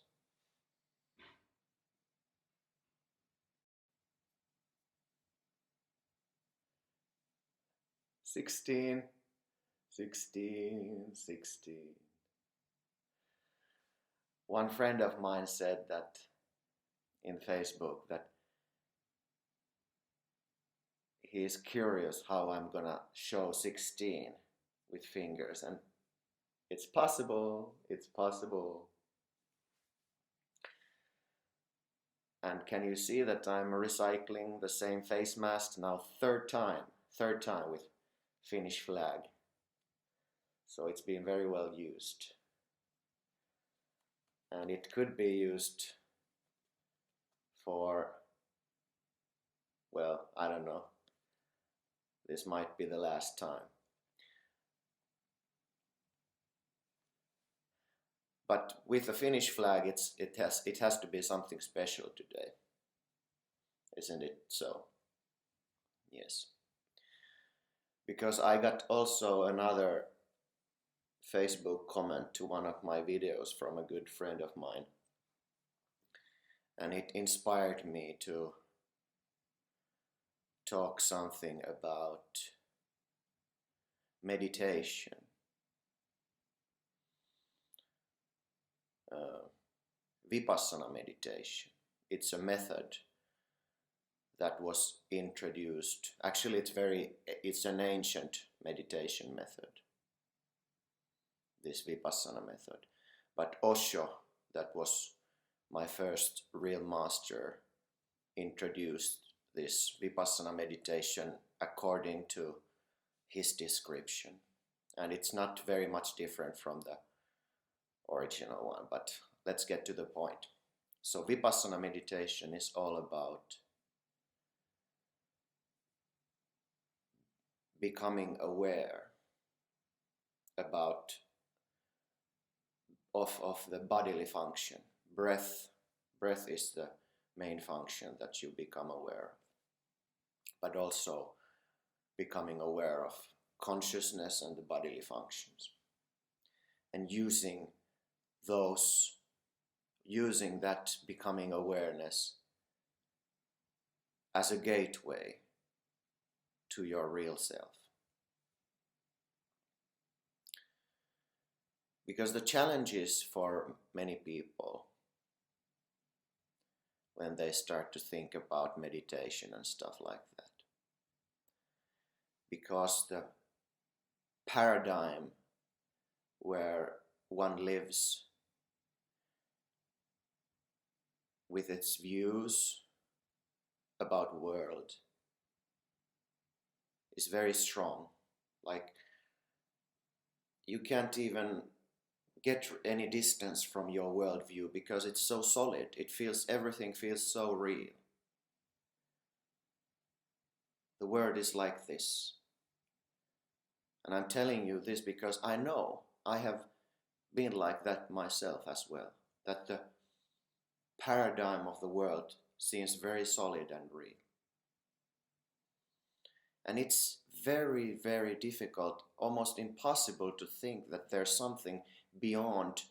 Speaker 2: Sixteen. One friend of mine said that in Facebook that he is curious how I'm gonna show 16 with fingers, and it's possible, it's possible. And can you see that I'm recycling the same face mask now third time with Finnish flag. So it's been very well used. And it could be used for, well, I don't know. This might be the last time. But with the Finnish flag, it has to be something special today, isn't it so? Yes. Because I got also another Facebook comment to one of my videos from a good friend of mine, and it inspired me to talk something about meditation. Vipassana meditation. It's a method that was introduced. Actually, it's an ancient meditation method, this Vipassana method. But Osho, that was my first real master, introduced this Vipassana meditation according to his description. And it's not very much different from the original one, but let's get to the point. So Vipassana meditation is all about becoming aware about of the bodily function. Breath is the main function that you become aware of, but also becoming aware of consciousness and the bodily functions, and using that becoming awareness as a gateway to your real self. Because the challenge is for many people when they start to think about meditation and stuff like that, because the paradigm where one lives with its views about world is very strong. Like, you can't even get any distance from your worldview because it's so solid. Everything feels so real. The world is like this. And I'm telling you this because I know I have been like that myself as well. That the paradigm of the world seems very solid and real. And it's very, very difficult, almost impossible to think that there's something beyond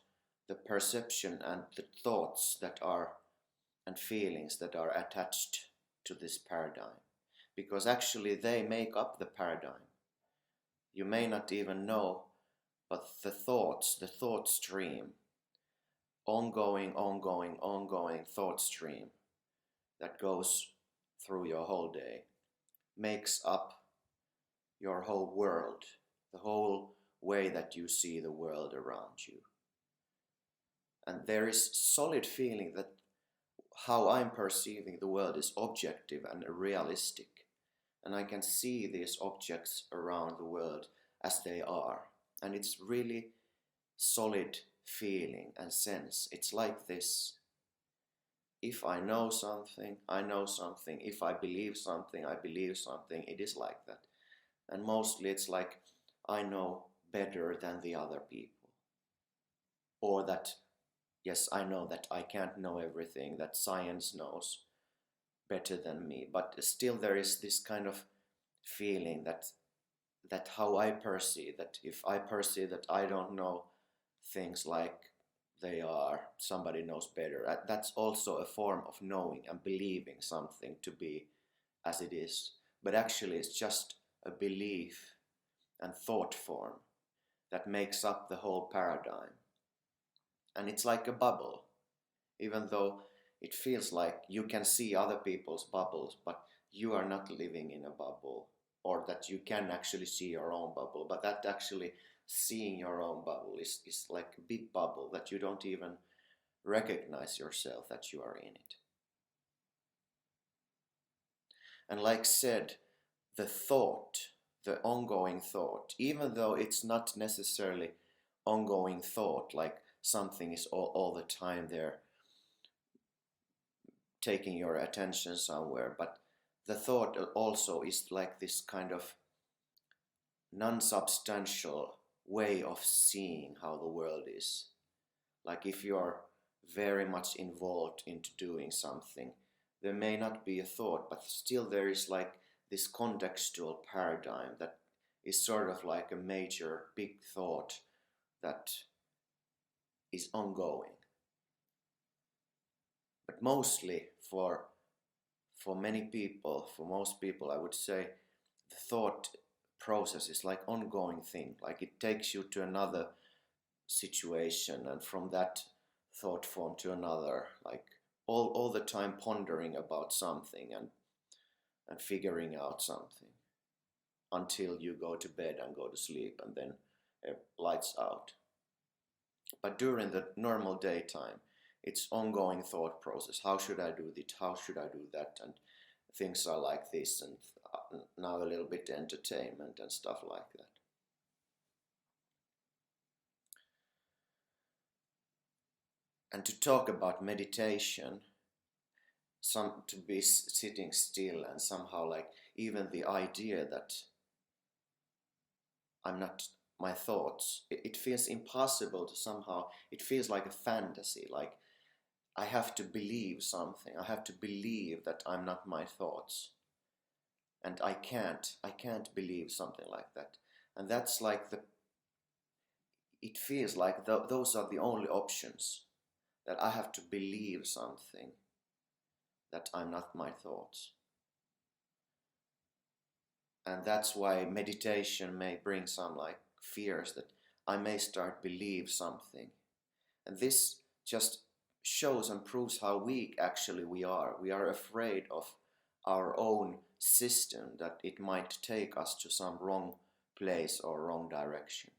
Speaker 2: the perception and the thoughts that are and feelings that are attached to this paradigm. Because actually they make up the paradigm. You may not even know, but the thought stream, ongoing thought stream that goes through your whole day, makes up your whole world, the whole way that you see the world around you. And there is solid feeling that how I'm perceiving the world is objective and realistic. And I can see these objects around the world as they are. And it's really solid feeling and sense. It's like this. If I know something, I know something. If I believe something, I believe something. It is like that. And mostly it's like I know better than the other people. Or that, yes, I know that I can't know everything, that science knows better than me. But still there is this kind of feeling that how I perceive, that if I perceive that I don't know things like they are, somebody knows better. That's also a form of knowing and believing something to be as it is. But actually it's just a belief and thought form that makes up the whole paradigm. And it's like a bubble, even though it feels like you can see other people's bubbles, but you are not living in a bubble, or that you can actually see your own bubble. But that actually seeing your own bubble is like a big bubble that you don't even recognize yourself that you are in it. And like said, the thought, the ongoing thought, even though it's not necessarily ongoing thought, like something is all the time there taking your attention somewhere, but the thought also is like this kind of non-substantial way of seeing how the world is. Like if you're very much involved into doing something, there may not be a thought, but still there is like this contextual paradigm that is sort of like a major big thought that is ongoing. But mostly for many people, for most people, I would say the thought process is like ongoing thing. Like it takes you to another situation, and from that thought form to another, like all the time pondering about something and figuring out something until you go to bed and go to sleep, and then lights out. But during the normal daytime, it's ongoing thought process. How should I do this? How should I do that? And things are like this, and now a little bit entertainment and stuff like that. And to talk about meditation, to be sitting still, and somehow like even the idea that I'm not my thoughts, it feels impossible to somehow, it feels like a fantasy, like I have to believe something, I have to believe that I'm not my thoughts. And I can't believe something like that. And that's like it feels like those are the only options, that I have to believe something, that I'm not my thoughts. And that's why meditation may bring some like fears, that I may start believe something. And this just shows and proves how weak actually we are. We are afraid of our own system, that it might take us to some wrong place or wrong direction.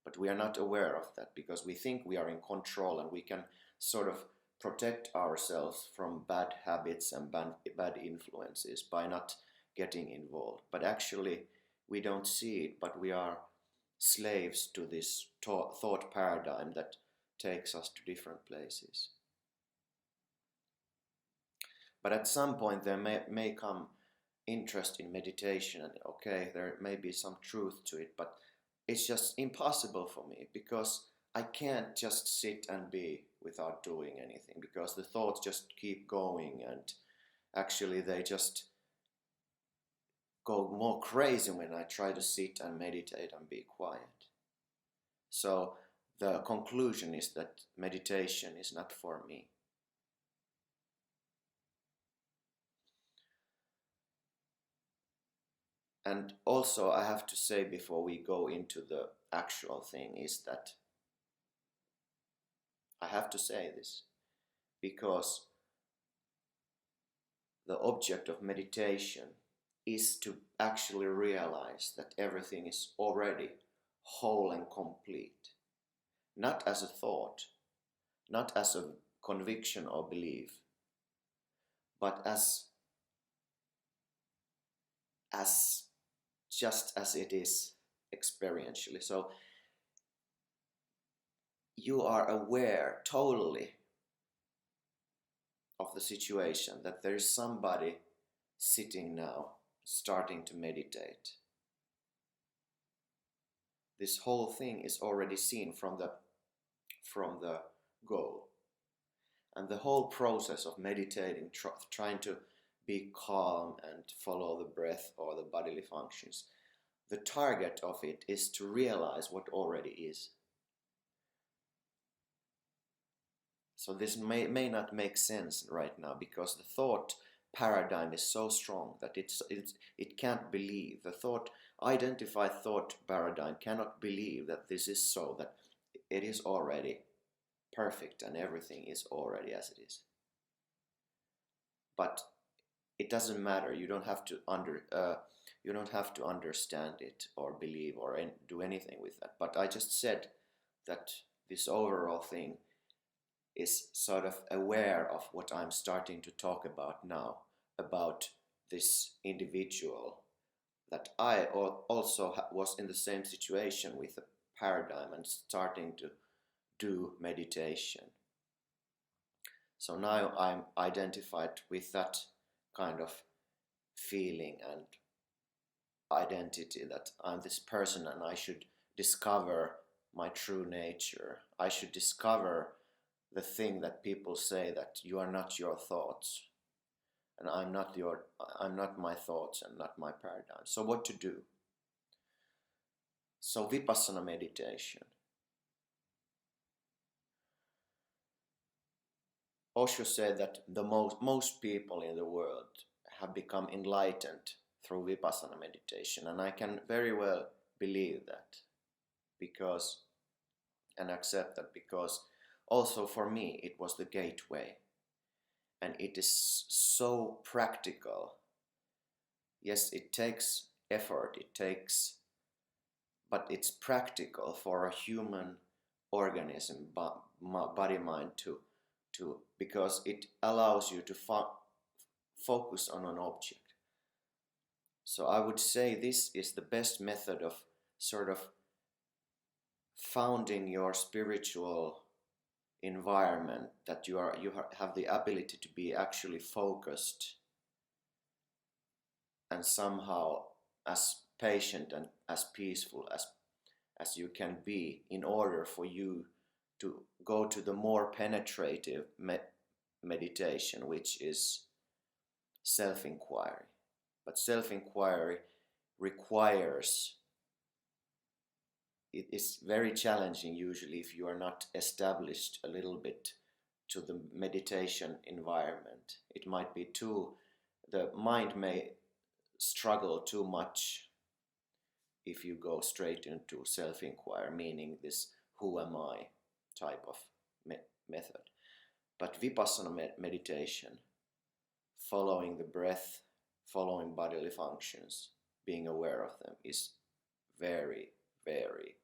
Speaker 2: But we are not aware of that, because we think we are in control and we can sort of protect ourselves from bad habits and bad influences by not getting involved. But actually we don't see it, but we are slaves to this thought paradigm that takes us to different places. But at some point there may come interest in meditation, and okay, there may be some truth to it, but it's just impossible for me, because I can't just sit and be without doing anything, because the thoughts just keep going, and actually they just go more crazy when I try to sit and meditate and be quiet. So the conclusion is that meditation is not for me. And also I have to say, before we go into the actual thing, is that I have to say this because the object of meditation is to actually realize that everything is already whole and complete. Not as a thought, not as a conviction or belief, but as just as it is experientially. So you are aware totally of the situation, that there is somebody sitting now starting to meditate. This whole thing is already seen from the goal. And the whole process of meditating, trying to be calm and follow the breath or the bodily functions, the target of it is to realize what already is. So this may not make sense right now, because the thought paradigm is so strong that it can't believe. The identified thought paradigm cannot believe that this is so, that it is already perfect and everything is already as it is. But it doesn't matter. You don't have to understand it or believe or do anything with that. But I just said that this overall thing is sort of aware of what I'm starting to talk about now, about this individual, that I also was in the same situation with the paradigm and starting to do meditation. So now I'm identified with that kind of feeling and identity, that I'm this person and I should discover my true nature. I should discover the thing that people say, that you are not your thoughts, and I'm not my thoughts and not my paradigm. So what to do? So Vipassana meditation. Osho said that most people in the world have become enlightened through Vipassana meditation, and I can very well believe that and accept that, because also for me it was the gateway, and it is so practical. Yes, it takes effort, but it's practical for a human organism, body, mind to because it allows you to focus on an object. So I would say this is the best method of sort of founding your spiritual environment, that you have the ability to be actually focused and somehow as patient and as peaceful as you can be, in order for you to go to the more penetrative meditation, which is self-inquiry. But self-inquiry requires, it is very challenging usually if you are not established a little bit to the meditation environment. It might be the mind may struggle too much if you go straight into self-inquiry, meaning this who am I type of method. But Vipassana meditation, following the breath, following bodily functions, being aware of them, is very, very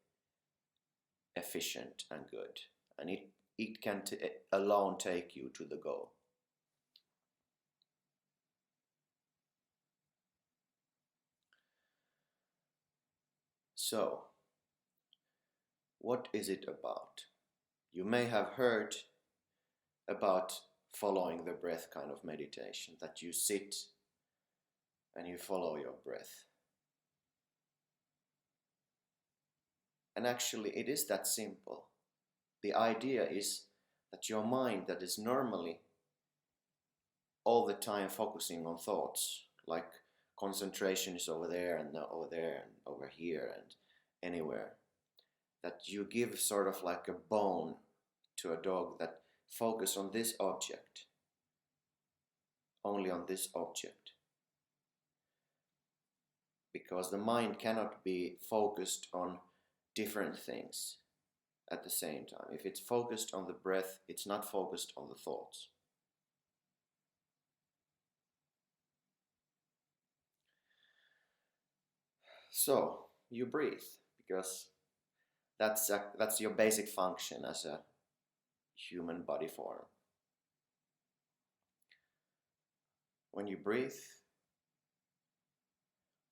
Speaker 2: efficient and good. And it can alone take you to the goal. So, what is it about? You may have heard about following the breath kind of meditation, that you sit and you follow your breath. And actually it is that simple. The idea is that your mind, that is normally all the time focusing on thoughts, like concentration is over there and over here and anywhere, that you give sort of like a bone to a dog, that focus on this object, only on this object. Because the mind cannot be focused on different things at the same time. If it's focused on the breath, it's not focused on the thoughts. So you breathe, because that's your basic function as a human body form. When you breathe,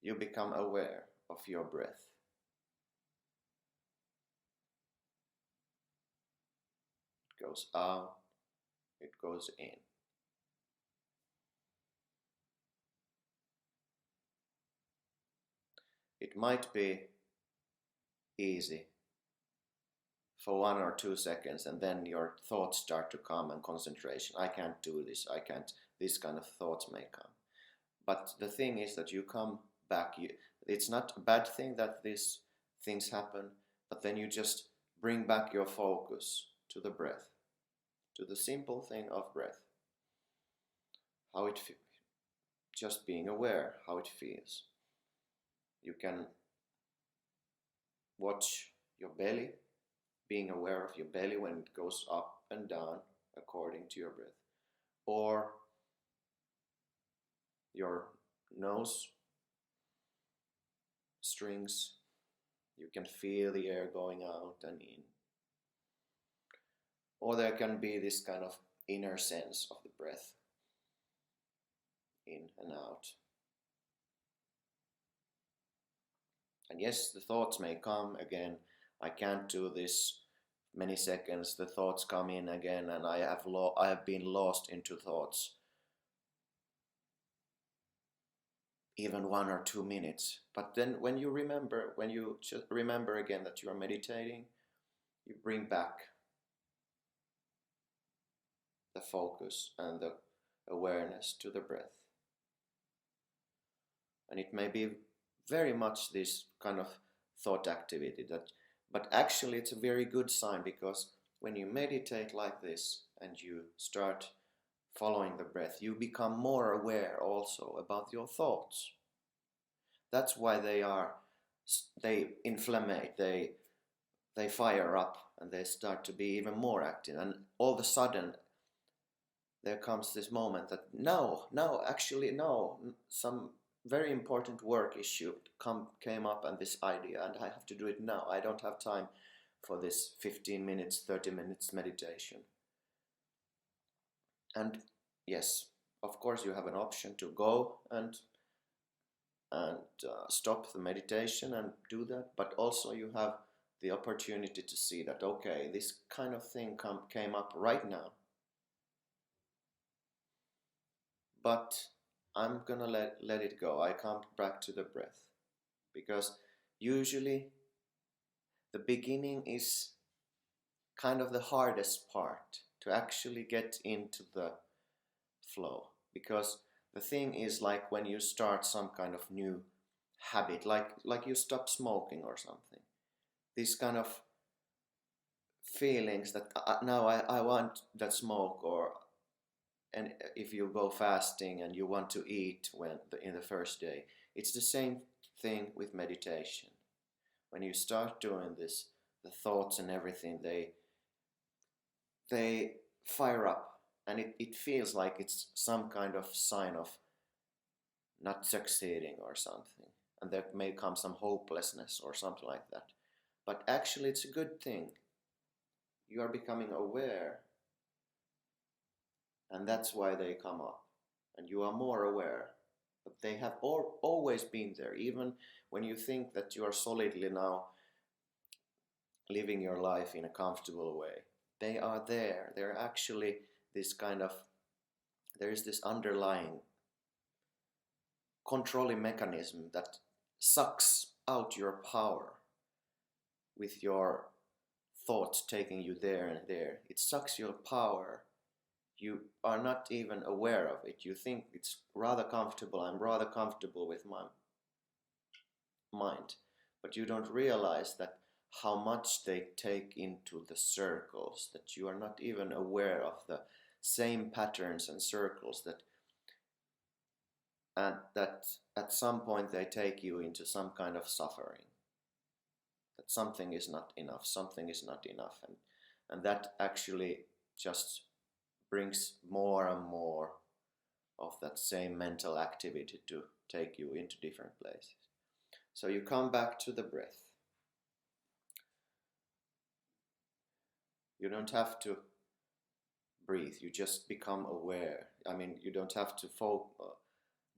Speaker 2: you become aware of your breath. It goes out, it goes in. It might be easy for 1 or 2 seconds, and then your thoughts start to come, and concentration. I can't do this, this kind of thoughts may come. But the thing is that you come back. It's not a bad thing that these things happen, but then you just bring back your focus to the breath, to the simple thing of breath. How it feels. Just being aware how it feels. You can watch your belly, being aware of your belly when it goes up and down according to your breath. Or your nose strings, you can feel the air going out and in. Or there can be this kind of inner sense of the breath, in and out. And yes, the thoughts may come again. I can't do this many seconds. The thoughts come in again, and I have been lost into thoughts even 1 or 2 minutes. But then when you just remember again that you are meditating, you bring back the focus and the awareness to the breath. And it may be very much this kind of thought activity. But actually it's a very good sign, because when you meditate like this and you start following the breath, you become more aware also about your thoughts. That's why they inflammate, they fire up, and they start to be even more active. And all of a sudden there comes this moment that no, some very important work issue came up, and this idea, and I have to do it now. I don't have time for this 15 minutes, 30 minutes meditation. And yes, of course you have an option to go and stop the meditation and do that, but also you have the opportunity to see that, okay, this kind of thing came up right now, but I'm gonna let it go. I come back to the breath, because usually the beginning is kind of the hardest part, to actually get into the flow. Because the thing is, like when you start some kind of new habit, like you stop smoking or something, these kind of feelings that now I want that smoke, and if you go fasting and you want to eat in the first day, it's the same thing with meditation. When you start doing this, the thoughts and everything, they fire up, and it feels like it's some kind of sign of not succeeding or something, and there may come some hopelessness or something like that. But actually it's a good thing. You are becoming aware, and that's why they come up, and you are more aware. But they have always been there, even when you think that you are solidly now living your life in a comfortable way. They are there. They're actually this kind of, there is this underlying controlling mechanism that sucks out your power with your thoughts taking you there and there. It sucks your power. You are not even aware of it. You think it's rather comfortable. I'm rather comfortable with my mind. But you don't realize that how much they take into the circles, that you are not even aware of the same patterns and circles, that at some point they take you into some kind of suffering, that something is not enough, and that actually just brings more and more of that same mental activity to take you into different places. So you come back to the breath. You don't have to breathe, you just become aware. I mean, you don't have to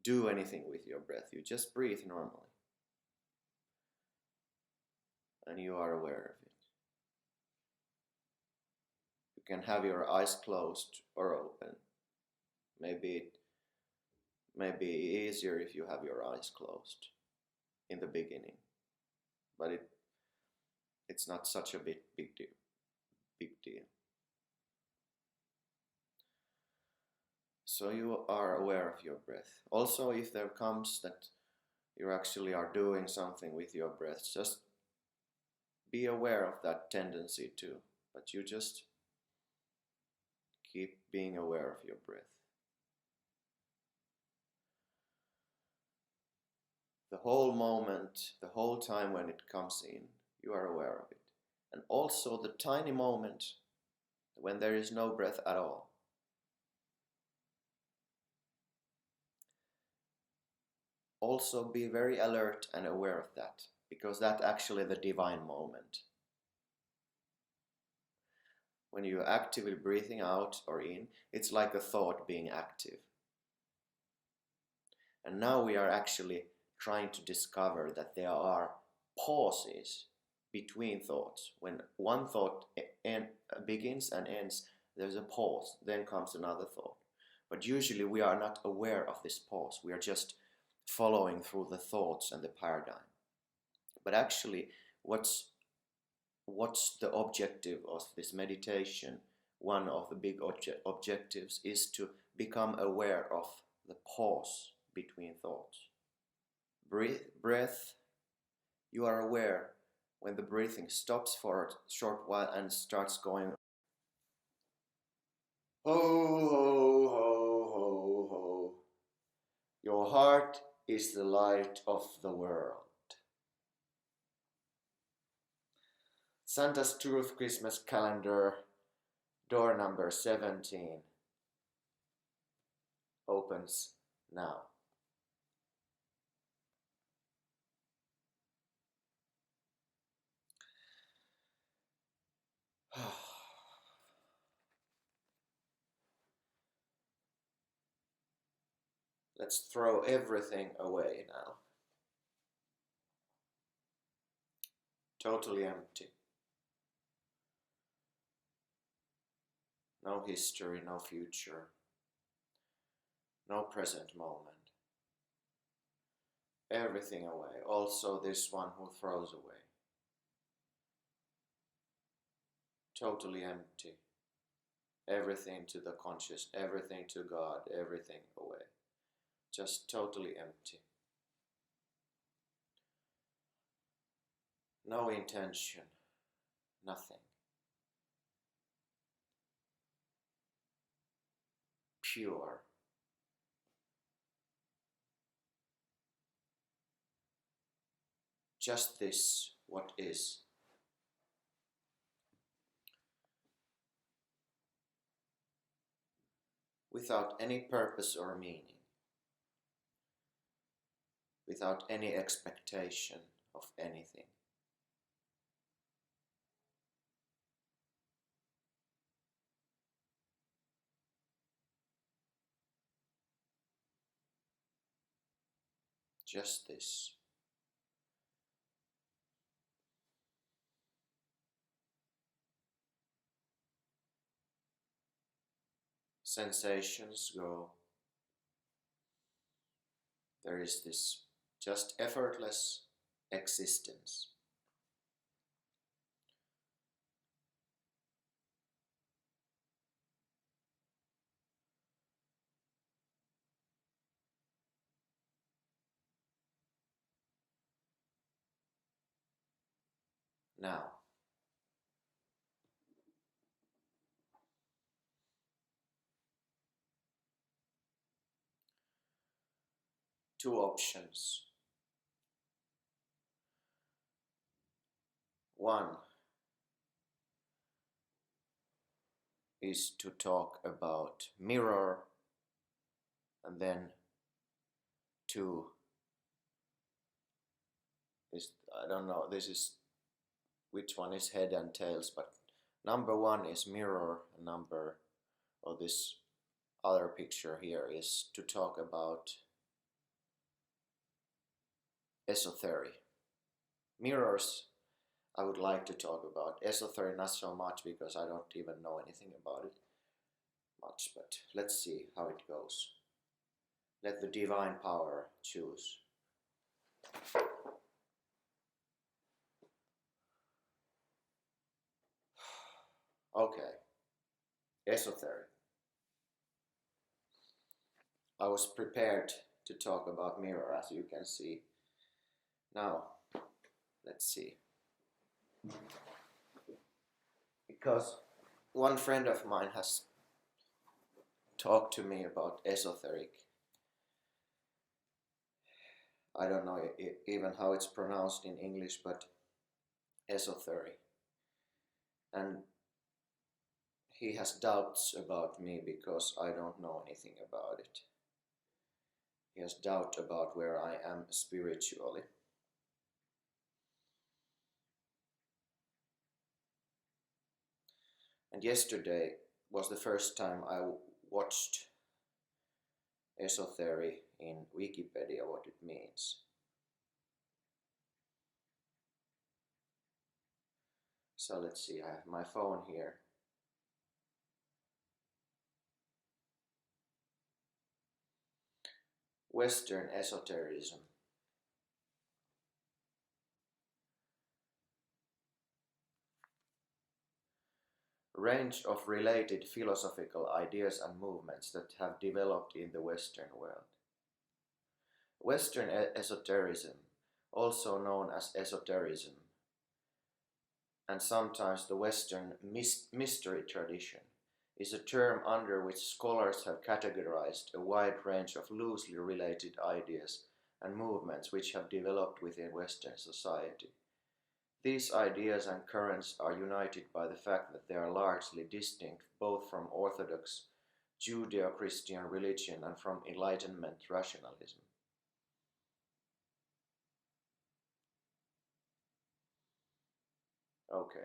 Speaker 2: do anything with your breath, you just breathe normally. And you are aware of it. You can have your eyes closed or open. Maybe it may be easier if you have your eyes closed in the beginning, but it's not such a big deal. So you are aware of your breath. Also, if there comes that you actually are doing something with your breath, just be aware of that tendency too, but you just keep being aware of your breath. The whole moment, the whole time when it comes in, you are aware of it. And also the tiny moment when there is no breath at all. Also be very alert and aware of that, because that's actually the divine moment. When you're actively breathing out or in, it's like a thought being active. And now we are actually trying to discover that there are pauses between thoughts. When one thought begins and ends, there's a pause, then comes another thought. But usually we are not aware of this pause. We are just following through the thoughts and the paradigm. But actually, what's the objective of this meditation? One of the big objectives is to become aware of the pause between thoughts. Breath You are aware when the breathing stops for a short while and starts going ho, ho, ho, ho, ho. Your heart is the light of the world. Santa's Truth Christmas Calendar, door number 17, opens now. Let's throw everything away now. Totally empty. No history, no future, no present moment. Everything away, also this one who throws away. Totally empty. Everything to the conscious, everything to God, everything away. Just totally empty. No intention, nothing. Pure. Just this, what is. Without any purpose or meaning. Without any expectation of anything. Just this. Sensations go. There is this just effortless existence. Now, two options. One is to talk about mirror, and then two is, I don't know, this is which one is head and tails, but number one is mirror, and or this other picture here is to talk about esoteric. Mirrors I would like to talk about. Esoteric not so much because I don't even know anything about it much, but let's see how it goes. Let the divine power choose. Okay, esoteric. I was prepared to talk about mirror, as you can see. Now, let's see. Because one friend of mine has talked to me about esoteric. I don't know even how it's pronounced in English, but esoteric. And he has doubts about me because I don't know anything about it. He has doubt about where I am spiritually. And yesterday was the first time I watched esoteric in Wikipedia, what it means. So let's see, I have my phone here. Western esotericism. Range of related philosophical ideas and movements that have developed in the Western world. Western esotericism also known as esotericism, and sometimes the Western mystery tradition, is a term under which scholars have categorized a wide range of loosely related ideas and movements which have developed within Western society. These ideas and currents are united by the fact that they are largely distinct both from Orthodox Judeo-Christian religion and from Enlightenment rationalism. Okay.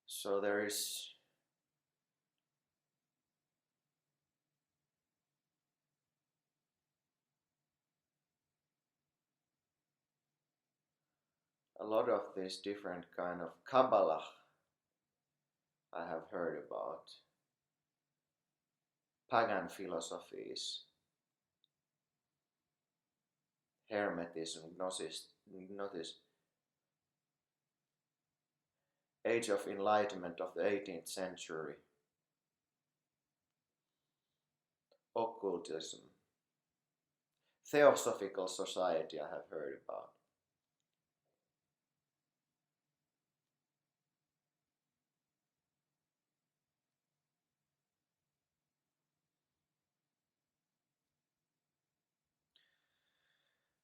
Speaker 2: So there is a lot of these different kind of Kabbalah I have heard about, pagan philosophies, Hermetism, Gnosis, Age of Enlightenment of the 18th century, occultism, Theosophical Society I have heard about.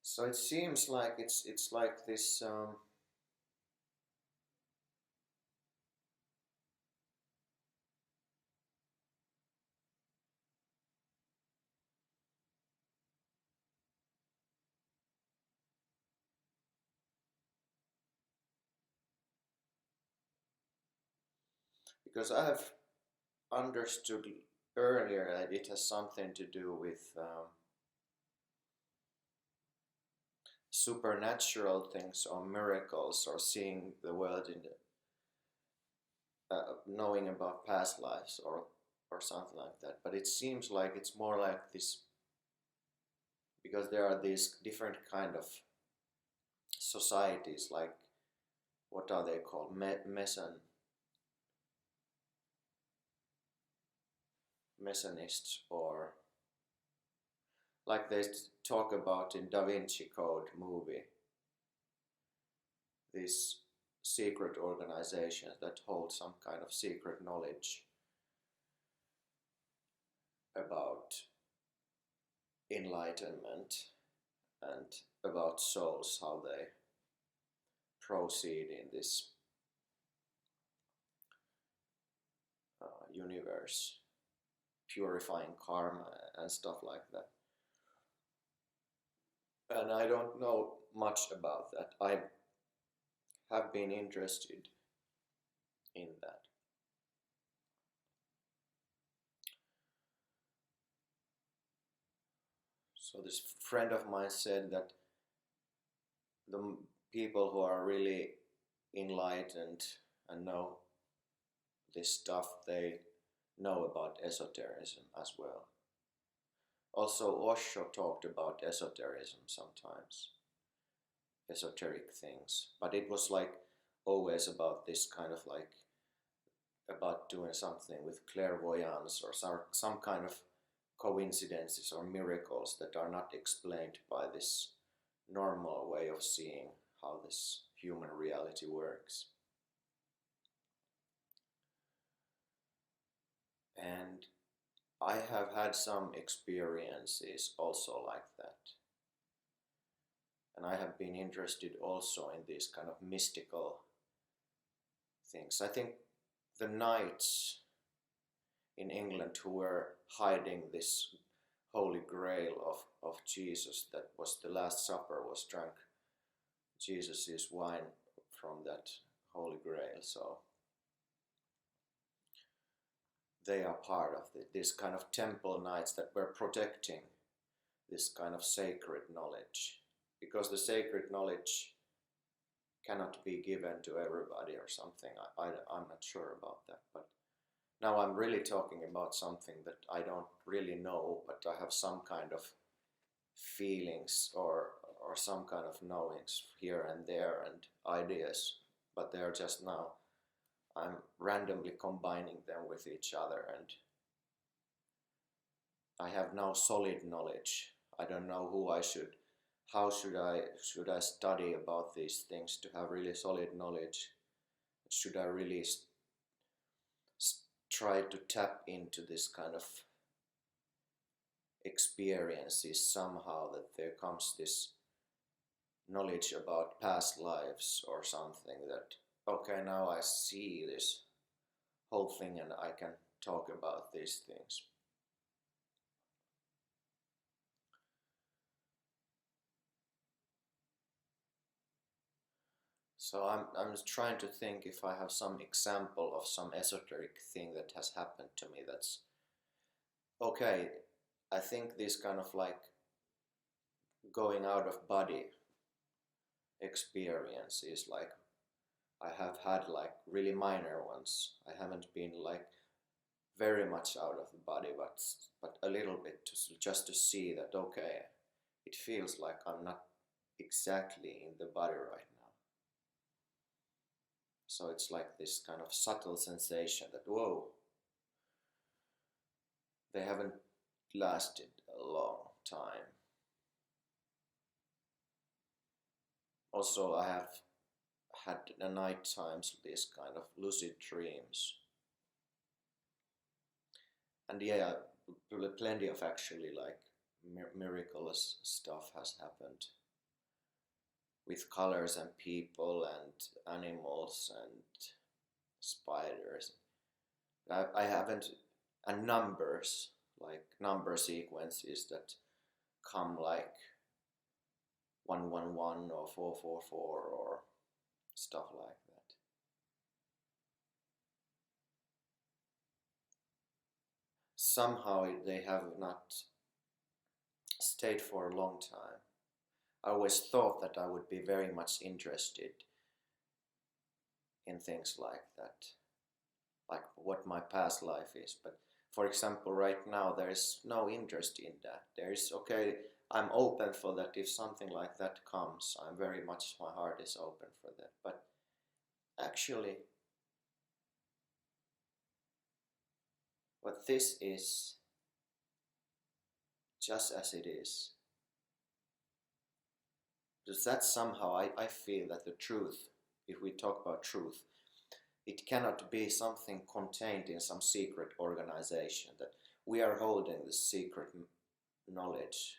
Speaker 2: So it seems like it's like this because I have understood earlier that it has something to do with supernatural things or miracles or seeing the world in the knowing about past lives or something like that. But it seems like it's more like this because there are these different kind of societies, like what are they called, Masonists, or like they talk about in Da Vinci Code movie, these secret organizations that hold some kind of secret knowledge about enlightenment and about souls, how they proceed in this universe, purifying karma and stuff like that. And I don't know much about that. I have been interested in that. So this friend of mine said that the people who are really enlightened and know this stuff, they know about esotericism as well. Also, Osho talked about esotericism sometimes, esoteric things, but it was like always about this kind of like about doing something with clairvoyance or some kind of coincidences or miracles that are not explained by this normal way of seeing how this human reality works. And I have had some experiences also like that. And I have been interested also in these kind of mystical things. I think the knights in England who were hiding this holy grail of Jesus, that was the Last Supper, was drunk Jesus' wine from that holy grail. So they are part of this kind of temple knights that were protecting this kind of sacred knowledge, because the sacred knowledge cannot be given to everybody or something. I'm not sure about that, but now I'm really talking about something that I don't really know, but I have some kind of feelings or some kind of knowings here and there and ideas but they're just now, I'm randomly combining them with each other, and I have now solid knowledge. I don't know how should I study about these things to have really solid knowledge? Should I really try to tap into this kind of experiences somehow, that there comes this knowledge about past lives or something, that okay, now I see this whole thing and I can talk about these things. So I'm trying to think if I have some example of some esoteric thing that has happened to me that's okay. I think this kind of like going out of body experience is like, I have had like really minor ones. I haven't been like very much out of the body, but a little bit, just to see that okay, it feels like I'm not exactly in the body right now. So it's like this kind of subtle sensation that whoa, they haven't lasted a long time. Also, I have had at night times these kind of lucid dreams. And yeah, plenty of actually like miraculous stuff has happened with colors and people and animals and spiders. I haven't, and numbers, like number sequences that come like 111 or 444 or stuff like that. Somehow they have not stayed for a long time. I always thought that I would be very much interested in things like that, like what my past life is. But for example, right now there is no interest in that. There is, okay, I'm open for that. If something like that comes, I'm very much, my heart is open for that. But actually, what this is, just as it is, because that's somehow, I feel that the truth, if we talk about truth, it cannot be something contained in some secret organization, that we are holding this secret knowledge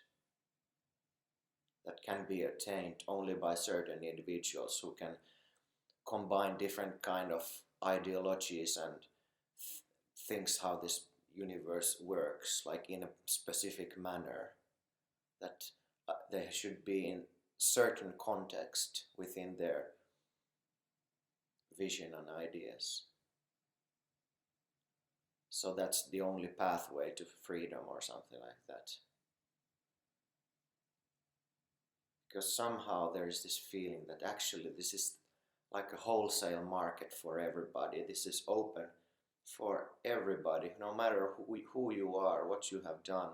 Speaker 2: that can be attained only by certain individuals who can combine different kind of ideologies and things how this universe works, like in a specific manner, that they should be in certain context within their vision and ideas. So that's the only pathway to freedom or something like that. Because somehow there is this feeling that actually this is like a wholesale market for everybody. This is open for everybody, no matter who you are, what you have done,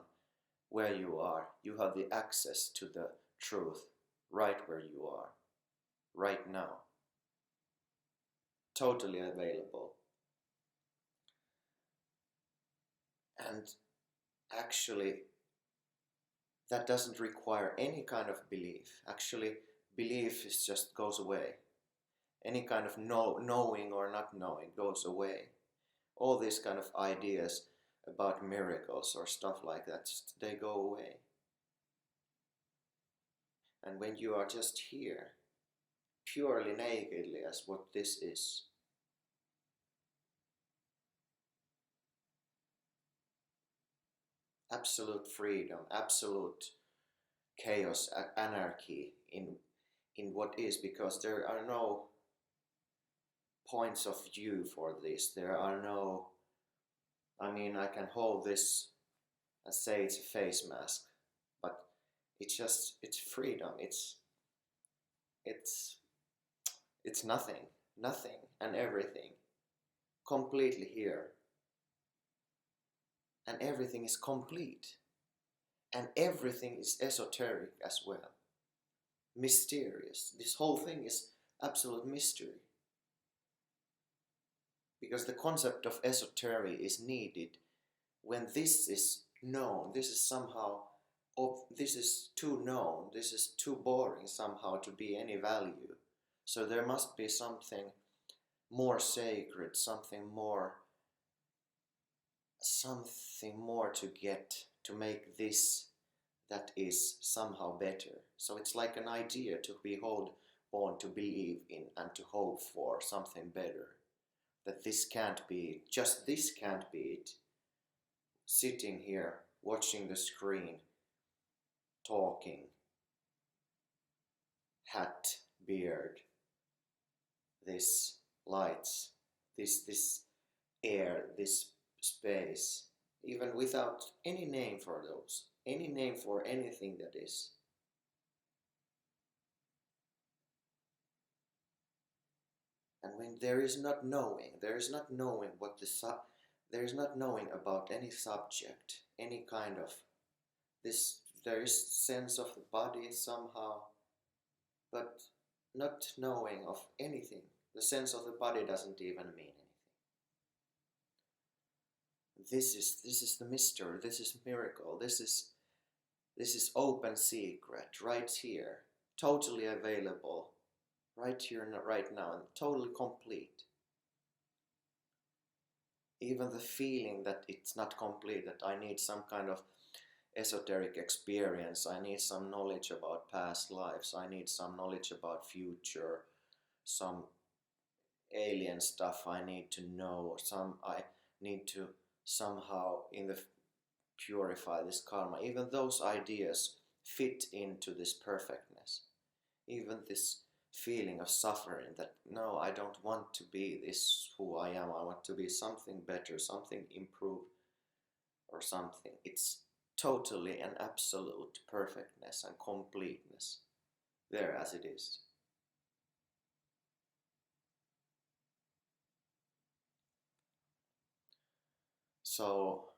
Speaker 2: where you are. You have the access to the truth right where you are, right now. Totally available. And actually, that doesn't require any kind of belief. Actually, belief is just goes away. Any kind of knowing or not knowing goes away. All these kind of ideas about miracles or stuff like that, they go away. And when you are just here, purely nakedly as what this is, absolute freedom, absolute chaos, anarchy in what is, because there are no points of view for this. There are no, I mean, I can hold this and say it's a face mask, but it's freedom. It's nothing and everything, completely here. And everything is complete. And everything is esoteric as well. Mysterious. This whole thing is absolute mystery. Because the concept of esoteric is needed when this is known, this is somehow, this is too known, this is too boring somehow to be any value. So there must be something more sacred, something more to get, to make this that is somehow better. So it's like an idea to behold on, to believe in, and to hope for something better. That this can't be it, just this can't be it. Sitting here, watching the screen, talking, hat, beard, this lights, this air, this space, even without any name for those, any name for anything that is. And when there is not knowing what there is not knowing about any subject, any kind of this, there is sense of the body somehow, but not knowing of anything. The sense of the body doesn't even mean anything. This is the mystery, this is miracle, this is open secret right here, totally available, right here and right now, and totally complete. Even the feeling that it's not complete, that I need some kind of esoteric experience, I need some knowledge about past lives, I need some knowledge about future, some alien stuff I need to know, I need to somehow purify this karma. Even those ideas fit into this perfectness. Even this feeling of suffering, that no, I don't want to be this who I am, I want to be something better, something improved or something. It's totally an absolute perfectness and completeness there as it is. So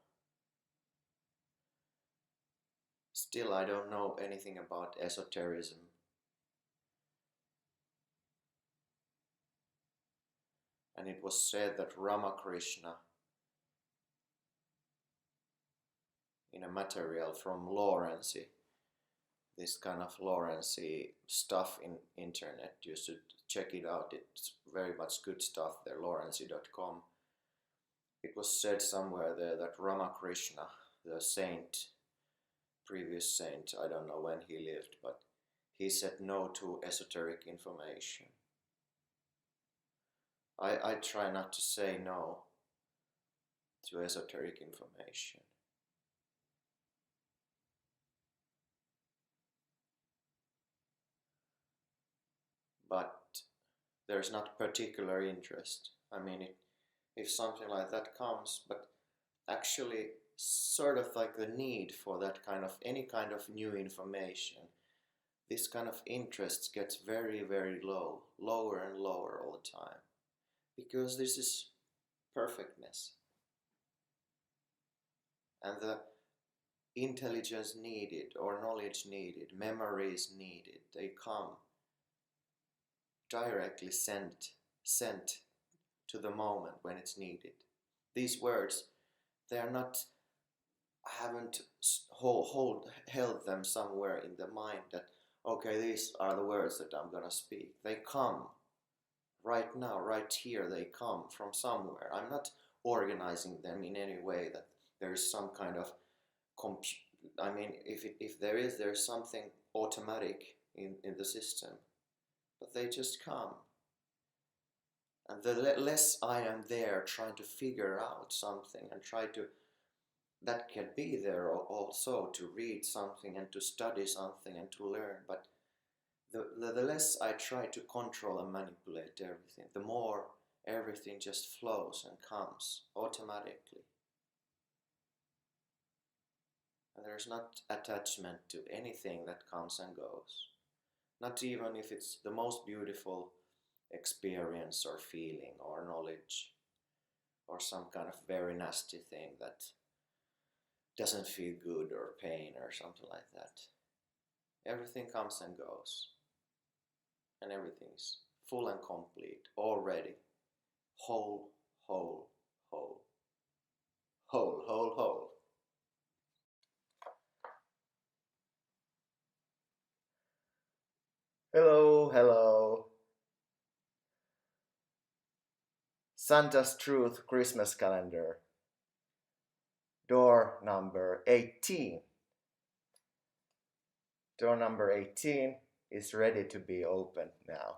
Speaker 2: still I don't know anything about esotericism. And it was said that Ramakrishna, in a material from Lawrency, this kind of Lawrency stuff in internet, you should check it out, it's very much good stuff there, lawrency.com. It was said somewhere there that Ramakrishna, the saint, previous saint, I don't know when he lived, but he said no to esoteric information. I try not to say no to esoteric information. But there's not particular interest. I mean, if something like that comes, but actually sort of like the need for that kind of, any kind of new information, this kind of interest gets very, very low, lower and lower all the time. Because this is perfectness. And the intelligence needed, or knowledge needed, memories needed, they come directly sent to the moment when it's needed. These words, they are not, I haven't held them somewhere in the mind that, okay, these are the words that I'm gonna speak. They come right now, right here, they come from somewhere. I'm not organizing them in any way that there's some kind of I mean, if there's something automatic in the system, but they just come. And the less I am there trying to figure out something and try to, that can be there also, to read something and to study something and to learn, but the less I try to control and manipulate everything, the more everything just flows and comes automatically. And there's not attachment to anything that comes and goes. Not even if it's the most beautiful experience or feeling or knowledge or some kind of very nasty thing that doesn't feel good or pain or something like that. Everything comes and goes. And everything's full and complete already. Whole whole, whole, whole, whole, whole. Hello, hello. Santa's Truth Christmas Calendar. Door number 18. Door number 18 is ready to be opened now.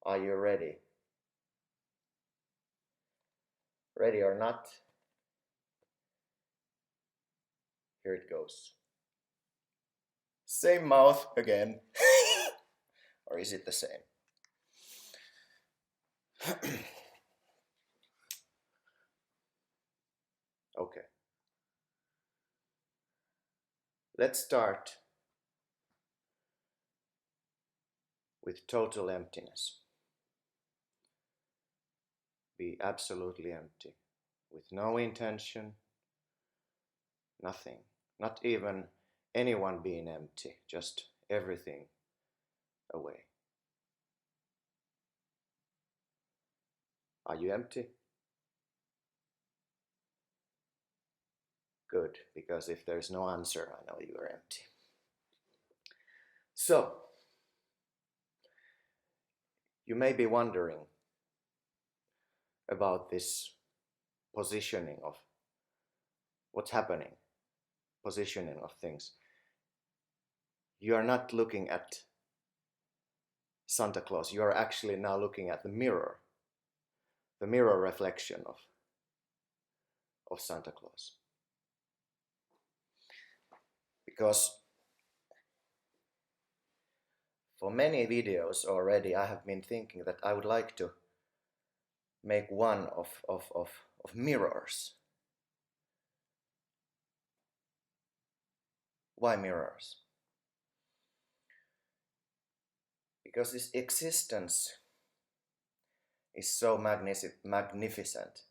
Speaker 2: Are you ready? Ready or not? Here it goes. Same mouth again. Or is it the same? Okay. Let's start with total emptiness. Be absolutely empty, with no intention, nothing, not even anyone being empty, just everything away. Are you empty? Good, because if there's no answer, I know you are empty. So, you may be wondering about this positioning of what's happening, positioning of things. You are not looking at Santa Claus, you are actually now looking at the mirror reflection of Santa Claus. Because for many videos already I have been thinking that I would like to make one of mirrors. Why mirrors? Because this existence is so magnificent.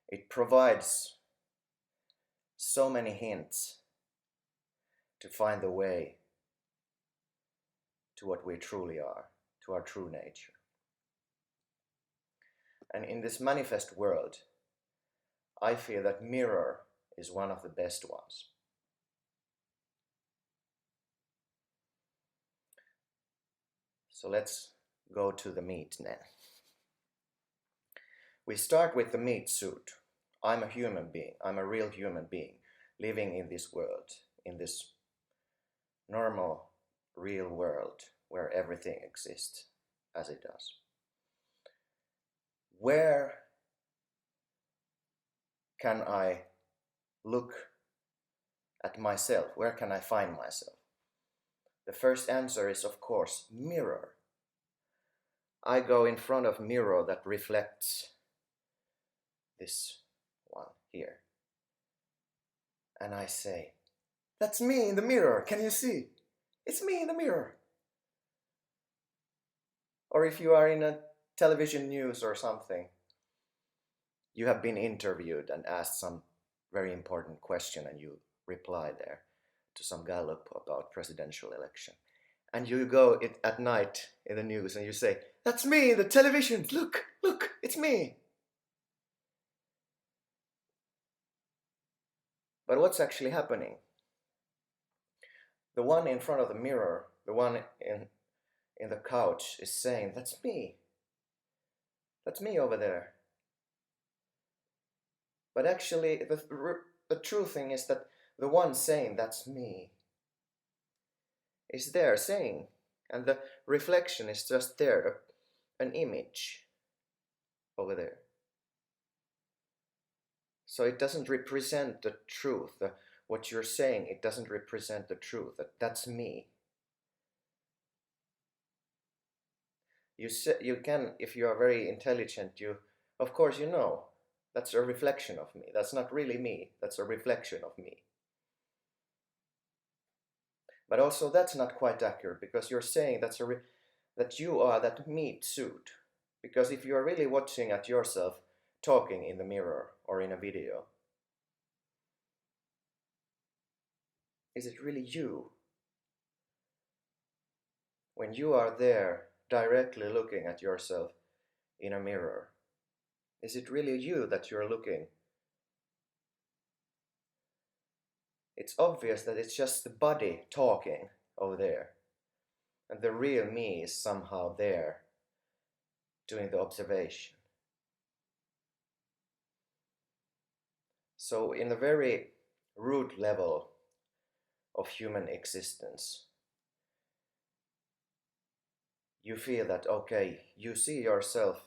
Speaker 2: It provides so many hints to find the way to what we truly are, to our true nature. And in this manifest world, I feel that mirror is one of the best ones. So let's go to the meat then. We start with the meat suit. I'm a human being. I'm a real human being living in this world, in this normal, real world where everything exists as it does. Where can I look at myself? Where can I find myself? The first answer is, of course, mirror. I go in front of mirror that reflects this one here. And I say, that's me in the mirror, can you see? It's me in the mirror. Or if you are in a television news or something, you have been interviewed and asked some very important question and you reply there to some gallop about presidential election. And you go at night in the news and you say, that's me in the television, look, it's me. But what's actually happening? The one in front of the mirror, the one in the couch is saying, that's me. That's me over there. But actually, the true thing is that the one saying, that's me, is there saying, and the reflection is just there, an image over there. So it doesn't represent the truth. What you're saying, it doesn't represent the truth. That's me. You can, if you are very intelligent, of course you know, that's a reflection of me. That's not really me. That's a reflection of me. But also that's not quite accurate because you're saying that you are that meat suit. Because if you are really watching at yourself talking in the mirror or in a video, is it really you? When you are there directly looking at yourself in a mirror? Is it really you that you're looking? It's obvious that it's just the body talking over there, and the real me is somehow there doing the observation. So in the very root level of human existence, you feel that, okay, you see yourself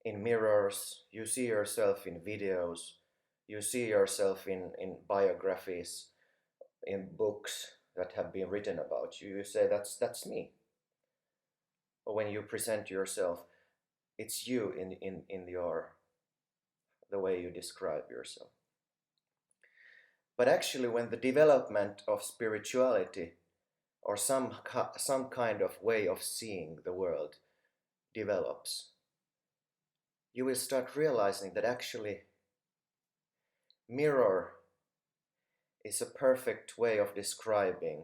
Speaker 2: in mirrors, you see yourself in videos, you see yourself in biographies, in books that have been written about you. You say, that's me. Or when you present yourself, it's you in the way you describe yourself. But actually, when the development of spirituality or some kind of way of seeing the world develops, you will start realizing that actually mirror is a perfect way of describing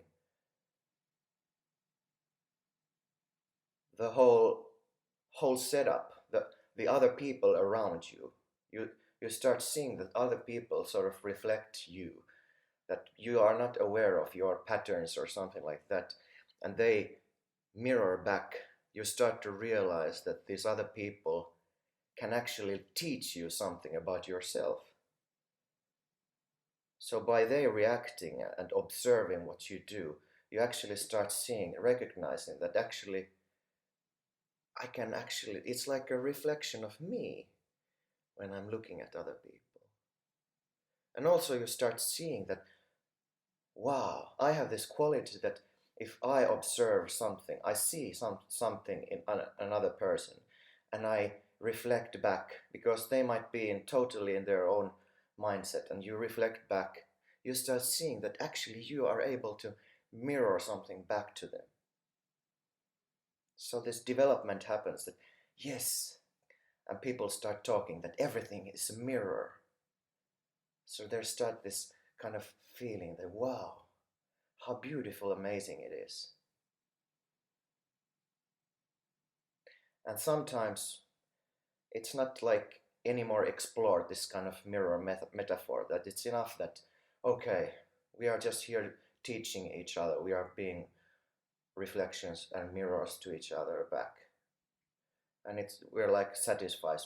Speaker 2: the whole setup, the other people around you. You start seeing that other people sort of reflect you, that you are not aware of your patterns or something like that, and they mirror back. You start to realize that these other people can actually teach you something about yourself. So by they reacting and observing what you do, you actually start seeing, recognizing that actually it's like a reflection of me when I'm looking at other people. And also you start seeing that, wow, I have this quality that if I observe something, I see something in another person, and I reflect back, because they might be totally in their own mindset, and you reflect back, you start seeing that actually you are able to mirror something back to them. So this development happens that, yes, and people start talking that everything is a mirror. So there start this kind of feeling that, wow, how beautiful, amazing it is. And sometimes it's not like anymore explored, this kind of mirror metaphor, that it's enough that, okay, we are just here teaching each other, we are being reflections and mirrors to each other back, and we're like satisfied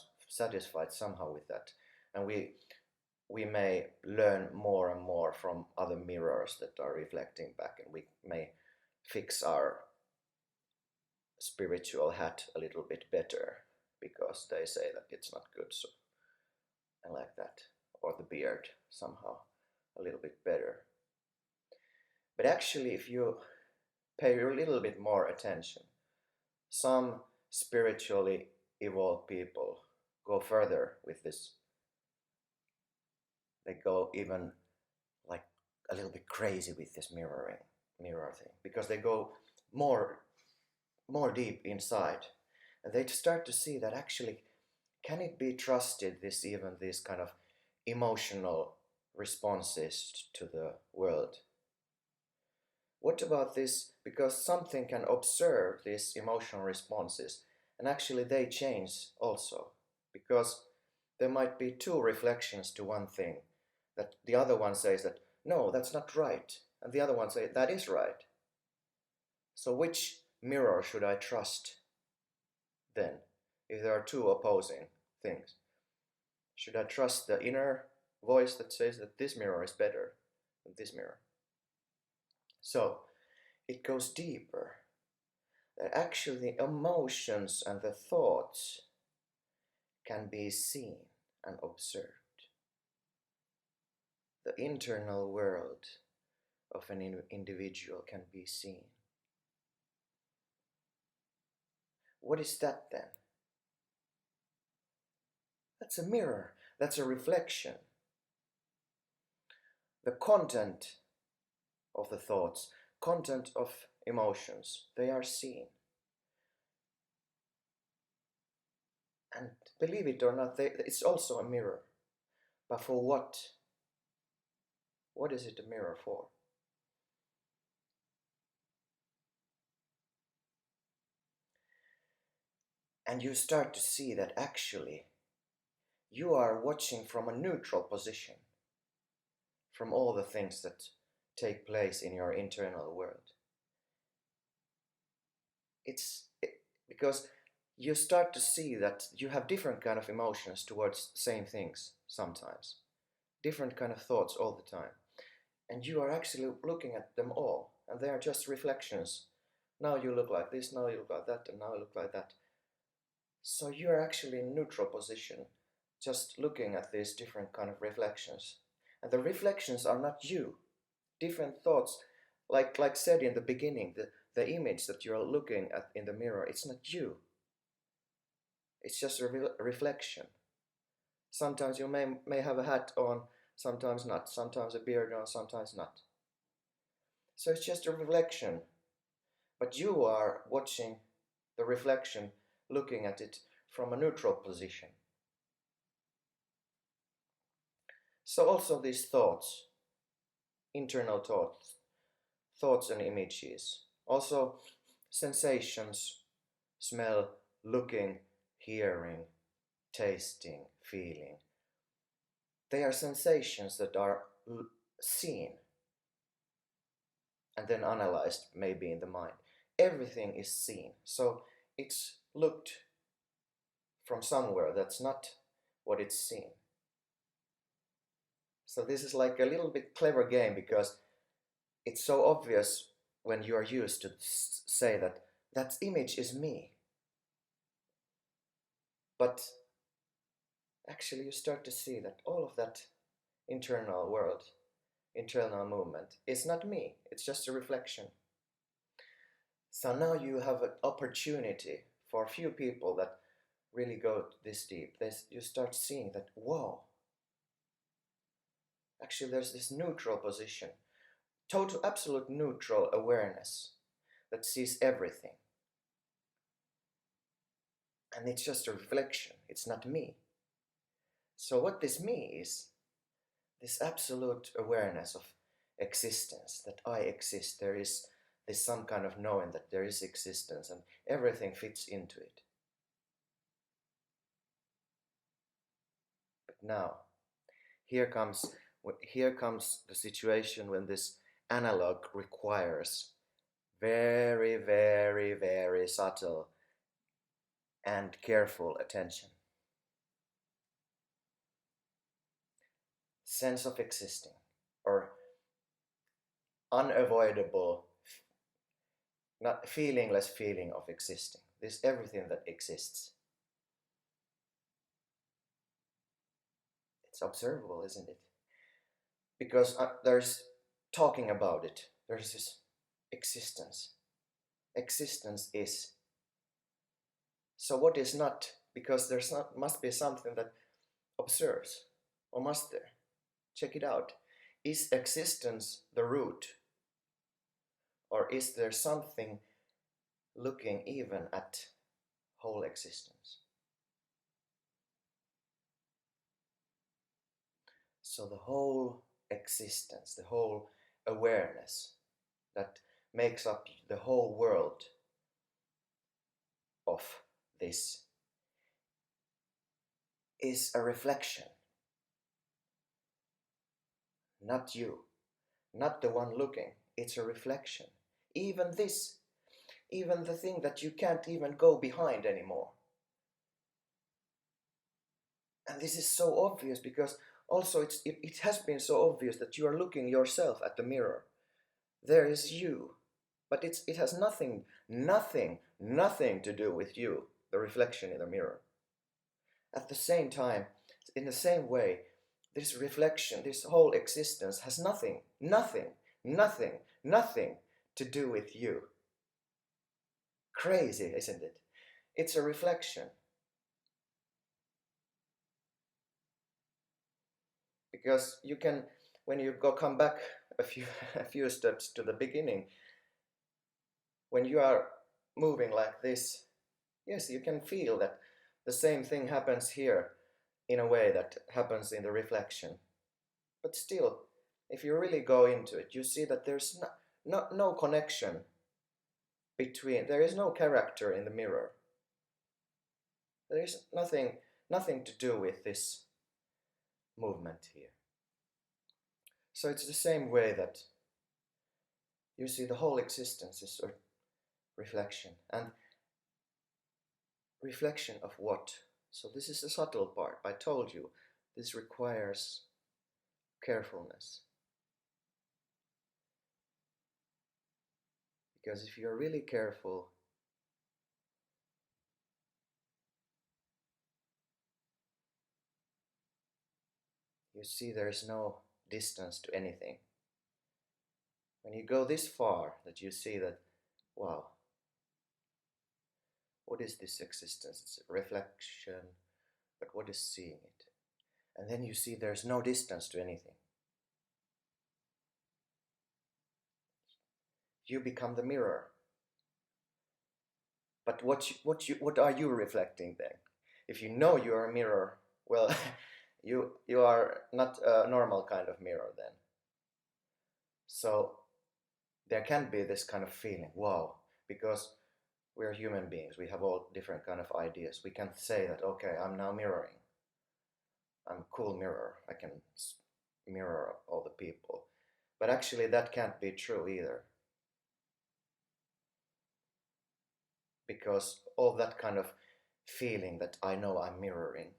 Speaker 2: somehow with that, and we may learn more and more from other mirrors that are reflecting back, and we may fix our spiritual hat a little bit better because they say that it's not good, so and like that, or the beard somehow a little bit better. But actually, if you pay a little bit more attention, some spiritually evolved people go further with this. They go even like a little bit crazy with this mirror thing, because they go more deep inside, and they start to see that actually, can it be trusted, these kind of emotional responses to the world? What about this? Because something can observe these emotional responses, and actually they change also, because there might be two reflections to one thing, that the other one says that no, that's not right, and the other one says that is right. So which mirror should I trust then, if there are two opposing things? Should I trust the inner voice that says that this mirror is better than this mirror? So it goes deeper, that actually the emotions and the thoughts can be seen and observed. The internal world of an individual can be seen. What is that then? That's a mirror, that's a reflection. The content of the thoughts, content of emotions, they are seen. And believe it or not, it's also a mirror. But for what? What is it a mirror for? And you start to see that actually you are watching from a neutral position from all the things that take place in your internal world. Because you start to see that you have different kind of emotions towards the same things sometimes, different kind of thoughts all the time, and you are actually looking at them all, and they are just reflections. Now you look like this, now you look like that, and now you look like that. So you are actually in neutral position, just looking at these different kind of reflections, and the reflections are not you. Different thoughts, like said in the beginning, the image that you're looking at in the mirror, it's not you. It's just a reflection. Sometimes you may have a hat on, sometimes not. Sometimes a beard on, sometimes not. So it's just a reflection. But you are watching the reflection, looking at it from a neutral position. So also these thoughts, internal thoughts and images. Also sensations, smell, looking, hearing, tasting, feeling. They are sensations that are seen and then analyzed maybe in the mind. Everything is seen, so it's looked from somewhere that's not what it's seen. So this is like a little bit clever game, because it's so obvious when you are used to say that image is me. But actually you start to see that all of that internal world, internal movement, is not me. It's just a reflection. So now you have an opportunity for a few people that really go this deep. You start seeing that, whoa, actually there's this neutral position, total absolute neutral awareness that sees everything. And it's just a reflection, it's not me. So what this me is, this absolute awareness of existence, that I exist, there is this some kind of knowing that there is existence and everything fits into it. But now, here comes the situation when this analog requires very, very, very subtle and careful attention. Sense of existing, or unavoidable, not feelingless feeling of existing. This everything that exists. It's observable, isn't it? Because there's talking about it. There's this existence. Existence is. So what is not? Because must be something that observes, or must there? Check it out. Is existence the root? Or is there something looking even at whole existence? So the whole existence, the whole awareness that makes up the whole world of this is a reflection. Not you, not the one looking, it's a reflection. Even this, even the thing that you can't even go behind anymore. And this is so obvious, because also it has been so obvious that you are looking yourself at the mirror. There is you, but it has nothing to do with you, the reflection in the mirror. At the same time, in the same way, this reflection, this whole existence has nothing to do with you. Crazy, isn't it? It's a reflection. Because you can, when you come back a few steps to the beginning, when you are moving like this, yes, you can feel that the same thing happens here in a way that happens in the reflection. But still, if you really go into it, you see that there's no connection between, there is no character in the mirror. There is nothing to do with this movement here. So it's the same way that you see the whole existence is a reflection. And reflection of what? So this is the subtle part. I told you this requires carefulness. Because if you're really careful, you see there's no distance to anything. When you go this far, that you see that, wow, what is this existence? It's a reflection, but what is seeing it? And then you see there's no distance to anything. You become the mirror. But what are you reflecting then? If you know you are a mirror, well, you are not a normal kind of mirror then. So there can be this kind of feeling, wow, because we're human beings. We have all different kind of ideas. We can say that, okay, I'm now mirroring. I'm a cool mirror. I can mirror all the people. But actually that can't be true either. Because all that kind of feeling that I know I'm mirroring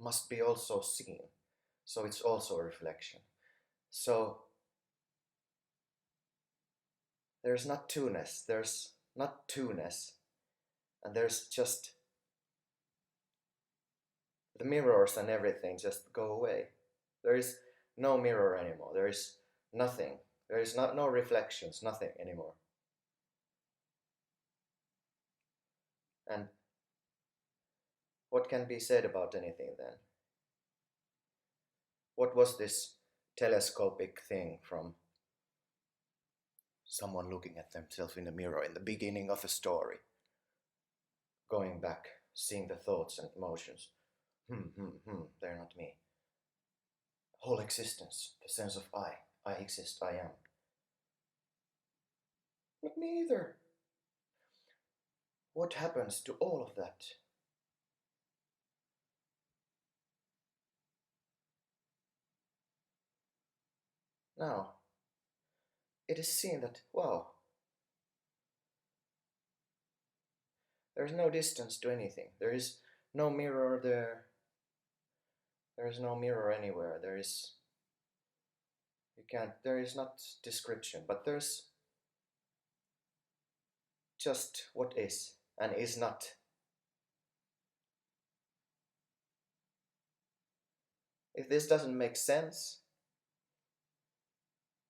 Speaker 2: must be also seen. So it's also a reflection. So there's not two-ness, and there's just the mirrors and everything just go away. There is no mirror anymore. There is nothing. There is no reflections, nothing anymore. And what can be said about anything then? What was this telescopic thing from someone looking at themselves in the mirror in the beginning of a story? Going back, seeing the thoughts and emotions. They're not me. Whole existence, the sense of I exist, I am. Not me either. What happens to all of that? Now, it is seen that, wow, there is no distance to anything. There is no mirror there. There is no mirror anywhere. There is not description, but there's just what is and is not. If this doesn't make sense,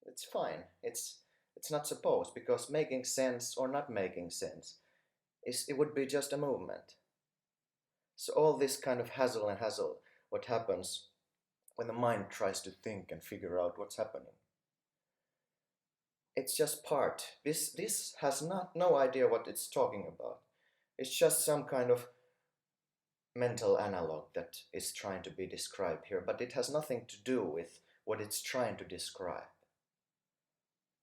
Speaker 2: it's fine. It's not supposed, because making sense or not making sense it would be just a movement. So all this kind of hassle, what happens when the mind tries to think and figure out what's happening? It's just part. This has no idea what it's talking about. It's just some kind of mental analog that is trying to be described here, but it has nothing to do with what it's trying to describe.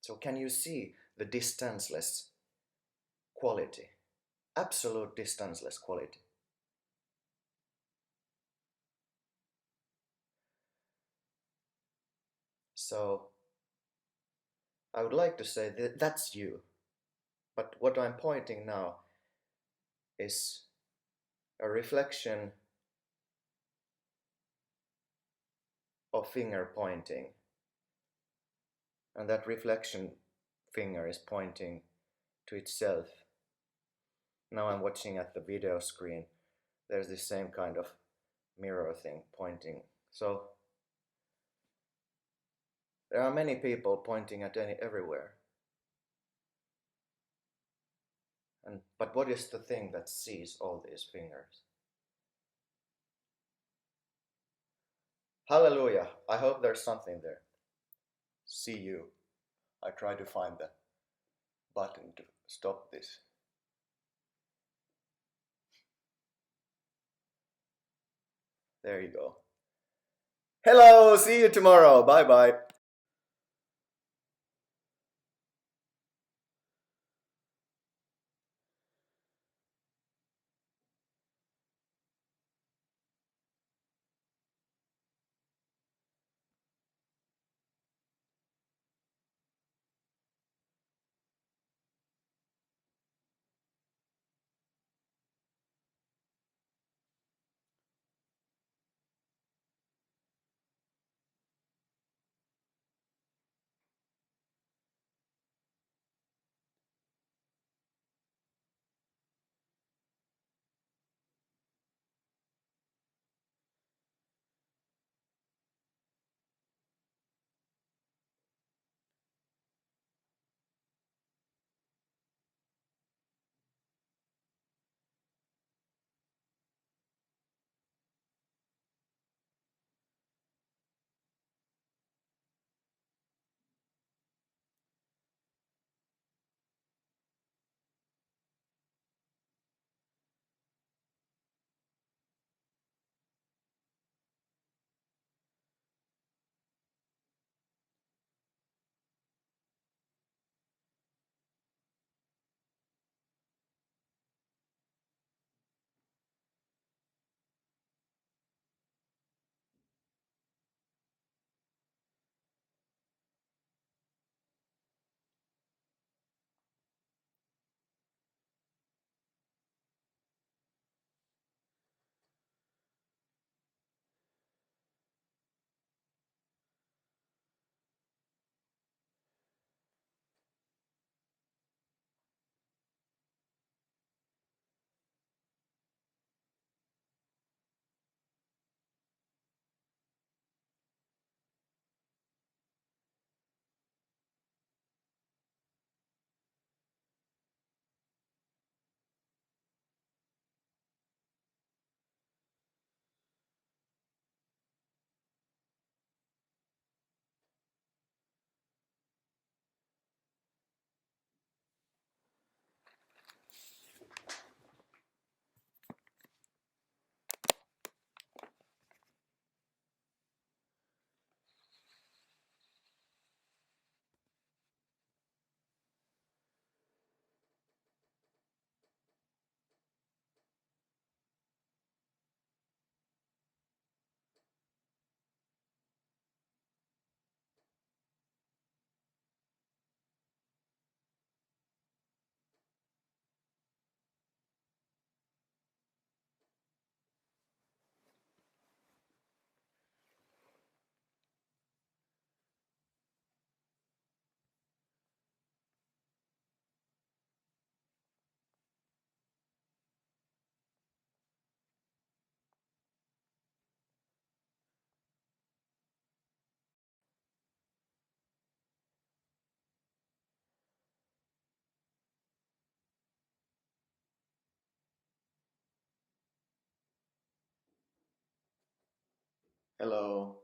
Speaker 2: So can you see the distanceless quality? Absolute distanceless quality. So I would like to say that that's you. But what I'm pointing now is a reflection of finger pointing. And that reflection finger is pointing to itself. Now I'm watching at the video screen. There's this same kind of mirror thing pointing. So there are many people pointing at everywhere. But what is the thing that sees all these fingers? Hallelujah! I hope there's something there. See you. I try to find the button to stop this. There you go. Hello! See you tomorrow. Bye bye. Hello.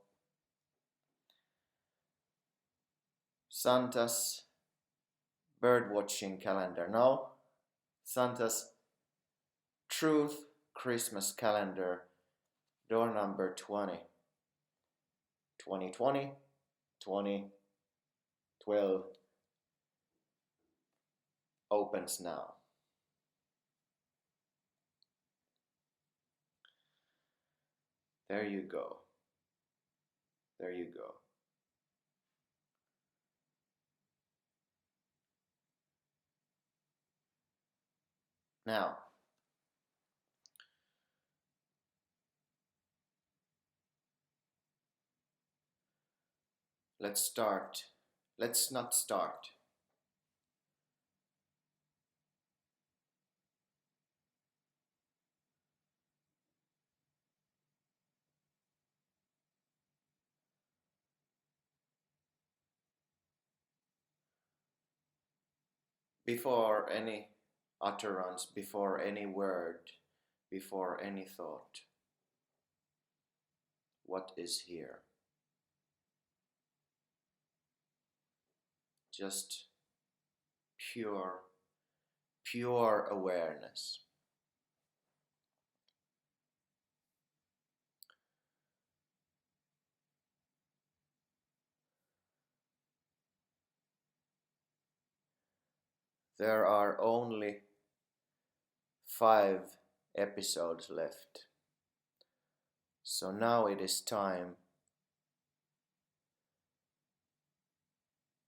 Speaker 2: Santa's bird watching calendar. No, Santa's truth Christmas calendar, door number 20. 2020, 2012 opens now. There you go. There you go. Now, let's start. Let's not start. Before any utterance, before any word, before any thought, what is here? Just pure awareness. There are only 5 episodes left. So now it is time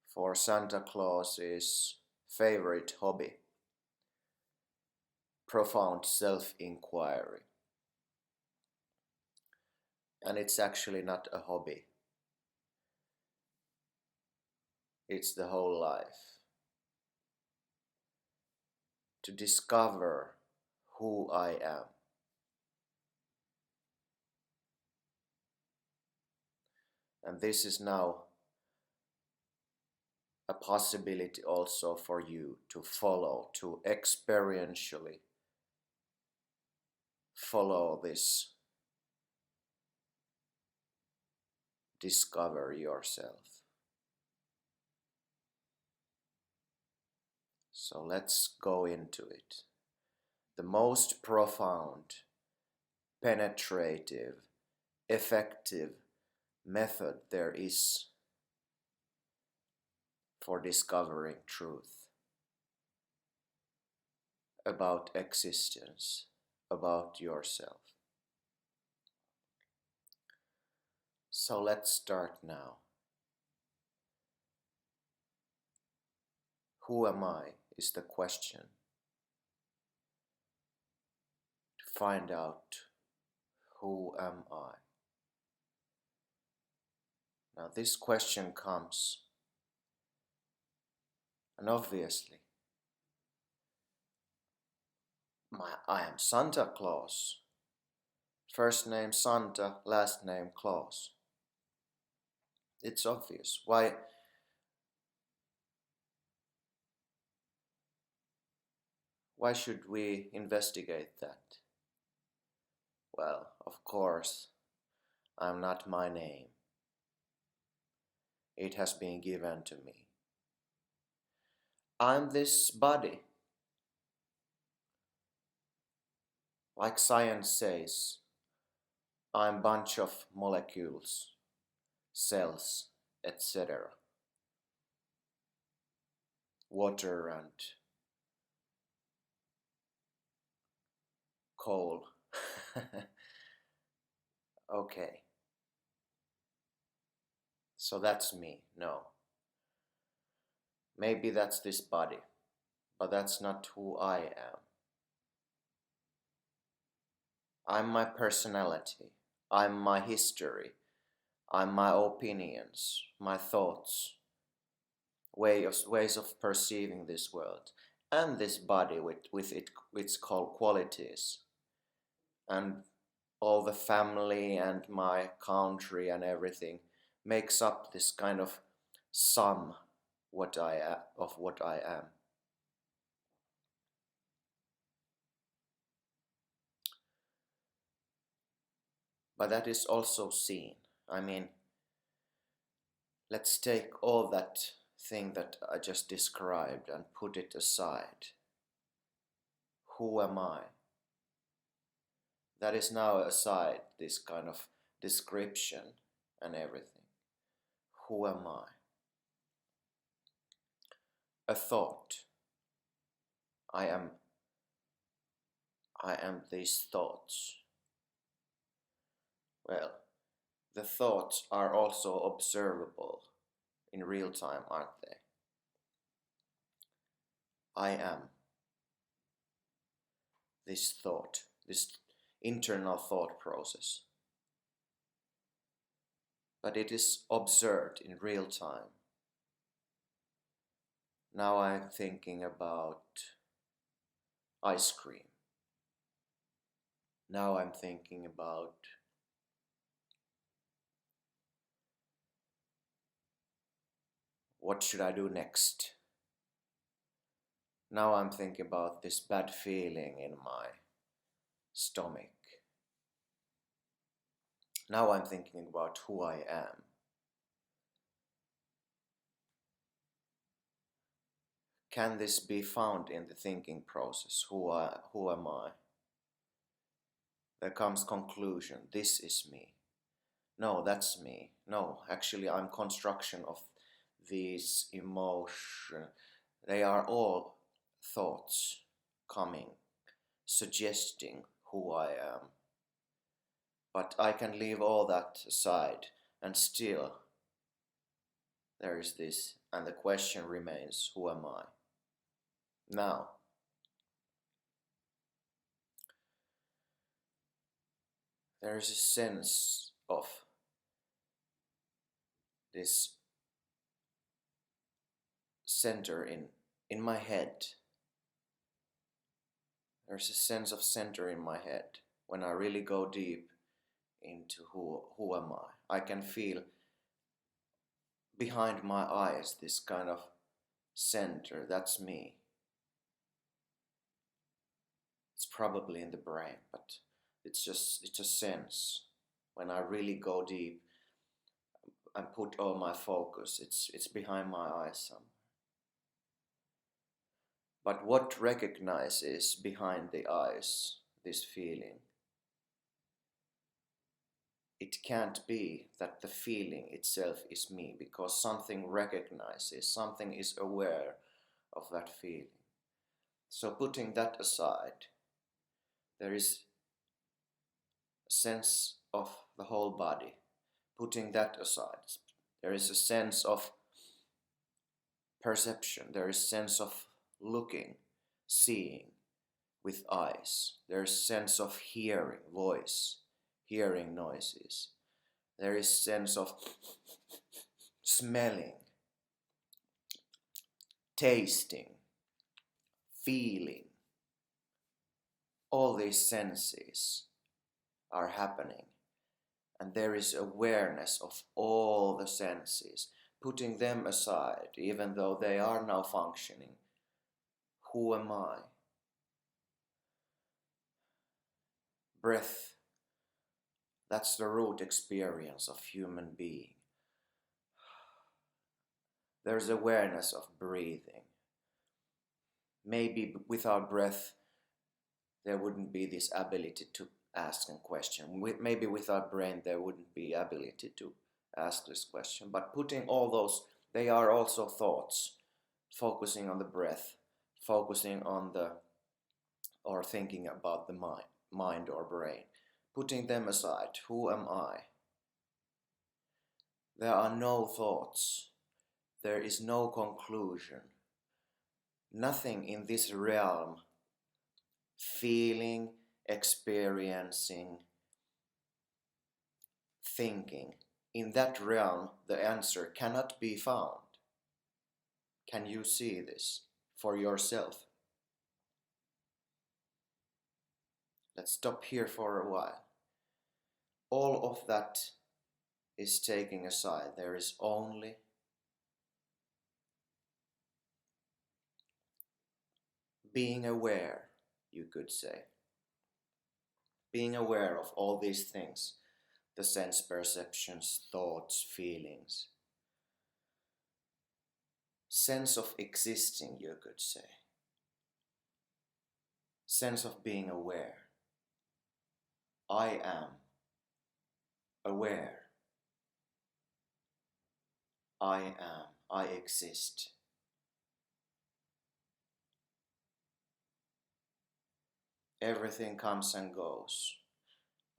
Speaker 2: for Santa Claus's favorite hobby, profound self-inquiry. And it's actually not a hobby. It's the whole life. To discover who I am. And this is now a possibility also for you to follow, to experientially follow this. Discover yourself. So let's go into it. The most profound, penetrative, effective method there is for discovering truth about existence, about yourself. So let's start now. Who am I is the question. To find out who am I. Now this question comes, and obviously, I am Santa Claus. First name Santa, last name Claus. It's obvious. Why should we investigate that? Well, of course, I'm not my name. It has been given to me. I'm this body. Like science says, I'm a bunch of molecules, cells, etc. Water and coal. Okay. So that's me. No. Maybe that's this body, but that's not who I am. I'm my personality. I'm my history. I'm my opinions, my thoughts, ways of perceiving this world, and this body with its qualities, and all the family and my country and everything makes up this kind of sum of what I am. But that is also seen. I mean, let's take all that thing that I just described and put it aside. Who am I? That is now aside, this kind of description and everything. Who am I? A thought. I am these thoughts. Well, the thoughts are also observable in real time, aren't they? I am this thought, this internal thought process. But it is observed in real time. Now I'm thinking about ice cream. Now I'm thinking about what should I do next? Now I'm thinking about this bad feeling in my stomach. Now I'm thinking about who I am. Can this be found in the thinking process? Who am I? There comes conclusion. This is me. No, that's me. No, actually I'm construction of these emotions. They are all thoughts coming, suggesting who I am. But I can leave all that aside and still there is this, and the question remains, who am I? Now, there is a sense of this center in my head. There's a sense of center in my head. When I really go deep into who am I can feel behind my eyes this kind of center. That's me. It's probably in the brain, but it's a sense. When I really go deep and put all my focus, it's behind my eyes somewhere. But what recognizes behind the eyes this feeling? It can't be that the feeling itself is me, because something recognizes, something is aware of that feeling. So putting that aside, there is a sense of the whole body. Putting that aside, there is a sense of perception, there is a sense of looking, seeing with eyes. There is a sense of hearing, voice, hearing noises. There is a sense of smelling, tasting, feeling. All these senses are happening, and there is awareness of all the senses. Putting them aside, even though they are now functioning, who am I? Breath, that's the root experience of human being. There's awareness of breathing. Maybe without breath, there wouldn't be this ability to ask a question. Maybe without brain, there wouldn't be ability to ask this question. But putting all those, they are also thoughts, focusing on the breath, focusing on or thinking about the mind or brain. Putting them aside, who am I? There are no thoughts. There is no conclusion. Nothing in this realm, feeling, experiencing, thinking, in that realm the answer cannot be found. Can you see this for yourself? Let's stop here for a while. All of that is taken aside. There is only being aware, you could say. Being aware of all these things the sense perceptions, thoughts, feelings. Sense of existing, you could say. Sense of being aware. I am aware. I exist. Everything comes and goes.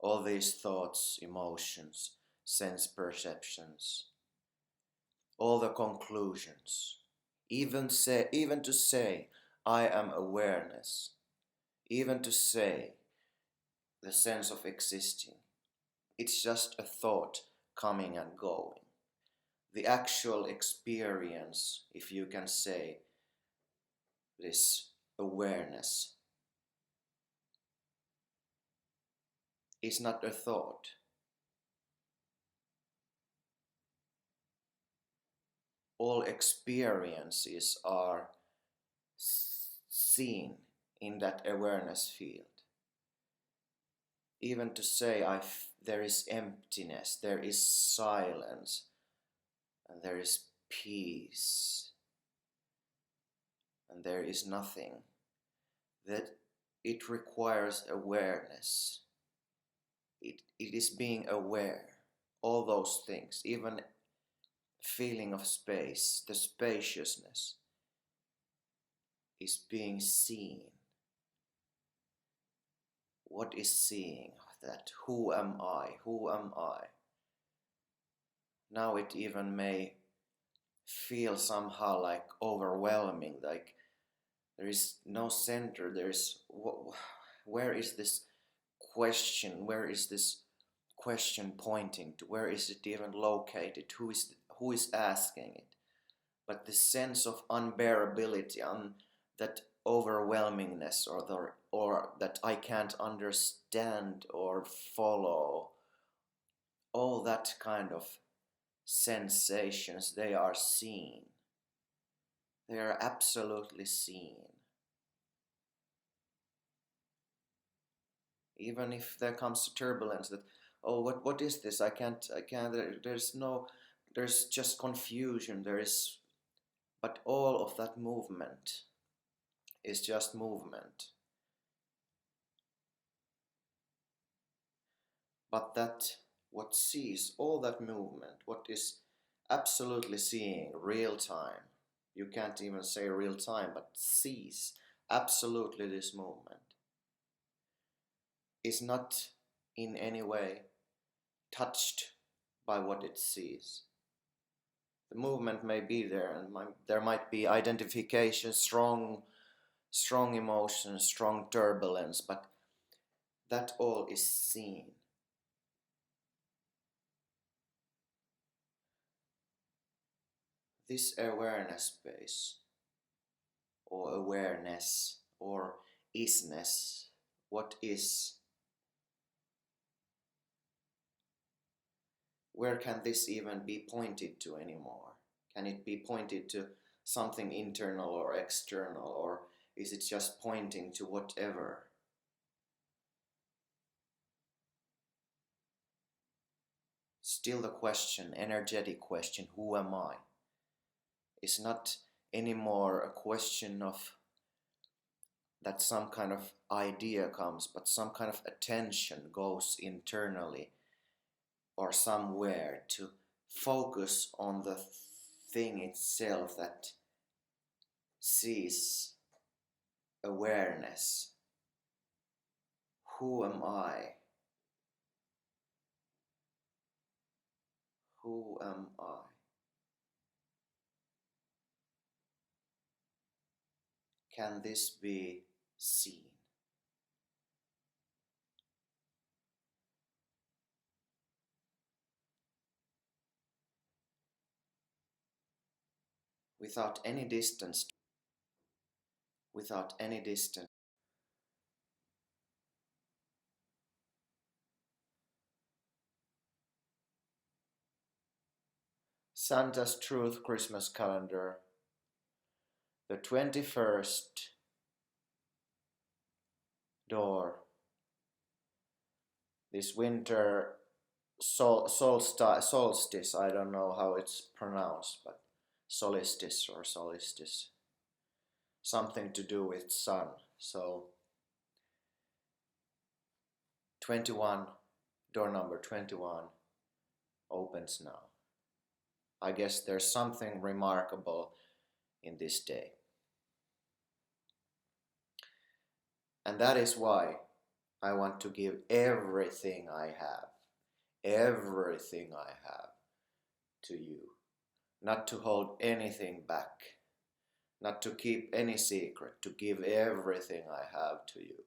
Speaker 2: All these thoughts, emotions, sense perceptions, all the conclusions. Even to say, I am awareness. Even to say, the sense of existing. It's just a thought coming and going. The actual experience, if you can say, this awareness, is not a thought. All experiences are seen in that awareness field. Even to say there is emptiness, there is silence, and there is peace, and there is nothing, that it requires awareness. It is being aware. All those things, even feeling of space, the spaciousness, is being seen. What is seeing that? Who am I? Who am I? Now it even may feel somehow like overwhelming, like there is no center, where is this question, where is this question pointing to, where is it even located, who is asking it? But the sense of unbearability, that overwhelmingness, or that I can't understand or follow, all that kind of sensations, they are seen. They are absolutely seen. Even if there comes turbulence, that, oh, what is this? I can't, there's just confusion, but all of that movement is just movement. But that, what sees all that movement, what is absolutely seeing real time, you can't even say real time, but sees absolutely this movement, is not in any way touched by what it sees. The movement may be there, and there might be identification, strong emotions, strong turbulence, but that all is seen. This awareness space, or awareness, or isness, what is? Where can this even be pointed to anymore? Can it be pointed to something internal or external, or is it just pointing to whatever? Still the question, energetic question, who am I? Is not anymore a question of that some kind of idea comes, but some kind of attention goes internally or somewhere to focus on the thing itself that sees awareness. Who am I? Who am I? Can this be seen? Without any distance, without any distance. Santa's Truth Christmas Calendar, the 21st door. This winter solstice, I don't know how it's pronounced, but solstice or solstice, something to do with sun. So 21, door number 21 opens now. I guess there's something remarkable in this day. And that is why I want to give everything I have to you. Not to hold anything back, not to keep any secret, to give everything I have to you.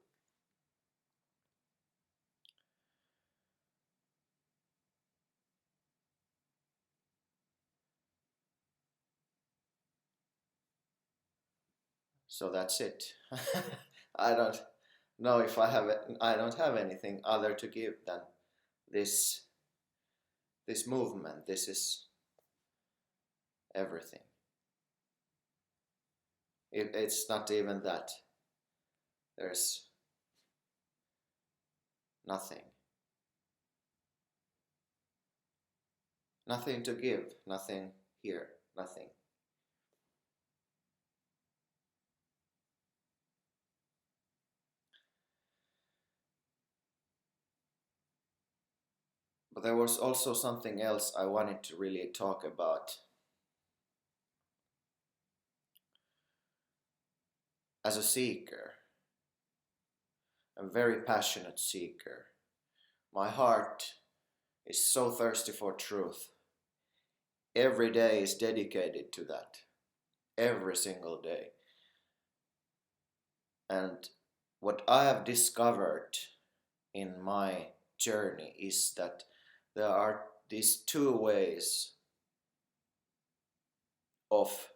Speaker 2: So that's it. I don't know if I don't have anything other to give than this movement. This is everything. It's not even that. There's nothing. Nothing to give, nothing here, nothing. But there was also something else I wanted to really talk about. As a seeker, a very passionate seeker, my heart is so thirsty for truth. Every day is dedicated to that. Every single day. And what I have discovered in my journey is that there are these two ways of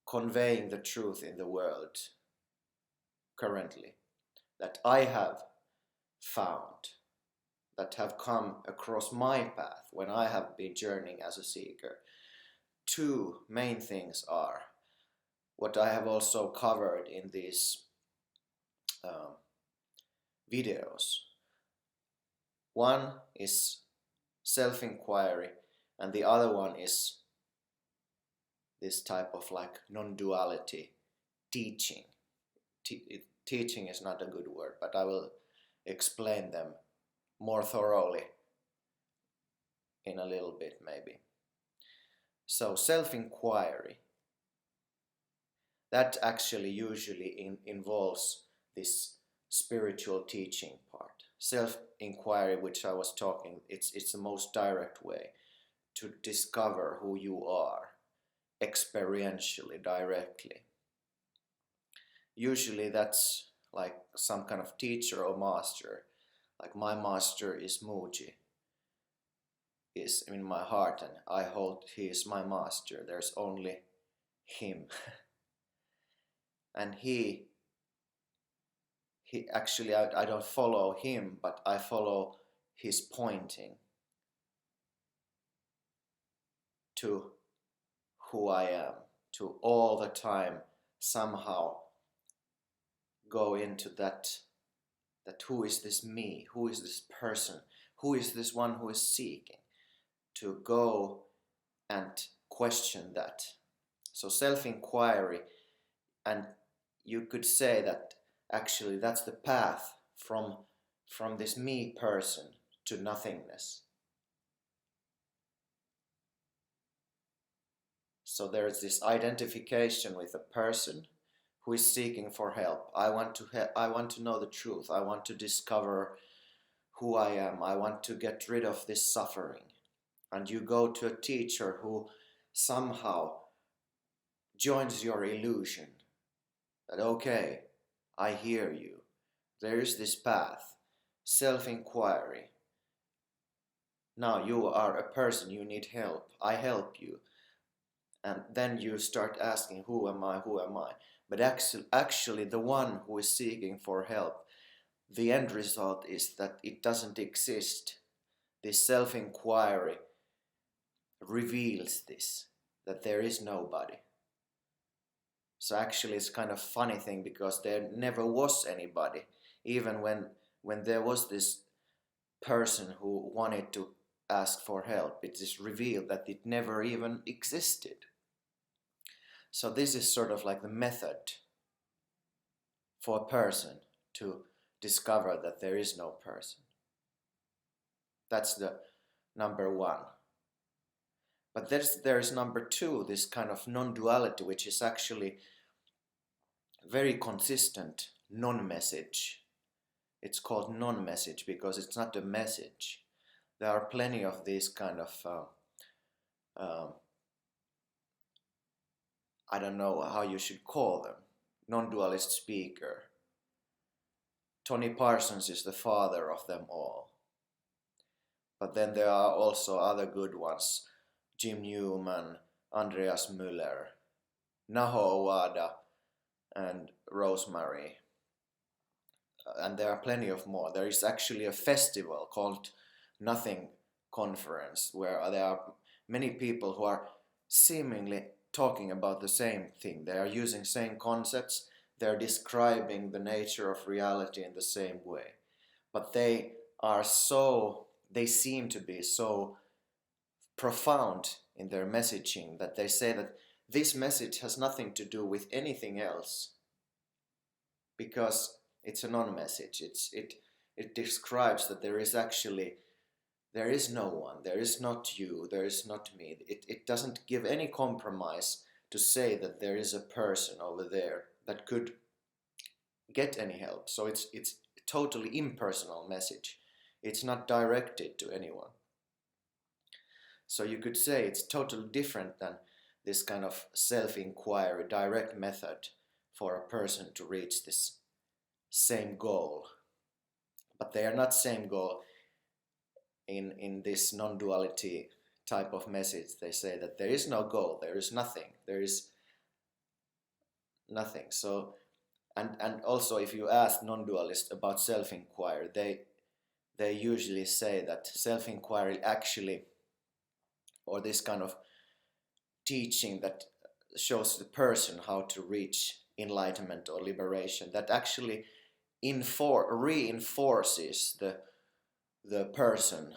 Speaker 2: conveying the truth in the world currently that I have found, that have come across my path when I have been journeying as a seeker. Two main things are what I have also covered in these videos. One is self-inquiry, and the other one is this type of like non-duality teaching. Teaching is not a good word, but I will explain them more thoroughly in a little bit maybe. So self-inquiry, that actually usually involves this spiritual teaching part. Self-inquiry, which I was talking, it's the most direct way to discover who you are experientially, directly. Usually that's like some kind of teacher or master. Like my master is Muji, is in my heart, and I hold he is my master. There's only him. And he actually, I don't follow him, but I follow his pointing to who I am, to all the time somehow go into that who is this me, who is this person, who is this one who is seeking, to go and question that. So self-inquiry, and you could say that actually that's the path from this me person to nothingness. So there is this identification with a person who is seeking for help. I want to know the truth. I want to discover who I am. I want to get rid of this suffering. And you go to a teacher who somehow joins your illusion that, okay, I hear you. There is this path, self-inquiry. Now you are a person, you need help. I help you. And then you start asking, who am I, who am I? But actually the one who is seeking for help, the end result is that it doesn't exist. This self-inquiry reveals this, that there is nobody. So actually it's kind of funny thing, because there never was anybody. Even when when there was this person who wanted to ask for help, it is revealed that it never even existed. So this is sort of like the method for a person to discover that there is no person. That's the number one. But there's number two, this kind of non-duality, which is actually very consistent non-message. It's called non-message because it's not a message. There are plenty of these kind of I don't know how you should call them, non-dualist speaker. Tony Parsons is the father of them all. But then there are also other good ones, Jim Newman, Andreas Müller, Naho Owada, and Rosemary. And there are plenty of more. There is actually a festival called Nothing Conference, where there are many people who are seemingly talking about the same thing. They are using same concepts. They are describing the nature of reality in the same way. But they seem to be so profound in their messaging that they say that this message has nothing to do with anything else because it's a non-message. It describes that there is no one, there is not you, there is not me. It doesn't give any compromise to say that there is a person over there that could get any help. So it's a totally impersonal message. It's not directed to anyone. So you could say it's totally different than this kind of self-inquiry direct method for a person to reach this same goal. But they are not same goal. In this non-duality type of message, they say that there is no goal, there is nothing, there is nothing. So, and also if you ask non-dualists about self-inquiry, they usually say that self-inquiry actually, or this kind of teaching that shows the person how to reach enlightenment or liberation, that actually reinforces the person,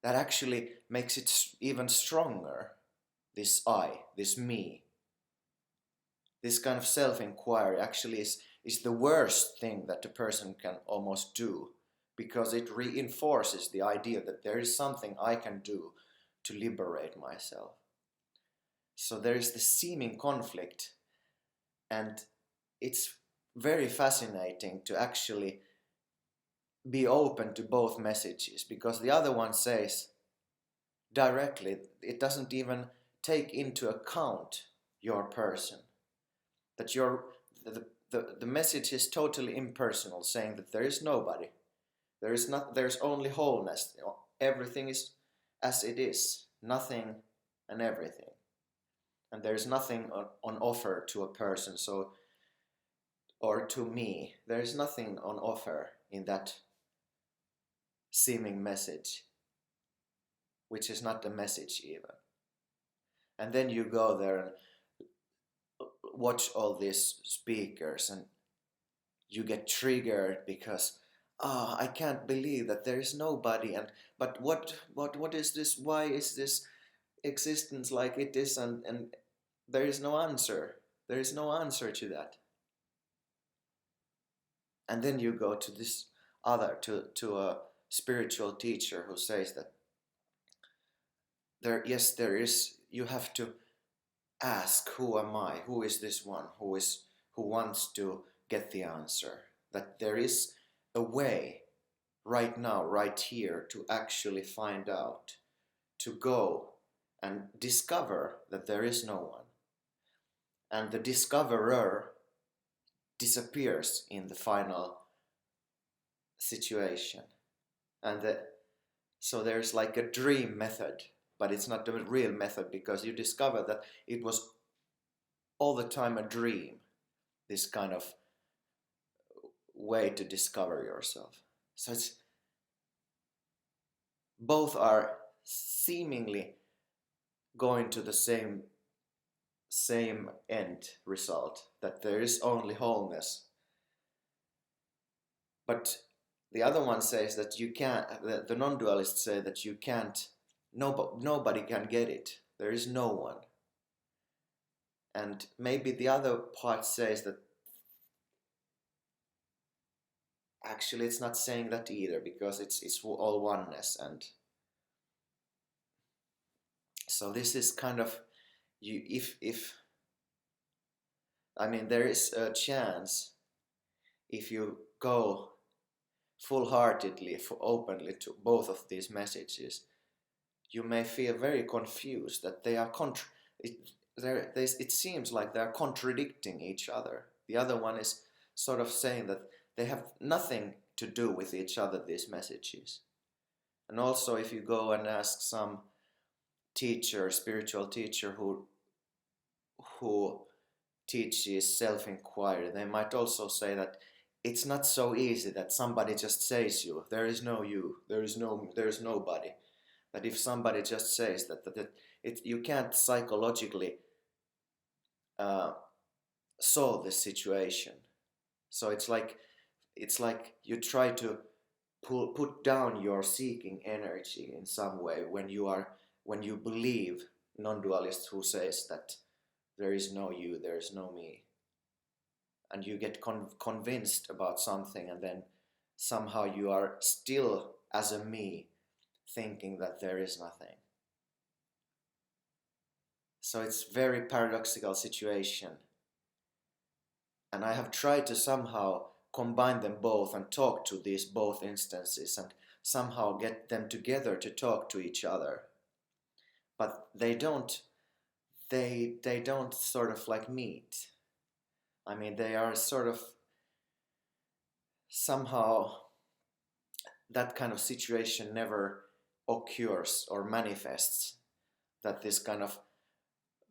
Speaker 2: that actually makes it even stronger, this I, this me. This kind of self-inquiry actually is the worst thing that a person can almost do, because it reinforces the idea that there is something I can do to liberate myself. So there is this seeming conflict, and it's very fascinating to actually be open to both messages, because the other one says directly, it doesn't even take into account your person, that the message is totally impersonal, saying that there is nobody, there's only wholeness, everything is as it is, nothing and everything, and there's nothing on offer to a person, so, or to me, there's nothing on offer in that seeming message, which is not a message even. And then you go there and watch all these speakers, and you get triggered because I can't believe that there is nobody, and but what is this, why is this existence like it is, and there is no answer to that. And then you go to this other, to a spiritual teacher who says that there is, you have to ask, who am I, who is this one who wants to get the answer, that there is a way right now, right here, to actually find out, to go and discover that there is no one, and the discoverer disappears in the final situation. And so there's like a dream method, but it's not the real method, because you discover that it was all the time a dream, this kind of way to discover yourself. So it's, both are seemingly going to the same end result, that there is only wholeness. But The other one says that you can't, the non-dualists say that you can't, nobody can get it. There is no one. And maybe the other part says that actually it's not saying that either, because it's all oneness. And so this is kind of, you, if I mean, there is a chance, if you go full-heartedly, openly to both of these messages, you may feel very confused that they are it seems like they are contradicting each other. The other one is sort of saying that they have nothing to do with each other, these messages. And also, if you go and ask some teacher, spiritual teacher who teaches self-inquiry, they might also say that it's not so easy that somebody just says you, there is no you, there is nobody. That if somebody just says that you can't psychologically solve this situation. So it's like you try to put down your seeking energy in some way when you believe non-dualist who says that there is no you, there is no me, and you get convinced about something, and then somehow you are still as a me thinking that there is nothing. So it's very paradoxical situation, and I have tried to somehow combine them both and talk to these both instances and somehow get them together to talk to each other, but they don't sort of like meet. I mean, they are sort of somehow, that kind of situation never occurs or manifests, that this kind of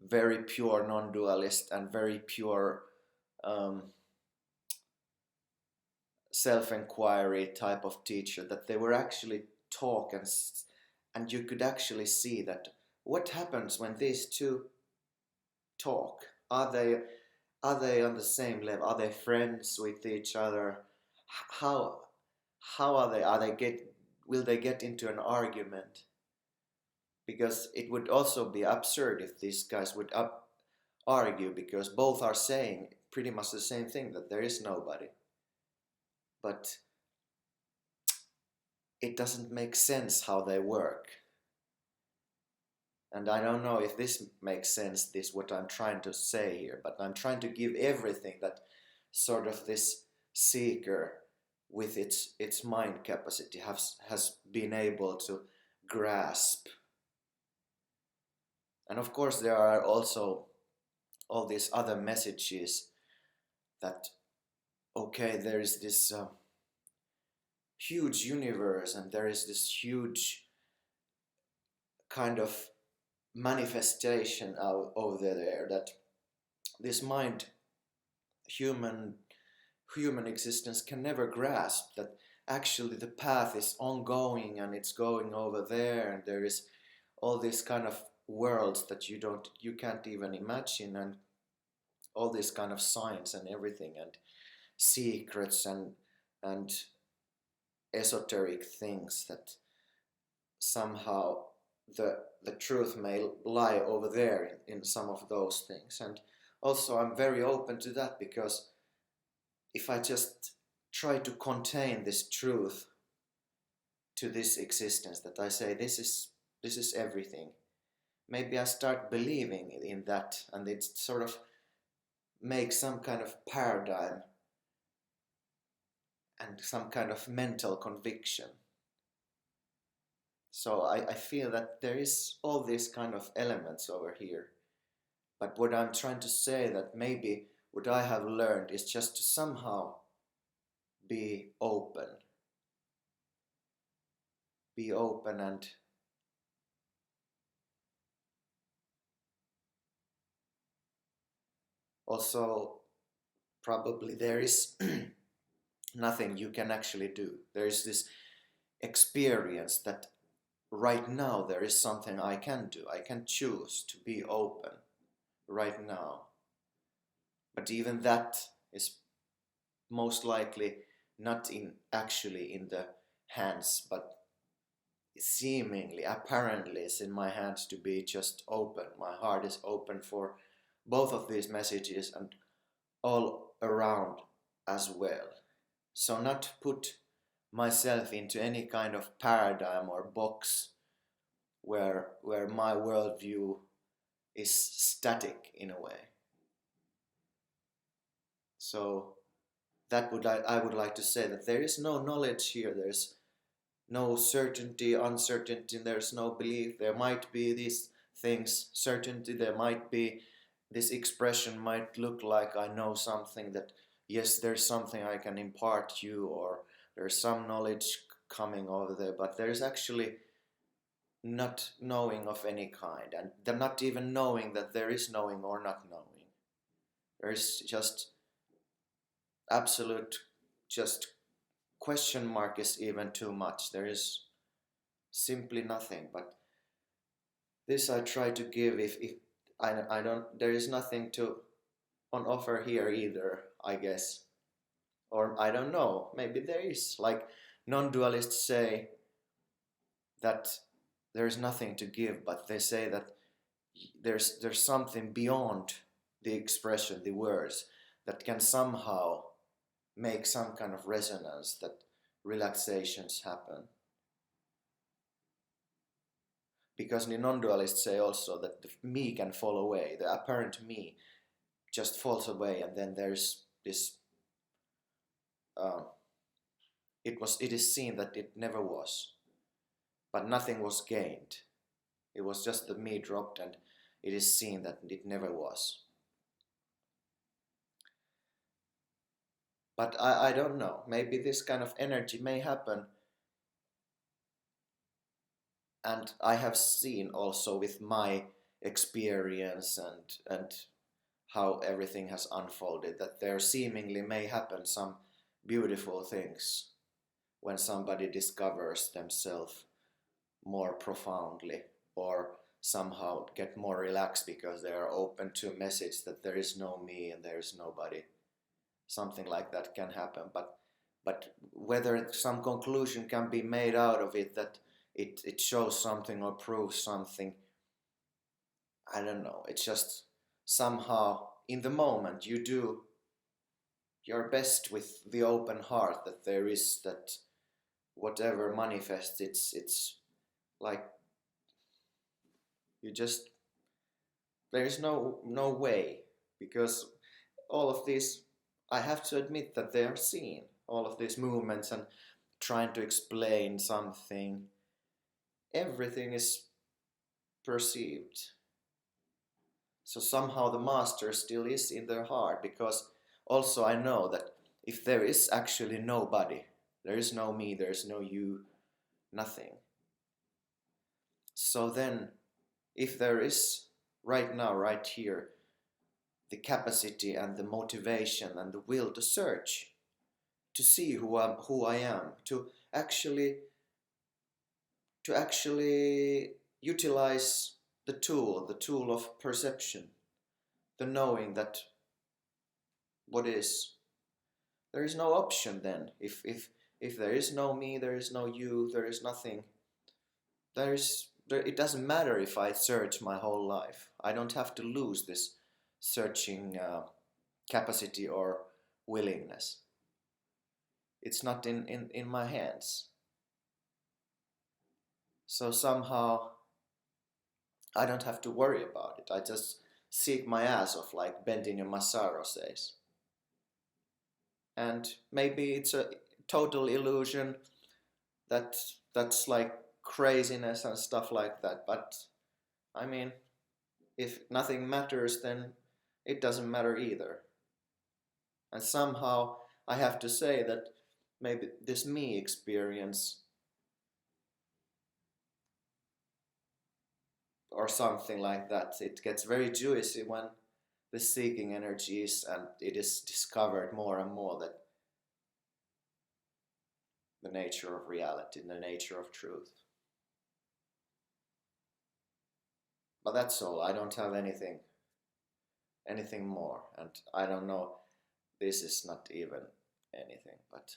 Speaker 2: very pure non-dualist and very pure self-inquiry type of teacher, that they were actually talk, and you could actually see that what happens when these two talk. Are they on the same level? Are they friends with each other? How are they? Will they get into an argument? Because it would also be absurd if these guys would argue, because both are saying pretty much the same thing, that there is nobody. But it doesn't make sense how they work. And I don't know if this makes sense, this what I'm trying to say here, but I'm trying to give everything that sort of this seeker with its mind capacity has been able to grasp. And of course there are also all these other messages that, okay, there is this huge universe, and there is this huge kind of manifestation out over there, that this mind, human existence can never grasp, that actually the path is ongoing and it's going over there, and there is all these kind of worlds that you can't even imagine, and all this kind of science and everything, and secrets and esoteric things, that somehow the truth may lie over there in some of those things. And also I'm very open to that, because if I just try to contain this truth to this existence, that I say this is everything, maybe I start believing in that, and it sort of makes some kind of paradigm and some kind of mental conviction. So I feel that there is all these kind of elements over here. But what I'm trying to say, that maybe what I have learned is just to somehow be open. Be open, and also probably there is nothing you can actually do. There is this experience that right now there is something I can do. I can choose to be open right now. But even that is most likely not in actually in the hands, but seemingly, apparently is in my hands to be just open. My heart is open for both of these messages and all around as well. So not put myself into any kind of paradigm or box where my worldview is static in a way. So that I would like to say that there is no knowledge here. There's no certainty, uncertainty. There's no belief. There might be these things, certainty. There might be this expression might look like I know something, that yes, there's something I can impart to you, or there's some knowledge coming over there, but there's actually not knowing of any kind, and they're not even knowing that there is knowing or not knowing. There's just absolute, just question mark is even too much. There is simply nothing. But this I try to give. If I don't, there is nothing to on offer here either, I guess, or I don't know. Maybe there is. Like non-dualists say that there is nothing to give, but they say that there's something beyond the expression, the words, that can somehow make some kind of resonance, that relaxations happen. Because the non-dualists say also that the me can fall away, the apparent me just falls away, and then there's this it is seen that it never was, but nothing was gained. It was just the me dropped, and it is seen that it never was. But I don't know, maybe this kind of energy may happen. And I have seen also with my experience and how everything has unfolded that there seemingly may happen some beautiful things when somebody discovers themselves more profoundly, or somehow get more relaxed because they are open to a message that there is no me and there is nobody. Something like that can happen, but whether some conclusion can be made out of it, that it shows something or proves something, I don't know. It's just somehow in the moment you do your best with the open heart that there is, that whatever manifests, it's like you just, there is no way, because all of these, I have to admit that they are seen, all of these movements and trying to explain something, everything is perceived. So somehow the master still is in their heart, because also I know that if there is actually nobody, there is no me, there is no you, nothing. So then, if there is right now, right here, the capacity and the motivation and the will to search, to see who I am, to actually utilize the tool of perception, the knowing that what is, there is no option then. If there is no me, there is no you, there is nothing. It doesn't matter if I search my whole life. I don't have to lose this searching capacity or willingness. It's not in my hands. So somehow I don't have to worry about it. I just seek my ass off, like Bentinho Massaro says. And maybe it's a total illusion, that's like craziness and stuff like that. But I mean, if nothing matters, then it doesn't matter either. And somehow I have to say that maybe this me experience or something like that, it gets very juicy when the seeking energy is, and it is discovered more and more that the nature of reality, the nature of truth. But that's all. I don't have anything more, and I don't know, this is not even anything, but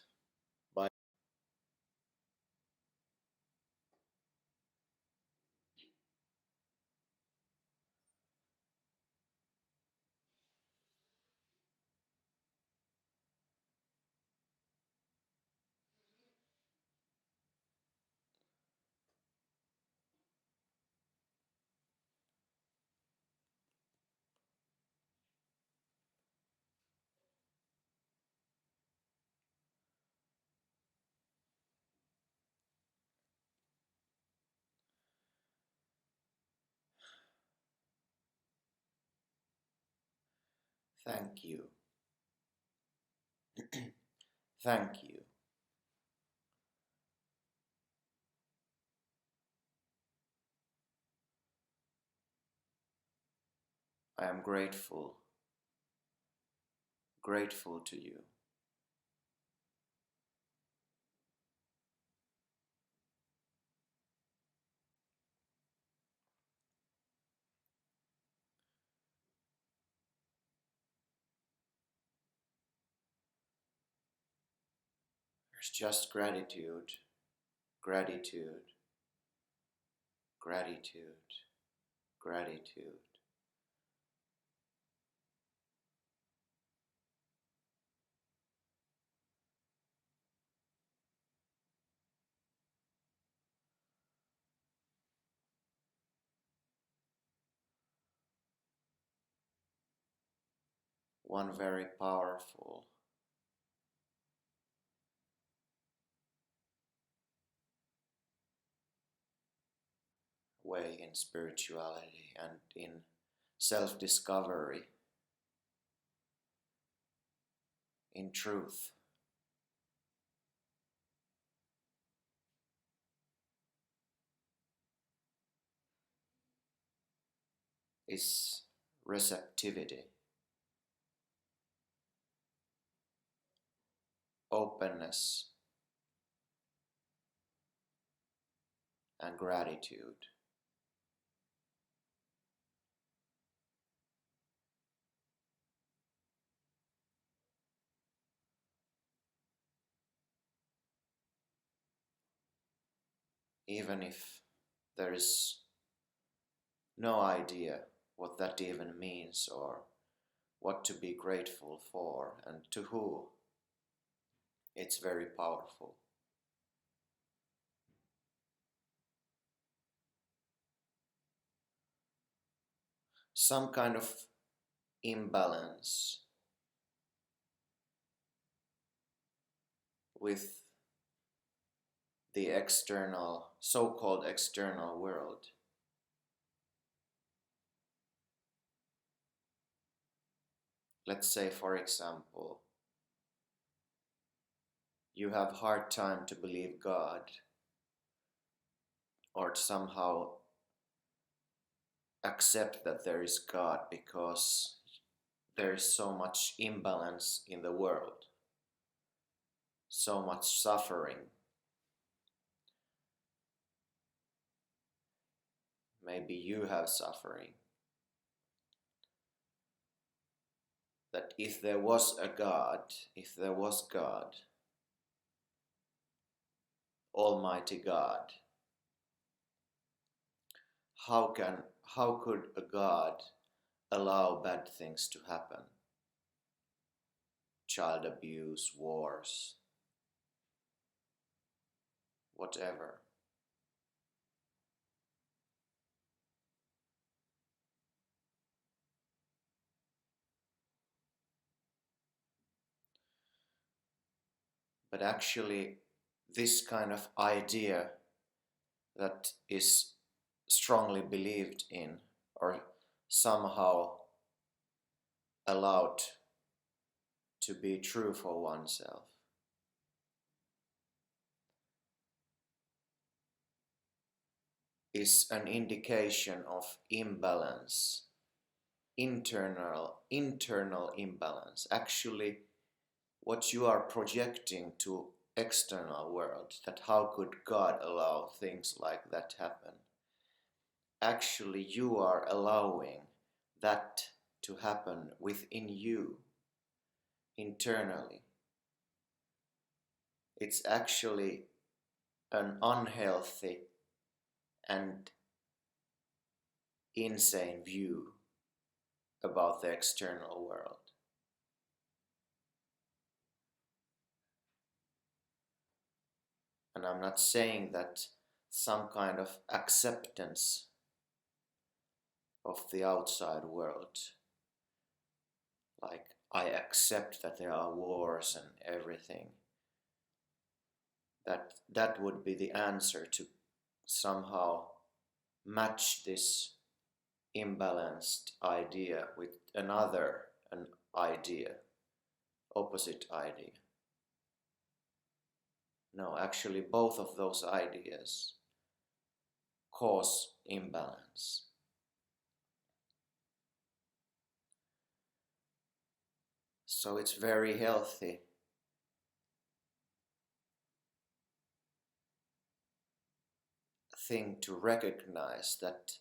Speaker 2: Thank you. Thank you. I am grateful to you. There's just gratitude, gratitude, gratitude, gratitude. One very powerful way in spirituality and in self-discovery, in truth, is receptivity, openness, and gratitude. Even if there is no idea what that even means or what to be grateful for and to who, it's very powerful. Some kind of imbalance with the external, so-called external world. Let's say, for example, you have hard time to believe God or somehow accept that there is God because there is so much imbalance in the world, so much suffering. Maybe you have suffering. That if there was a God, if there was God, Almighty God, how could a God allow bad things to happen? Child abuse, wars, whatever. But actually, this kind of idea that is strongly believed in or somehow allowed to be true for oneself is an indication of imbalance, internal imbalance. Actually, what you are projecting to external world, that how could God allow things like that happen? Actually, you are allowing that to happen within you, internally. It's actually an unhealthy and insane view about the external world. And I'm not saying that some kind of acceptance of the outside world, like I accept that there are wars and everything, that would be the answer to somehow match this imbalanced idea with another, an idea, opposite idea. No, actually both of those ideas cause imbalance. So it's very healthy thing to recognize that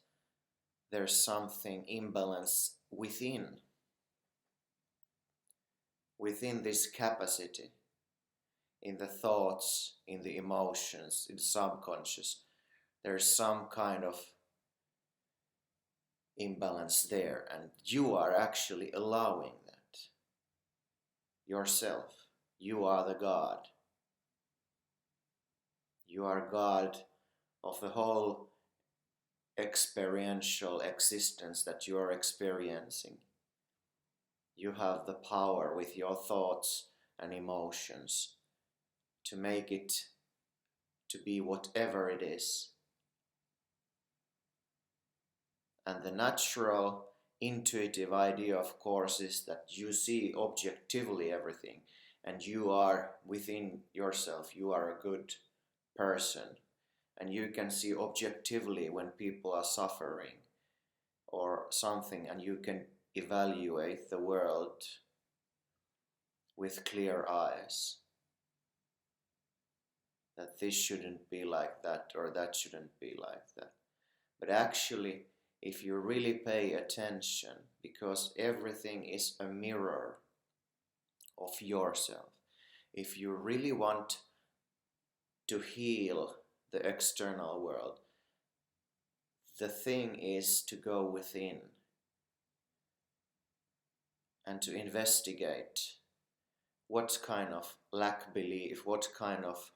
Speaker 2: there's something imbalance within this capacity, in the thoughts, in the emotions, in the subconscious. There's some kind of imbalance there, and you are actually allowing that yourself. You are the God. You are God of the whole experiential existence that you are experiencing. You have the power with your thoughts and emotions to make it to be whatever it is. And the natural, intuitive idea, of course, is that you see objectively everything, and you are within yourself, you are a good person, and you can see objectively when people are suffering or something, and you can evaluate the world with clear eyes. That this shouldn't be like that, or that shouldn't be like that. But actually, if you really pay attention, because everything is a mirror of yourself, if you really want to heal the external world, the thing is to go within and to investigate what kind of lack belief, what kind of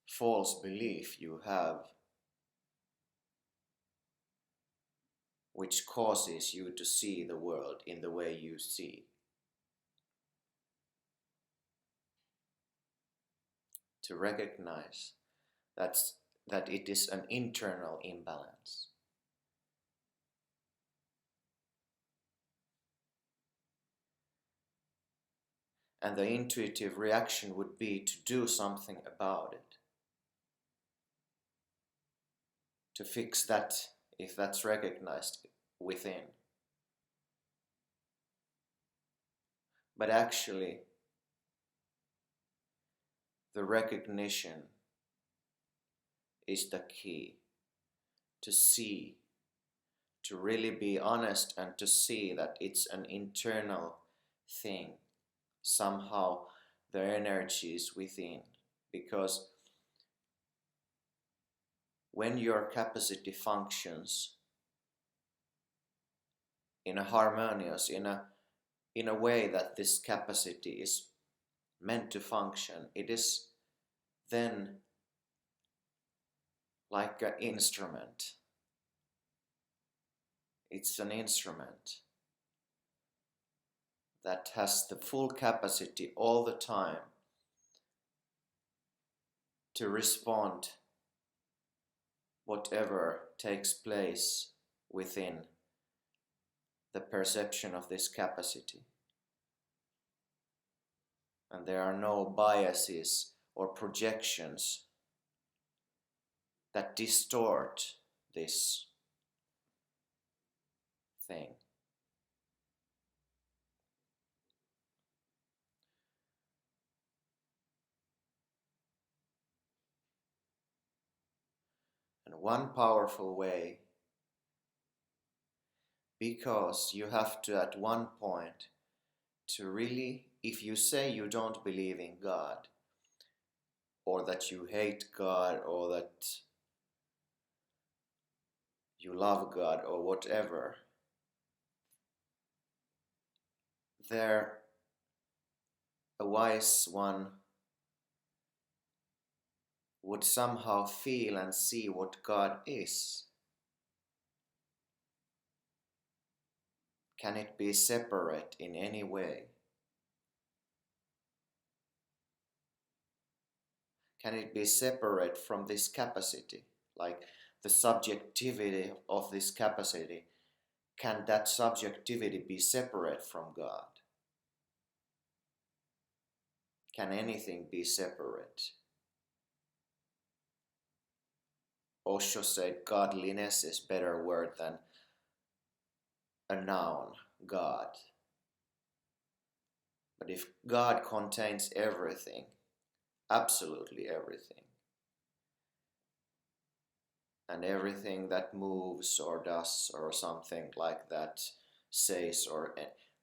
Speaker 2: false belief you have, which causes you to see the world in the way you see. To recognize that it is an internal imbalance. And the intuitive reaction would be to do something about it. To fix that, if that's recognized within. But actually, the recognition is the key. To see, to really be honest and to see that it's an internal thing. Somehow the energy is within. Because when your capacity functions in a harmonious, in a way that this capacity is meant to function, it is then like an instrument. It's an instrument that has the full capacity all the time to respond whatever takes place within the perception of this capacity. And there are no biases or projections that distort this thing. And one powerful way, because you have to at one point to really, if you say you don't believe in God, or that you hate God, or that you love God, or whatever, there a wise one would somehow feel and see what God is. Can it be separate in any way? Can it be separate from this capacity? Like the subjectivity of this capacity, can that subjectivity be separate from God? Can anything be separate? Osho said godliness is a better word than a noun, God. But if God contains everything, absolutely everything, and everything that moves or does or something like that says, or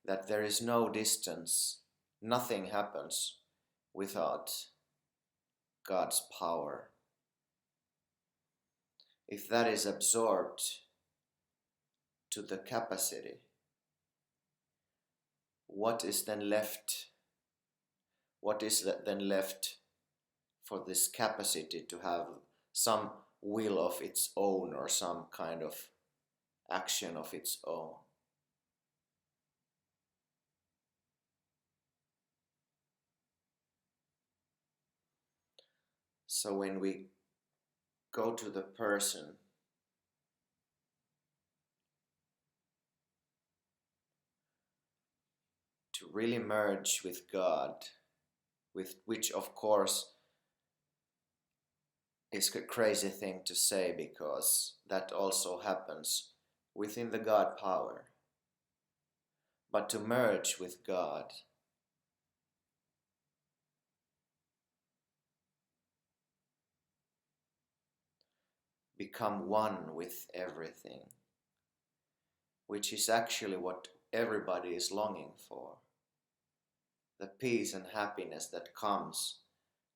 Speaker 2: that there is no distance, nothing happens without God's power. If that is absorbed to the capacity, what is then left? What is then left for this capacity to have some will of its own or some kind of action of its own? So when we go to the person, to really merge with God, with which of course is a crazy thing to say, because that also happens within the God power. But to merge with God, become one with everything, which is actually what everybody is longing for. The peace and happiness that comes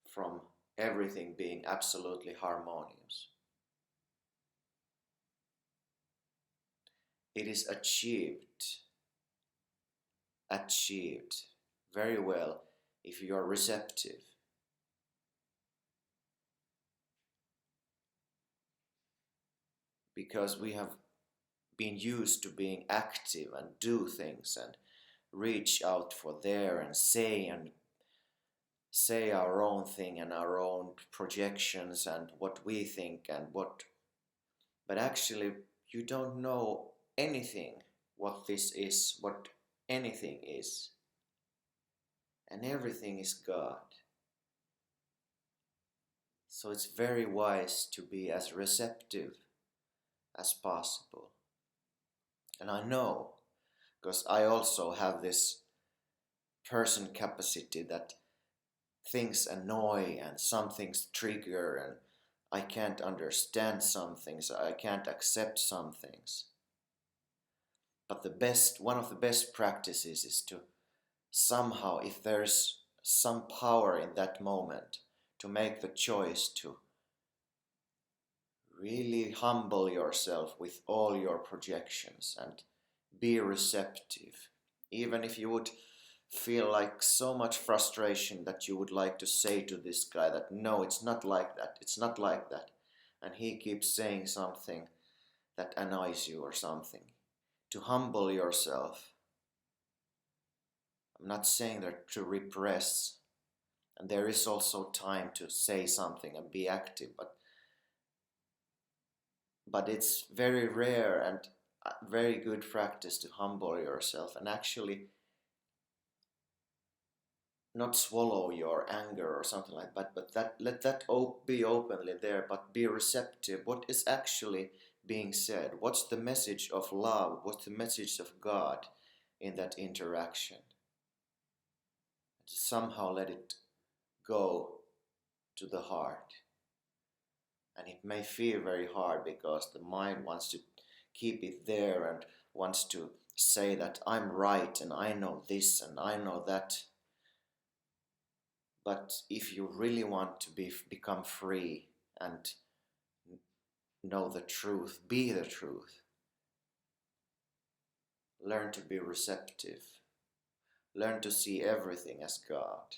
Speaker 2: from everything being absolutely harmonious. It is achieved very well if you are receptive. Because we have been used to being active and do things and reach out for there and say our own thing and our own projections and what we think and what, but actually you don't know anything what this is, what anything is, and everything is God. So it's very wise to be as receptive as possible. And I know, because I also have this person capacity that things annoy and some things trigger and I can't understand some things, I can't accept some things. But one of the best practices is to somehow, if there's some power in that moment, to make the choice to really humble yourself with all your projections and be receptive. Even if you would feel like so much frustration that you would like to say to this guy that no, it's not like that, it's not like that, and he keeps saying something that annoys you or something, to humble yourself. I'm not saying that to repress, and there is also time to say something and be active, but it's very rare and very good practice to humble yourself and actually not swallow your anger or something like that, but let that be openly there, but be receptive. What is actually being said? What's the message of love? What's the message of God in that interaction? To somehow let it go to the heart. And it may feel very hard because the mind wants to keep it there and wants to say that I'm right and I know this and I know that. But if you really want to become free and know the truth, be the truth, learn to be receptive. Learn to see everything as God.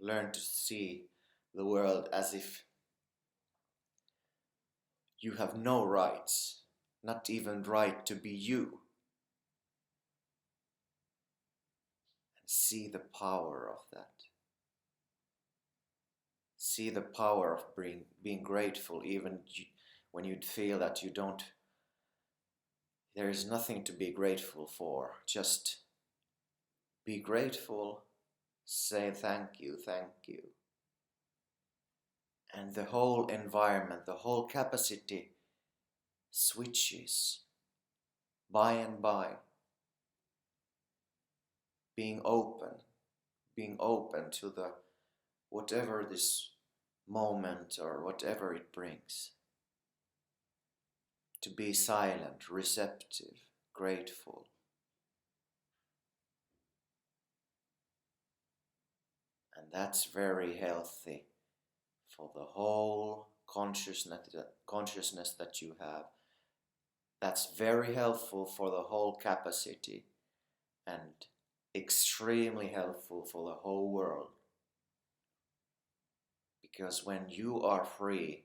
Speaker 2: Learn to see the world as if you have no rights, not even right to be you. And see the power of that. See the power of being grateful even when you feel that there is nothing to be grateful for, just be grateful, say thank you, and the whole environment, the whole capacity switches by and by, being open to the whatever this moment or whatever it brings. To be silent, receptive, grateful. And that's very healthy for the whole consciousness that you have. That's very helpful for the whole capacity and extremely helpful for the whole world. Because when you are free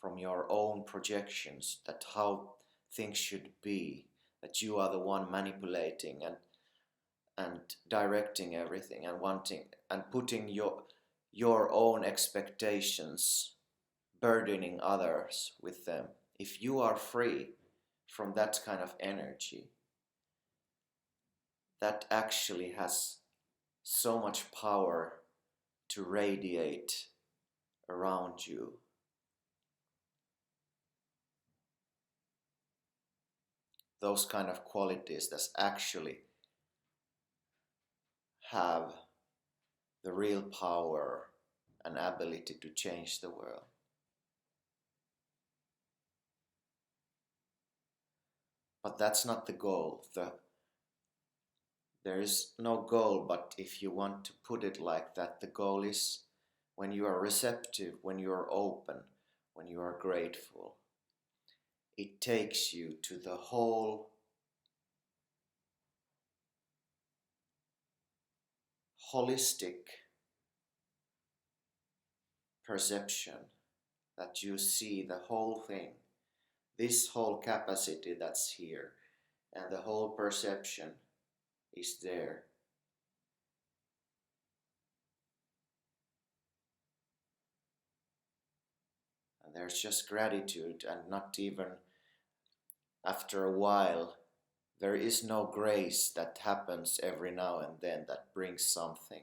Speaker 2: from your own projections, that how things should be, that you are the one manipulating and directing everything and wanting and putting your own expectations, burdening others with them. If you are free from that kind of energy, that actually has so much power to radiate around you. Those kind of qualities that actually have the real power and ability to change the world. But that's not the goal. There is no goal, but if you want to put it like that, the goal is when you are receptive, when you are open, when you are grateful, it takes you to the whole holistic perception, that you see the whole thing, this whole capacity that's here, and the whole perception is there. And there's just gratitude, and not even after a while, there is no grace that happens every now and then that brings something,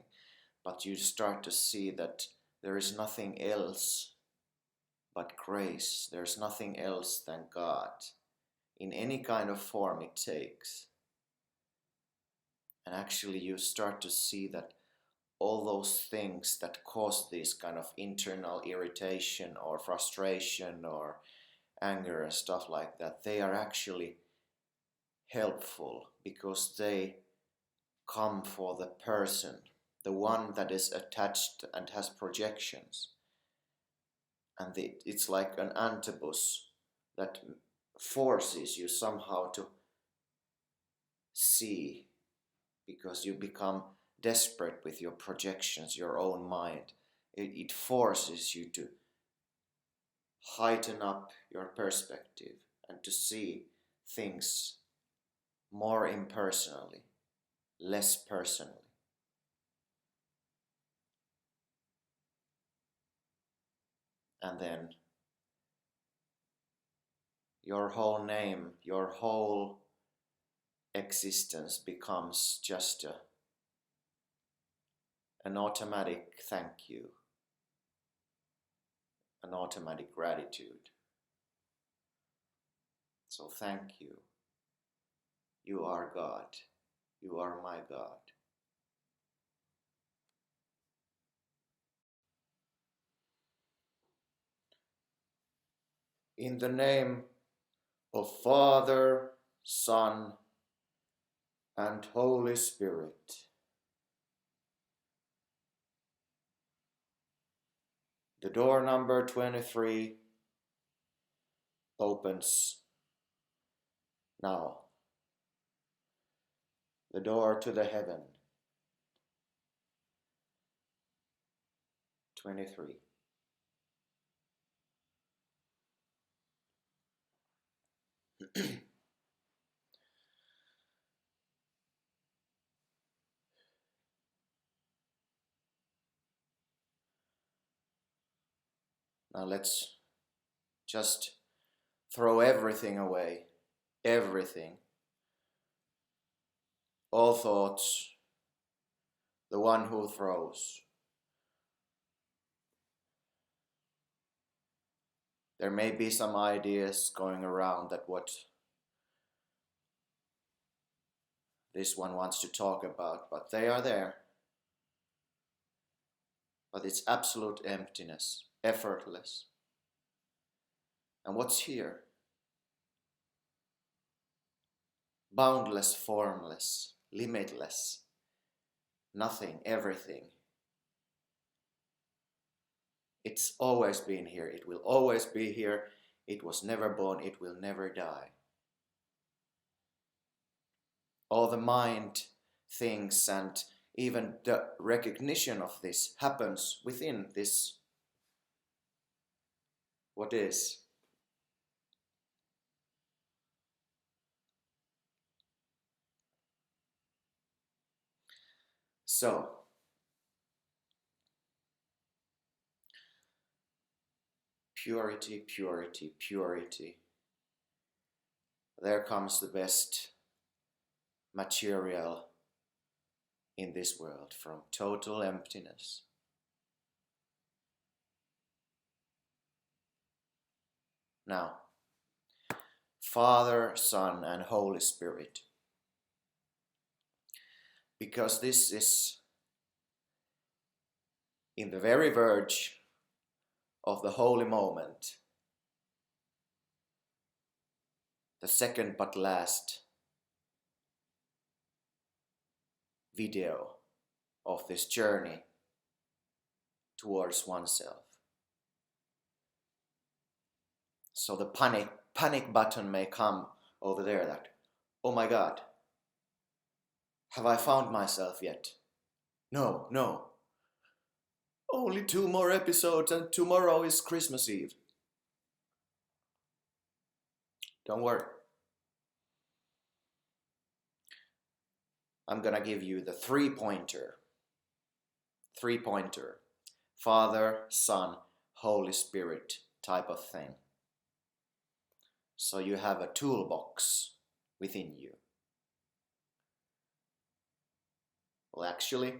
Speaker 2: but you start to see that there is nothing else but grace. There's nothing else than God, in any kind of form it takes. And actually you start to see that all those things that cause this kind of internal irritation or frustration or anger and stuff like that, they are actually helpful because they come for the person, the one that is attached and has projections. And it's like an antibus that forces you somehow to see, because you become desperate with your projections, your own mind. It forces you to heighten up your perspective and to see things more impersonally, less personally. And then your whole name, your whole existence becomes just an automatic thank you, an automatic gratitude. So thank you. You are God. You are my God. In the name of Father, Son, and Holy Spirit. The door number 23 opens now. The door to the heaven. 23. Now let's just Throw everything away. Everything. All thoughts. The one who throws. There may be some ideas going around that what this one wants to talk about, but they are there. But it's absolute emptiness, effortless. And what's here? Boundless, formless, limitless. Nothing, everything. It's always been here. It will always be here. It was never born. It will never die. All the mind things and even the recognition of this happens within this. What is? So, purity, purity, purity. There comes the best material in this world from total emptiness. Now, Father, Son, and Holy Spirit. Because this is in the very verge of the holy moment, the second but last video of this journey towards oneself. So the panic button may come over there that, oh my God, have I found myself yet? No. Only 2 more episodes and tomorrow is Christmas Eve. Don't worry. I'm gonna give you the three-pointer. Father, Son, Holy Spirit type of thing. So you have a toolbox within you. Well, actually,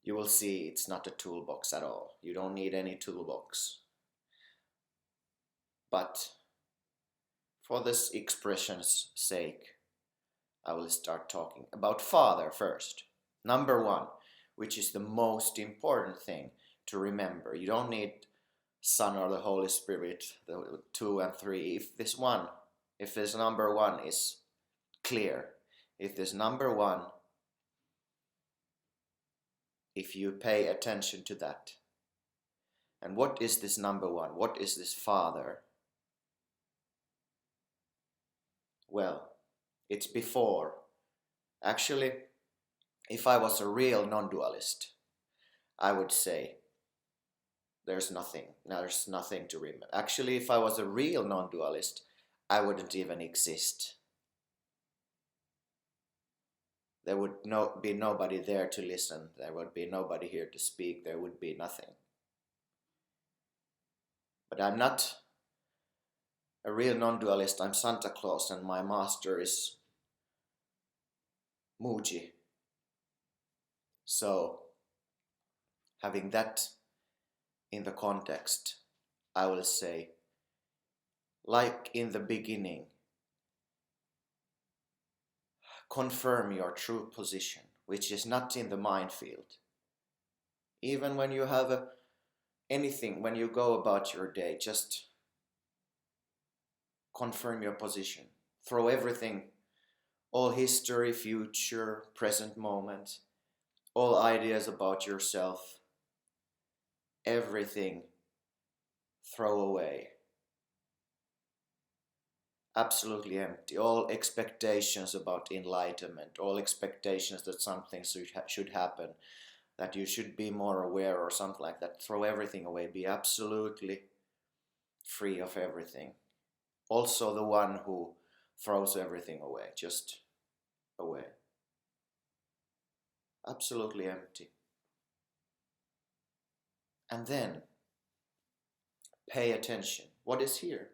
Speaker 2: you will see it's not a toolbox at all. You don't need any toolbox. But for this expression's sake, I will start talking about Father first. Number 1, which is the most important thing to remember. You don't need Son or the Holy Spirit, the 2 and 3. If this number 1 is clear, if this number 1, if you pay attention to that. And what is this number 1? What is this Father? Well, it's before. Actually, if I was a real non-dualist, I would say there's nothing to remember. Actually, if I was a real non-dualist, I wouldn't even exist. There would be nobody there to listen. There would be nobody here to speak. There would be nothing. But I'm not a real non-dualist. I'm Santa Claus and my master is Muji. So, having that in the context, I will say, like in the beginning, confirm your true position, which is not in the mind field. Even when you have anything, when you go about your day, just confirm your position. Throw everything, all history, future, present moment, all ideas about yourself, everything, throw away. Absolutely empty. All expectations about enlightenment, all expectations that something should happen, that you should be more aware or something like that. Throw everything away. Be absolutely free of everything. Also the one who throws everything away, just away. Absolutely empty. And then Pay attention. What is here?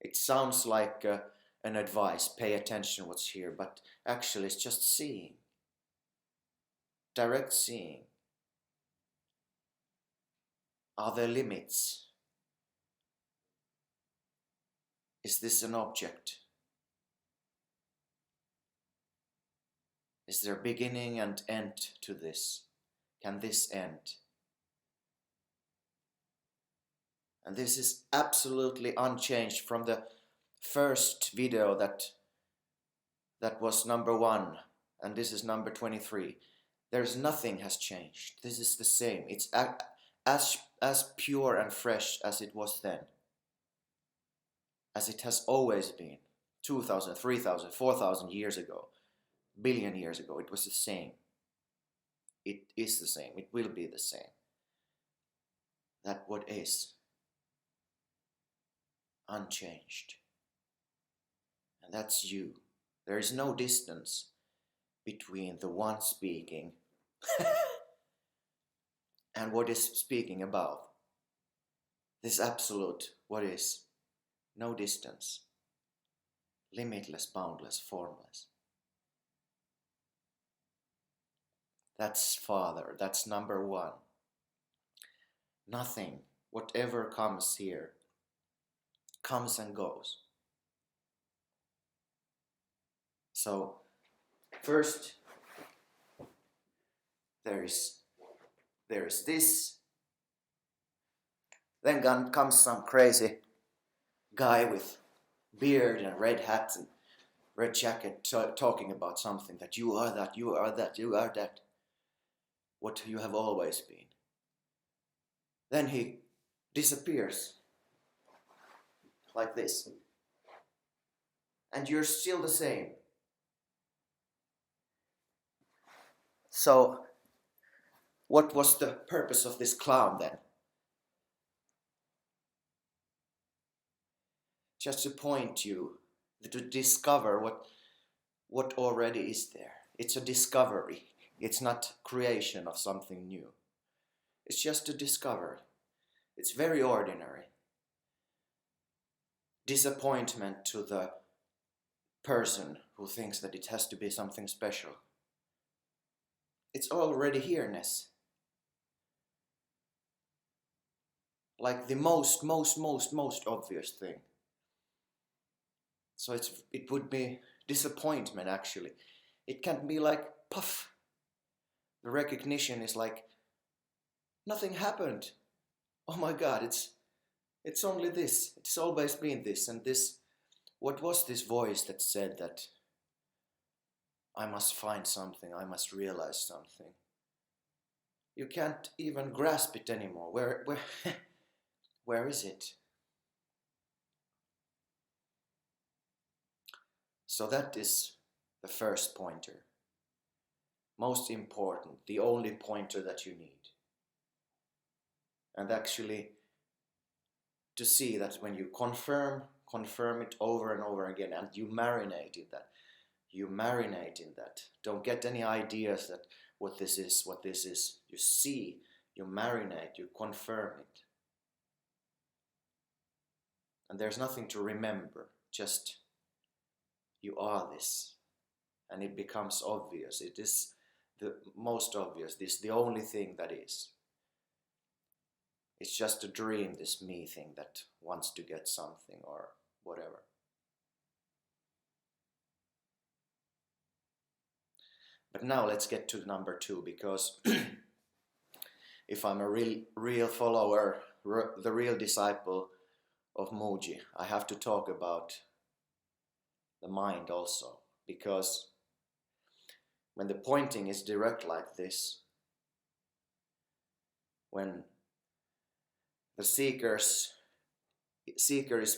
Speaker 2: It sounds like an advice, pay attention what's here, but actually it's just seeing. Direct seeing. Are there limits? Is this an object? Is there beginning and end to this? Can this end? And this is absolutely unchanged from the first video that was number 1, and this is number 23. There's nothing has changed. This is the same. It's as pure and fresh as it was then, as it has always been. 2,000, 3,000, 4,000 years ago, billion years ago, it was the same. It is the same. It will be the same. That what is unchanged. And that's you. There is no distance between the one speaking and what is speaking about. This absolute, what is? No distance. Limitless, boundless, formless. That's Father. That's number 1. Nothing, whatever comes here, comes and goes. So, first, there is this. Then comes some crazy guy with beard and red hat and red jacket talking about something that you are that, you are that, you are that. What you have always been. Then he disappears like this. And you're still the same. So, what was the purpose of this clown then? Just to point you, to discover what already is there. It's a discovery. It's not creation of something new. It's just a discovery. It's very ordinary. Disappointment to the person who thinks that it has to be something special. It's already here-ness. Like the most obvious thing. So it would be disappointment actually. It can't be like puff. The recognition is like nothing happened. Oh my God, it's only this. It's always been this and this. What was this voice that said that I must find something, I must realize something? You can't even grasp it anymore. Where is it? So that is the first pointer. Most important, the only pointer that you need. And actually, to see that when you confirm it over and over again, and you marinate in that. You marinate in that. Don't get any ideas that what this is. You see, you marinate, you confirm it. And there's nothing to remember, just you are this. And it becomes obvious. It is the most obvious. This is the only thing that is. It's just a dream, this me thing that wants to get something or whatever. But now let's get to number 2, because if I'm a real follower, the real disciple of Mooji, I have to talk about the mind also. Because when the pointing is direct like this, when the seeker is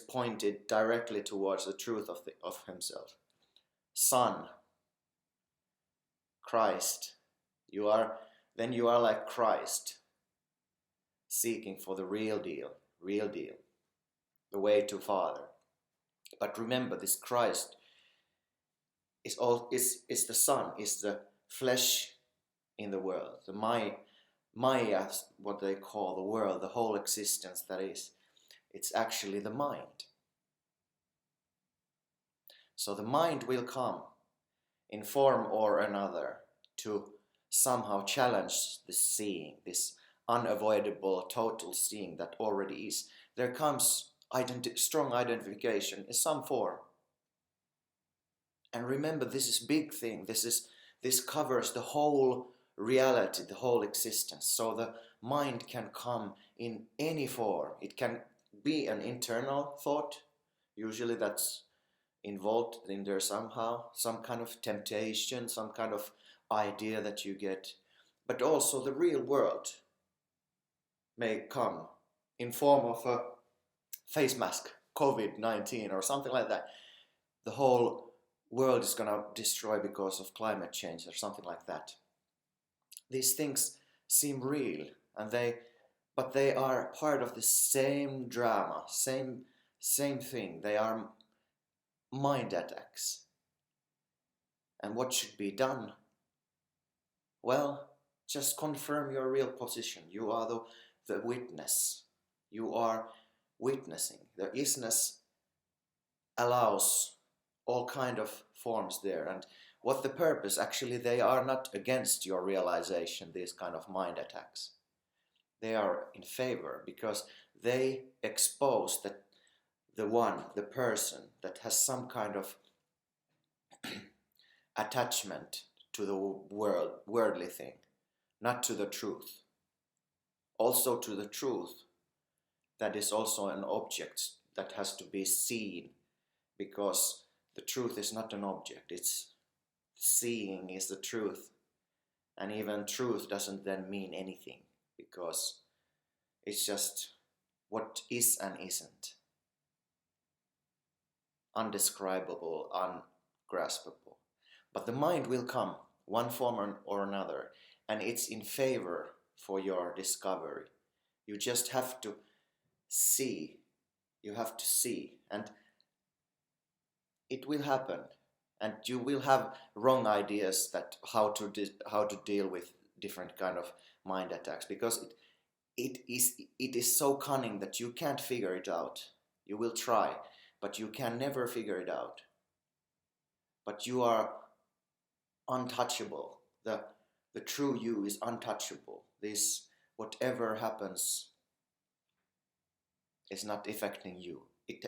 Speaker 2: pointed directly towards the truth of himself, Son, Christ, you are like Christ, seeking for the real deal, the way to Father. But remember, this Christ is the Son, is the flesh in the world, the Maya, what they call the world, the whole existence that is, it's actually the mind. So the mind will come in form or another to somehow challenge this seeing, this unavoidable total seeing that already is. There comes strong identification in some form. And remember, this is big thing. This covers the whole reality, the whole existence. So the mind can come in any form. It can be an internal thought. Usually that's involved in there somehow, some kind of temptation, some kind of idea that you get. But also the real world may come in form of a face mask, COVID-19 or something like that. The whole world is going to destroy because of climate change or something like that. These things seem real, but they are part of the same drama, same thing. They are mind attacks. And what should be done? Well, just confirm your real position. You are the witness. You are witnessing. The isness allows all kind of forms there. And what the purpose? Actually, they are not against your realization, these kind of mind attacks. They are in favor because they expose that the person that has some kind of attachment to the worldly thing, not to the truth. Also to the truth, that is also an object that has to be seen, because the truth is not an object, it's seeing is the truth. And even truth doesn't then mean anything, because it's just what is and isn't. Undescribable, ungraspable. But the mind will come, one form or another, and it's in favor for your discovery. You just have to see. You have to see, and it will happen. And you will have wrong ideas that how to deal with different kind of mind attacks, because it is so cunning that you can't figure it out. You will try, but you can never figure it out. But you are untouchable. The true you is untouchable. This, whatever happens, is not affecting you. It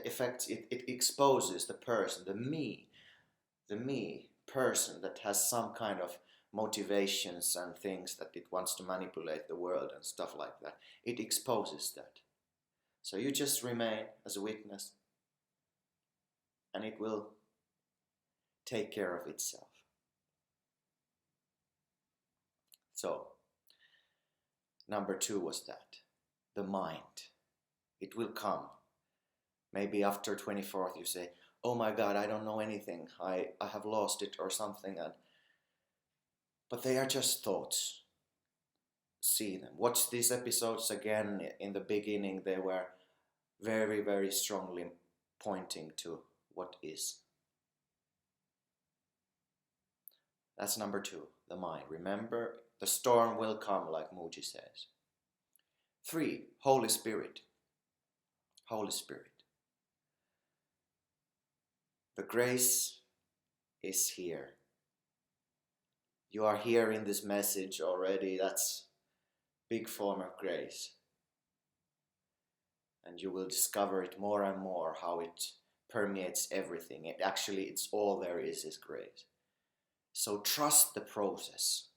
Speaker 2: exposes the person, the me person that has some kind of motivations and things that it wants to manipulate the world and stuff like that. It exposes that. So you just remain as a witness, and it will take care of itself. So, number 2 was that, the mind. It will come. Maybe after 24th you say, oh my God, I don't know anything. I have lost it or something. But they are just thoughts. See them. Watch these episodes again. In the beginning they were very, very strongly pointing to what is. That's number 2, the mind. Remember, the storm will come, like Muji says. 3, Holy Spirit. Holy Spirit. The grace is here. You are hearing this message already. That's big form of grace. And you will discover it more and more, how it permeates everything. It's all there is grace. So trust the process.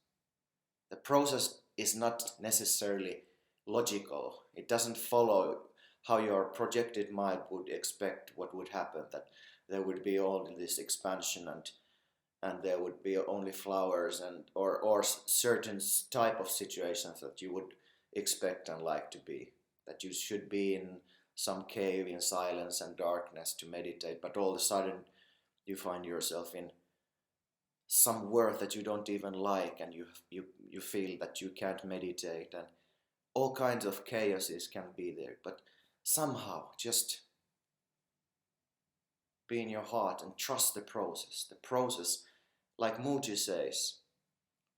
Speaker 2: The process is not necessarily logical. It doesn't follow how your projected mind would expect what would happen, that there would be all this expansion and there would be only flowers or certain type of situations that you would expect and like to be. That you should be in some cave in silence and darkness to meditate, but all of a sudden you find yourself in some world that you don't even like, and you feel that you can't meditate, and all kinds of chaoses can be there. But somehow just be in your heart and trust the process. The process, like Muji says,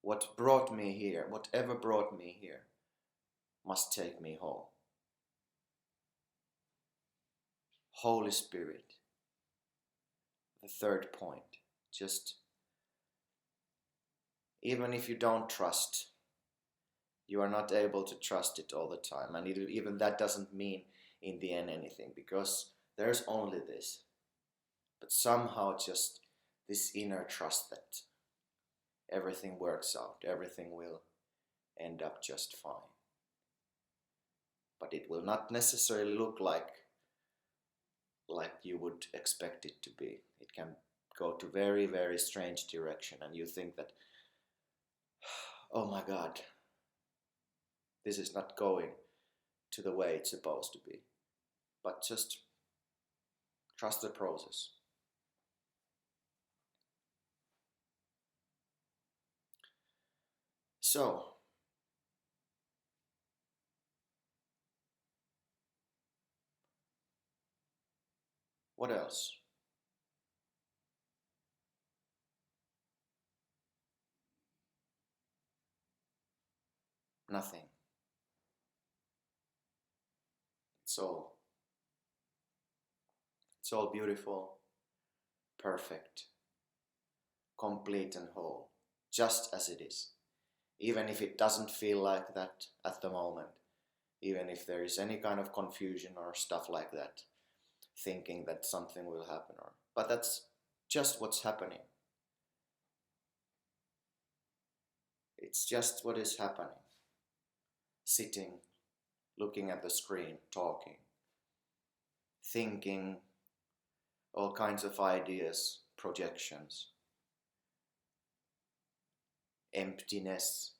Speaker 2: whatever brought me here, must take me home. Holy Spirit. The third point. Just, even if you don't trust, you are not able to trust it all the time. And even that doesn't mean in the end anything, because there's only this. But somehow just this inner trust that everything works out, everything will end up just fine. But it will not necessarily look like you would expect it to be. It can go to very, very strange direction, and you think that, oh my God, this is not going to the way it's supposed to be. But just trust the process. So, what else? Nothing. It's all beautiful, perfect, complete and whole, just as it is. Even if it doesn't feel like that at the moment, even if there is any kind of confusion or stuff like that, thinking that something will happen, but that's just what's happening. It's just what is happening. Sitting, looking at the screen, talking, thinking, all kinds of ideas, projections, emptiness.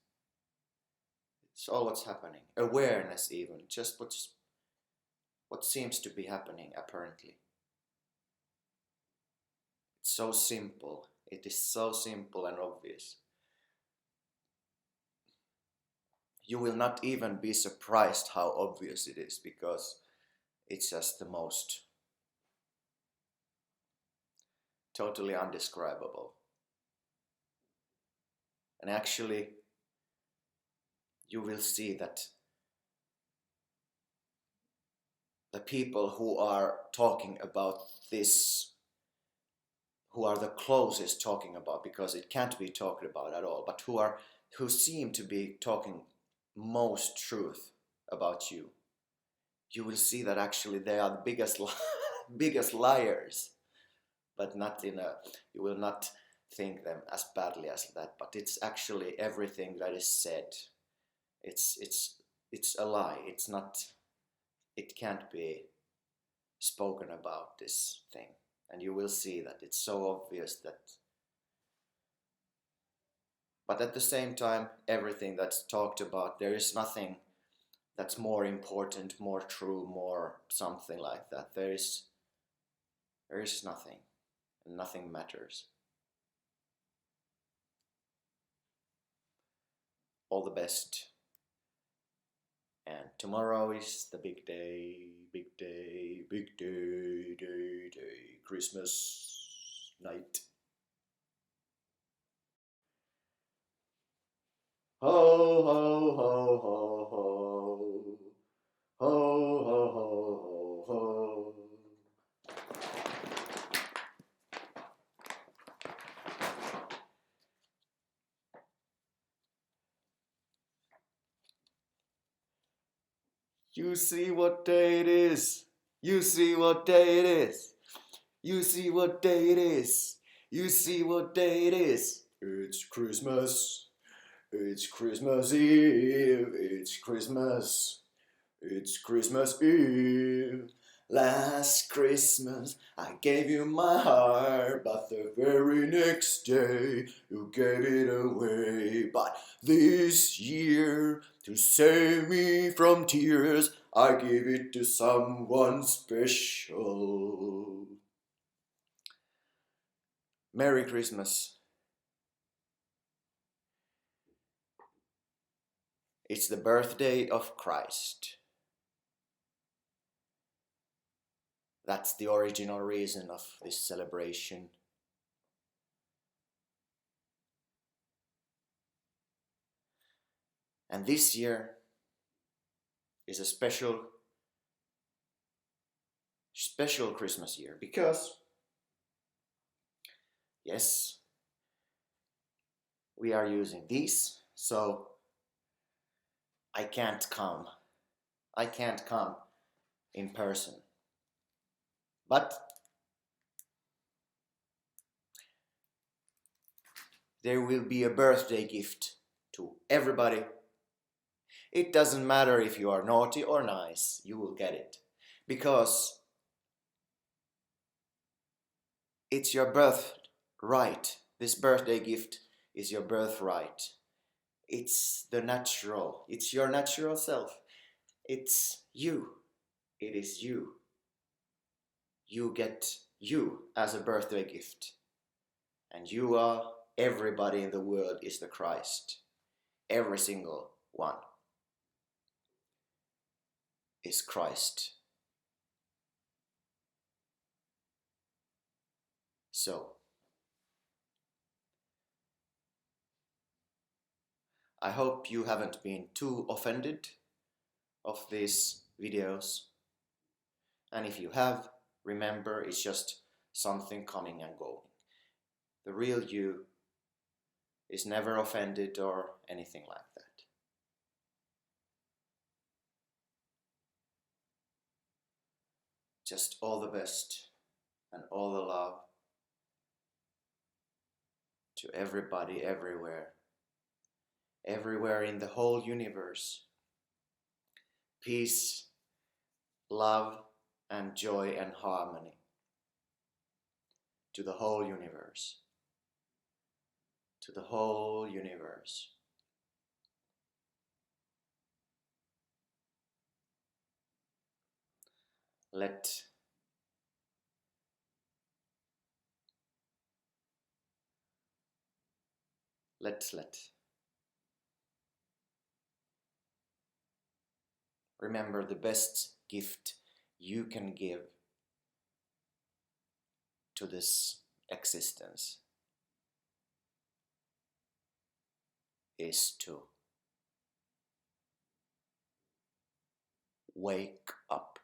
Speaker 2: It's all what's happening. Awareness even, just what seems to be happening apparently. It's so simple. It is so simple and obvious. You will not even be surprised how obvious it is, because it's just the most totally undescribable. And actually, you will see that the people who are talking about this, who are the closest talking about, because it can't be talked about at all, but who seem to be talking most truth about you, you will see that actually they are the biggest liars. But not you will not think them as badly as that, but it's actually everything that is said. It's a lie. It's not, it can't be spoken about, this thing. And you will see that it's so obvious that, but at the same time, everything that's talked about, there is nothing that's more important, more true, more something like that. There is nothing, and nothing matters. All the best. And tomorrow is the big day, big day, big day, Christmas night. Ho, ho, ho, ho, ho. Ho, ho, ho, ho, ho. You see what day it is. You see what day it is. You see what day it is. You see what day it is. It's Christmas. It's Christmas Eve. It's Christmas. It's Christmas Eve. Last Christmas I gave you my heart, but the very next day you gave it away. But this year, to save me from tears, I give it to someone special. Merry Christmas. It's the birthday of Christ. That's the original reason of this celebration. And this year, is a special Christmas year because, yes, we are using these, so I can't come in person. But there will be a birthday gift to everybody. It doesn't matter if you are naughty or nice, you will get it. Because it's your birthright. This birthday gift is your birthright. It's your natural self. It's you. It is you. You get you as a birthday gift. And everybody in the world is the Christ. Every single one is Christ. So, I hope you haven't been too offended of these videos. And if you have, remember, it's just something coming and going. The real you is never offended or anything like that. Just all the best and all the love to everybody, everywhere in the whole universe. Peace, love, and joy and harmony to the whole universe. To the whole universe. Let remember, the best gift you can give to this existence is to wake up.